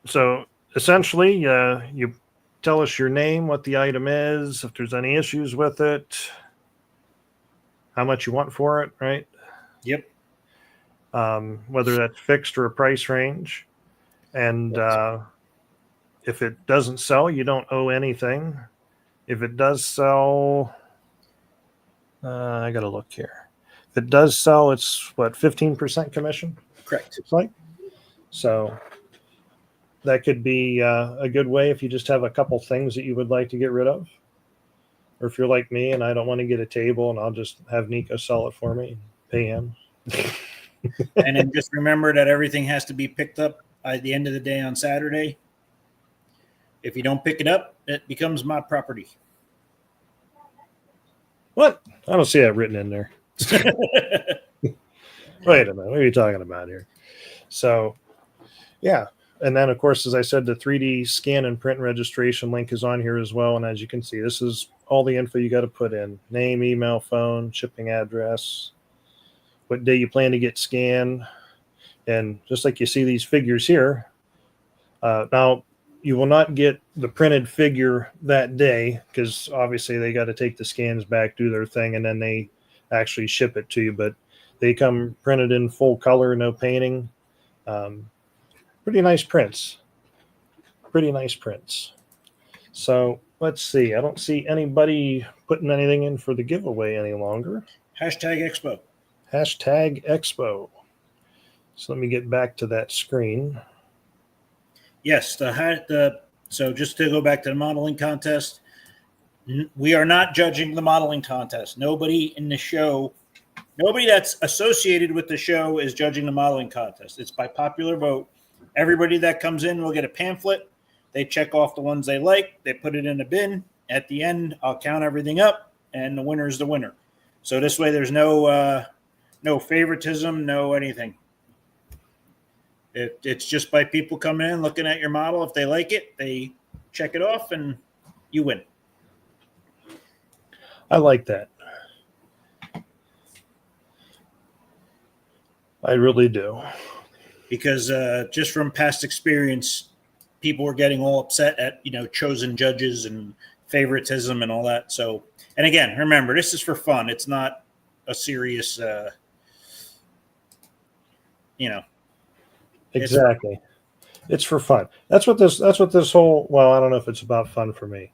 So essentially, you tell us your name, what the item is, if there's any issues with it, how much you want for it, right? Yep. Whether that's fixed or a price range. And if it doesn't sell, you don't owe anything. If it does sell, I got to look here. If it does sell, it's what, 15% commission? Correct. It's like. So that could be a good way if you just have a couple things that you would like to get rid of. Or if you're like me and I don't want to get a table, and I'll just have Nico sell it for me and pay him. And then just remember that everything has to be picked up at the end of the day on Saturday. If you don't pick it up, it becomes my property. What? I don't see that written in there. Wait a minute. What are you talking about here? So, yeah. And then, of course, as I said, the 3D scan and print registration link is on here as well. And as you can see, this is all the info you got to put in: name, email, phone, shipping address, what day you plan to get scanned. And just like you see these figures here, now you will not get the printed figure that day because obviously they got to take the scans back, do their thing, and then they actually ship it to you. But they come printed in full color, no painting. Pretty nice prints. Pretty nice prints. So let's see. I don't see anybody putting anything in for the giveaway any longer. #Expo. #Expo. So let me get back to that screen. Yes, so just to go back to the modeling contest, we are not judging the modeling contest. Nobody in the show, nobody that's associated with the show is judging the modeling contest. It's by popular vote. Everybody that comes in will get a pamphlet. They check off the ones they like. They put it in a bin. At the end, I'll count everything up, and the winner is the winner. So this way, there's no favoritism, no anything. It's just by people coming in, looking at your model. If they like it, they check it off, and you win. I like that. I really do. Because just from past experience, people were getting all upset at, chosen judges and favoritism and all that. So, and again, remember, this is for fun. It's not a serious, Exactly. It's for fun. That's what this whole, well, I don't know if it's about fun for me.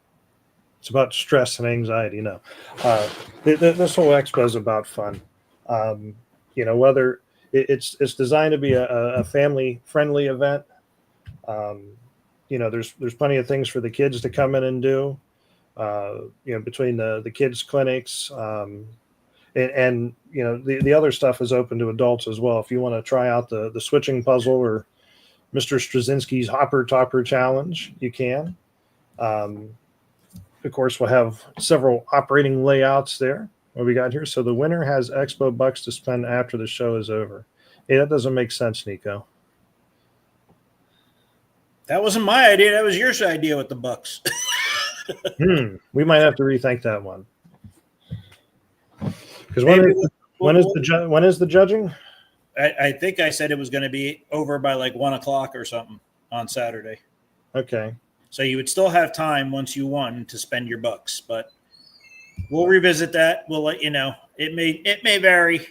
It's about stress and anxiety. No, this whole expo is about fun. Whether it's designed to be a family friendly event. There's plenty of things for the kids to come in and do. Between the kids clinics, and the other stuff is open to adults as well. If you want to try out the switching puzzle or Mr. Straczynski's Hopper Topper Challenge, you can. Of course, we'll have several operating layouts there. What we got here? So the winner has Expo bucks to spend after the show is over. Hey, that doesn't make sense, Nico. That wasn't my idea. That was your idea with the bucks. We might have to rethink that one. Because when is the judging? I think I said it was going to be over by like 1:00 or something on Saturday. Okay. So you would still have time once you won to spend your bucks, but we'll revisit that. We'll let you know. It may vary.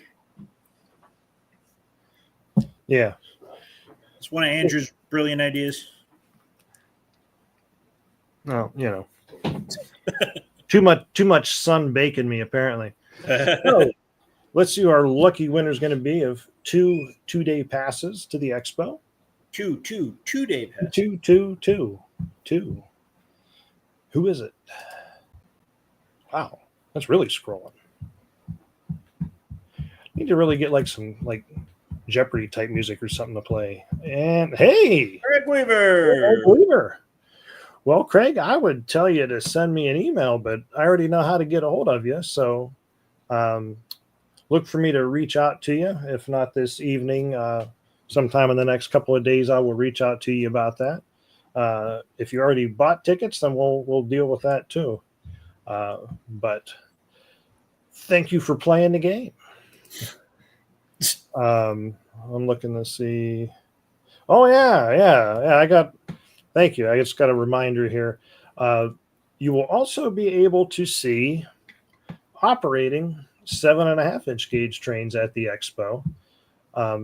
Yeah. It's one of Andrew's brilliant ideas. Oh, too much sun baking me apparently. So, let's see who our lucky winner is going to be of two-day passes to the expo. Two-day passes. Two. Who is it? Wow, that's really scrolling. Need to really get some Jeopardy type music or something to play. And hey, Craig Weaver. Well, Craig, I would tell you to send me an email, but I already know how to get a hold of you. So look for me to reach out to you. If not this evening, sometime in the next couple of days, I will reach out to you about that. If you already bought tickets, then we'll deal with that too. But thank you for playing the game. I'm looking to see. Oh yeah. Thank you. I just got a reminder here. You will also be able to see operating 7.5-inch gauge trains at the expo.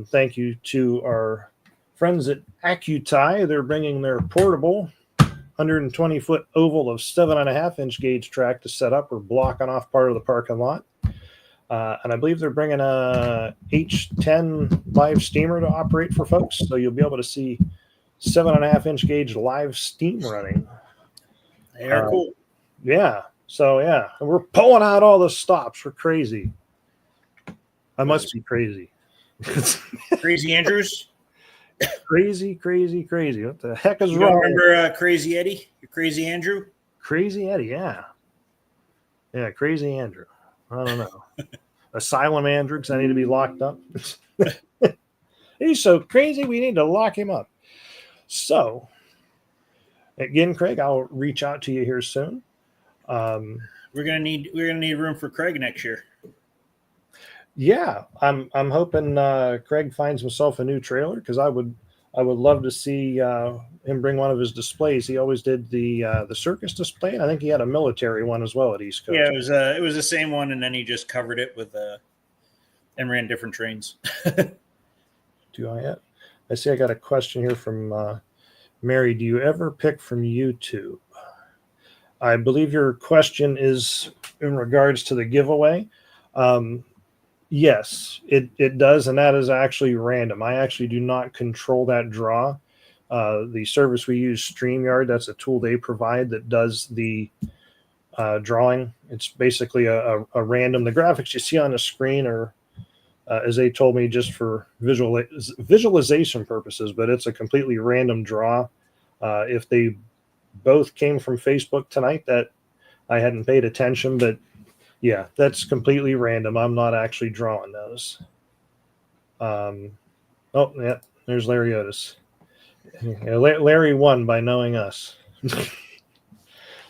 Thank you to our friends at Accutie. They're bringing their portable 120-foot oval of 7.5-inch gauge track to set up. We're blocking off part of the parking lot. And I believe they're bringing a H10 live steamer to operate for folks. So you'll be able to see 7.5-inch gauge live steam running. They are cool. Yeah. So, yeah. And we're pulling out all the stops. We're crazy. I must be crazy. Crazy Andrews? Crazy. What the heck is you wrong? Remember Crazy Eddie? Crazy Andrew? Crazy Eddie, yeah. Yeah, Crazy Andrew. I don't know. Asylum Andrew, because I need to be locked up. He's so crazy, we need to lock him up. So, again, Craig, I'll reach out to you here soon. We're gonna need room for Craig next year. Yeah, I'm hoping Craig finds himself a new trailer, because I would love to see him bring one of his displays. He always did the circus display, and I think he had a military one as well at East Coast. Yeah, it was the same one, and then he just covered it with and ran different trains. I see I got a question here from Mary. Do you ever pick from YouTube? I believe your question is in regards to the giveaway. Yes, it does, and that is actually random. I actually do not control that draw. The service we use, StreamYard, that's a tool they provide that does the drawing. It's basically a random. The graphics you see on the screen are, as they told me, just for visualization purposes, but it's a completely random draw. If they both came from Facebook tonight, that I hadn't paid attention, but yeah, that's completely random. I'm not actually drawing those. Oh, yeah, there's Larry Otis. Yeah, Larry won by knowing us.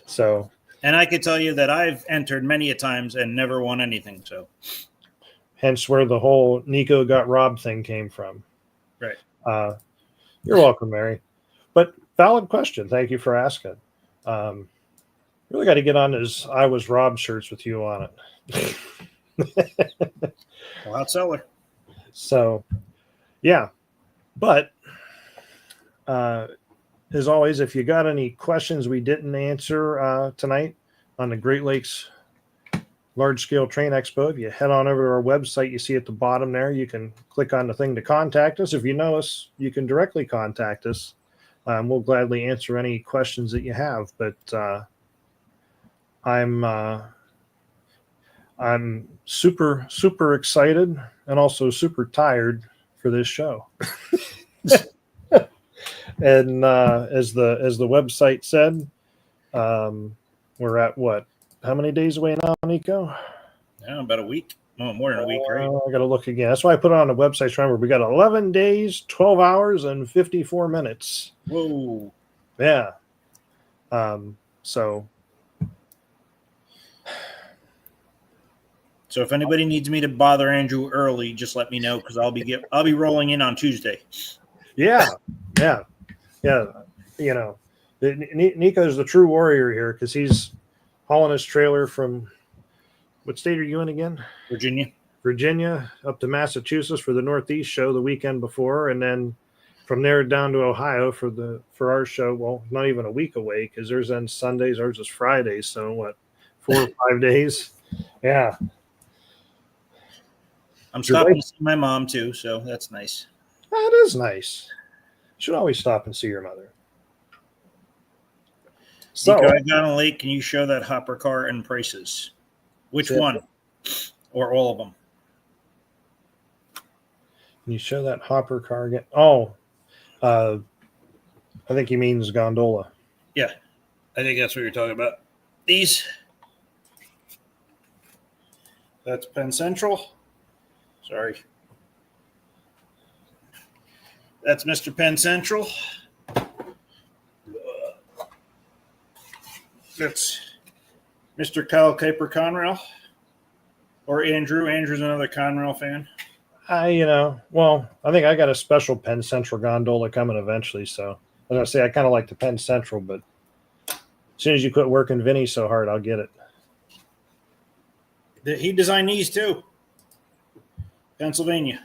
So, and I could tell you that I've entered many a times and never won anything. So, hence where the whole Nico got robbed thing came from. Right. You're welcome, Mary. But valid question. Thank you for asking. Really got to get on his "I was robbed" shirts with you on it. Well, outseller. So, yeah. But as always, if you got any questions we didn't answer tonight on the Great Lakes Large Scale Train Expo, if you head on over to our website, you see at the bottom there, you can click on the thing to contact us. If you know us, you can directly contact us. We'll gladly answer any questions that you have. But I'm super excited and also super tired for this show. And as the website said, we're at what? How many days away now, Nico? Yeah, about a week. Oh, more than a week, right? I got to look again. That's why I put it on the website. Remember, we got 11 days, 12 hours, and 54 minutes. Whoa. Yeah. So if anybody needs me to bother Andrew early, just let me know, because I'll be rolling in on Tuesday. Yeah. You know, Nico's the true warrior here, because he's hauling his trailer from, what state are you in again? Virginia up to Massachusetts for the Northeast show the weekend before, and then from there down to Ohio for our show. Well, not even a week away, because theirs ends Sundays, ours is Fridays. So what, 4 or 5 days? Yeah. I'm stopping to see my mom too, so that's nice. That is nice. You should always stop and see your mother. So, Nico, I got on a lake. Can you show that hopper car and prices? Which one? Or all of them? Can you show that hopper car again? Oh, I think he means gondola. Yeah, I think that's what you're talking about. These. That's Penn Central. Sorry. That's Mr. Penn Central. That's Mr. Kyle Kuiper Conrail. Or Andrew. Andrew's another Conrail fan. I think I got a special Penn Central gondola coming eventually. So I was going to say, I kind of like the Penn Central, but as soon as you quit working Vinny so hard, I'll get it. He designed these too. Pennsylvania.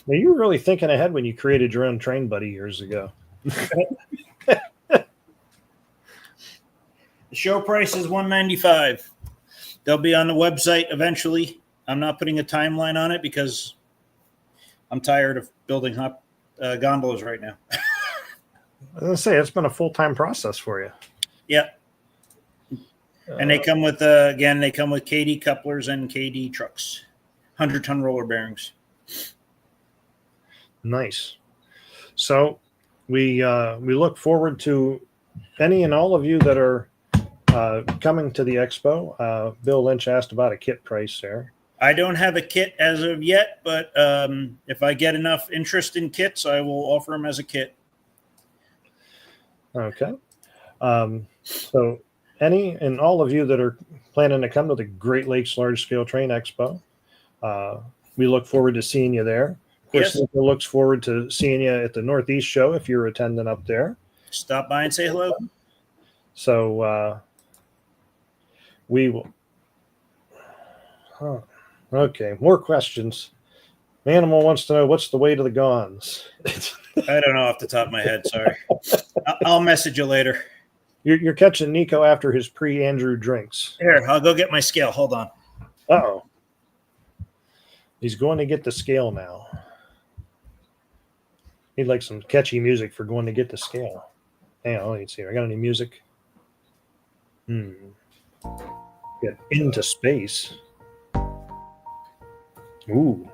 Now, you were really thinking ahead when you created your own train buddy years ago. The show price is $195. They'll be on the website eventually. I'm not putting a timeline on it because I'm tired of building gondolas right now. I was going to say, it's been a full-time process for you. Yeah. And they come with, KD couplers and KD trucks. 100-ton roller bearings. Nice. So we look forward to any and all of you that are coming to the expo. Bill Lynch asked about a kit price there. I don't have a kit as of yet, but if I get enough interest in kits, I will offer them as a kit. Okay. So any and all of you that are planning to come to the Great Lakes Large Scale Train Expo, we look forward to seeing you there. Of course, Yes. Nico looks forward to seeing you at the Northeast show if you're attending up there. Stop by and say hello. So we will. Huh. Okay, more questions. Animal wants to know what's the way to the Gons. I don't know off the top of my head. Sorry. I'll message you later. You're catching Nico after his pre-Andrew drinks. Here, I'll go get my scale. Hold on. Uh-oh. He's going to get the scale now. He'd like some catchy music for going to get the scale. Hang on, let me see. I got any music? Get into space. Ooh.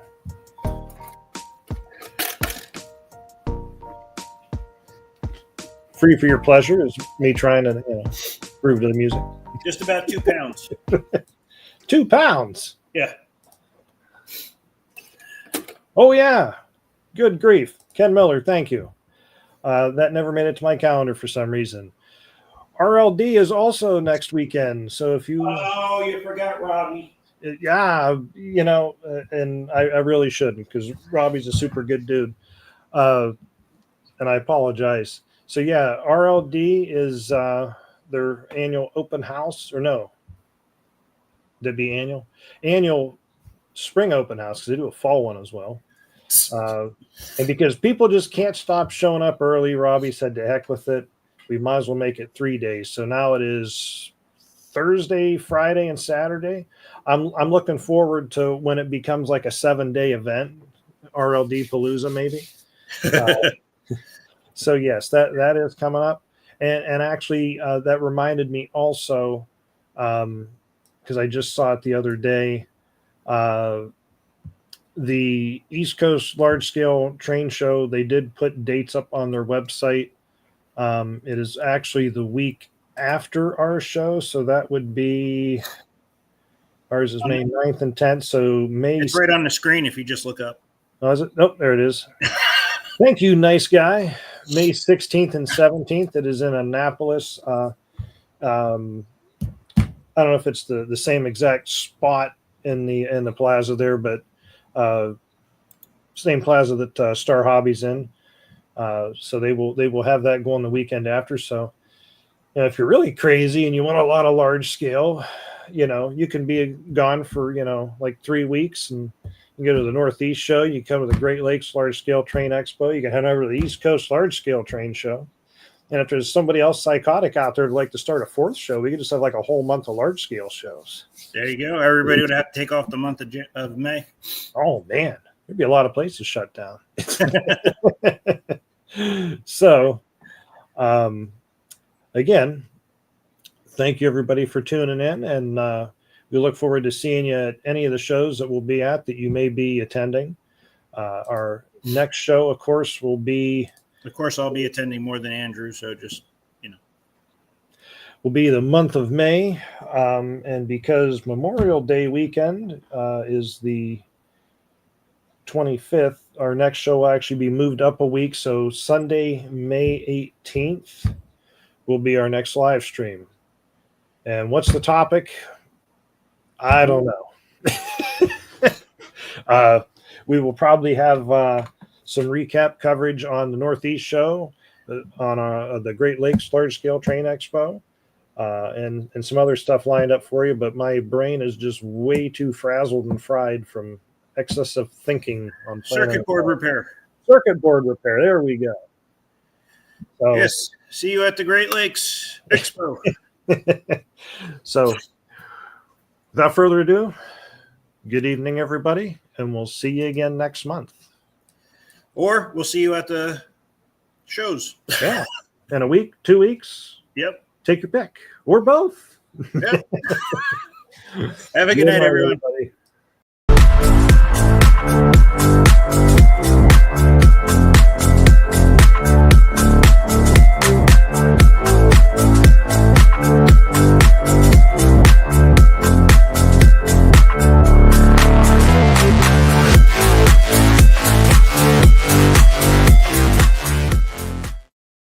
Free for your pleasure is me trying to prove to the music. Just about 2 pounds. 2 pounds. Yeah. Oh, yeah. Good grief. Ken Miller, thank you. That never made it to my calendar for some reason. RLD is also next weekend. So if you... Oh, you forgot Robbie. Yeah, and I really shouldn't because Robbie's a super good dude. And I apologize. So, yeah, RLD is their annual open house. Or no. That'd be annual? Annual spring open house because they do a fall one as well. And because people just can't stop showing up early, Robbie said to heck with it. We might as well make it 3 days. So now it is Thursday, Friday, and Saturday. I'm looking forward to when it becomes like a 7-day event, RLD Palooza maybe. So yes, that is coming up. And actually that reminded me also, because I just saw it the other day, the East Coast Large Scale Train Show, they did put dates up on their website. It is actually the week after our show, so that would be ours is May 9th and 10th. So May. It's right on the screen if you just look up. Oh, is it? Nope, there it is. Thank you, nice guy. May 16th and 17th. It is in Annapolis. I don't know if it's the same exact spot in the plaza there, but same plaza that Star Hobby's in. So they will have that going the weekend after. So if you're really crazy and you want a lot of large scale, you can be gone for like 3 weeks, and you go to the Northeast show. You come to the Great Lakes Large Scale Train Expo. You can head over to the East Coast Large Scale Train Show. And if there's somebody else psychotic out there who'd like to start a 4th show, we could just have like a whole month of large scale shows. There you go. Everybody would have to take off the month of May. Oh man, there'd be a lot of places shut down. So, again, thank you everybody for tuning in, and we look forward to seeing you at any of the shows that we'll be at that you may be attending. Our next show, of course, will be. Of course, I'll be attending more than Andrew, so just, will be the month of May. And because Memorial Day weekend is the 25th, our next show will actually be moved up a week. So Sunday, May 18th will be our next live stream. And what's the topic? I don't know. We will probably have some recap coverage on the Northeast show, on the Great Lakes Large Scale Train Expo, and some other stuff lined up for you. But my brain is just way too frazzled and fried from excessive thinking on circuit board repair. Circuit board repair. There we go. So, yes. See you at the Great Lakes Expo. So, without further ado, good evening, everybody, and we'll see you again next month. Or we'll see you at the shows. Yeah. In a week, 2 weeks. Yep. Take your pick. Or both. Yep. Have a good night, everyone. Everybody.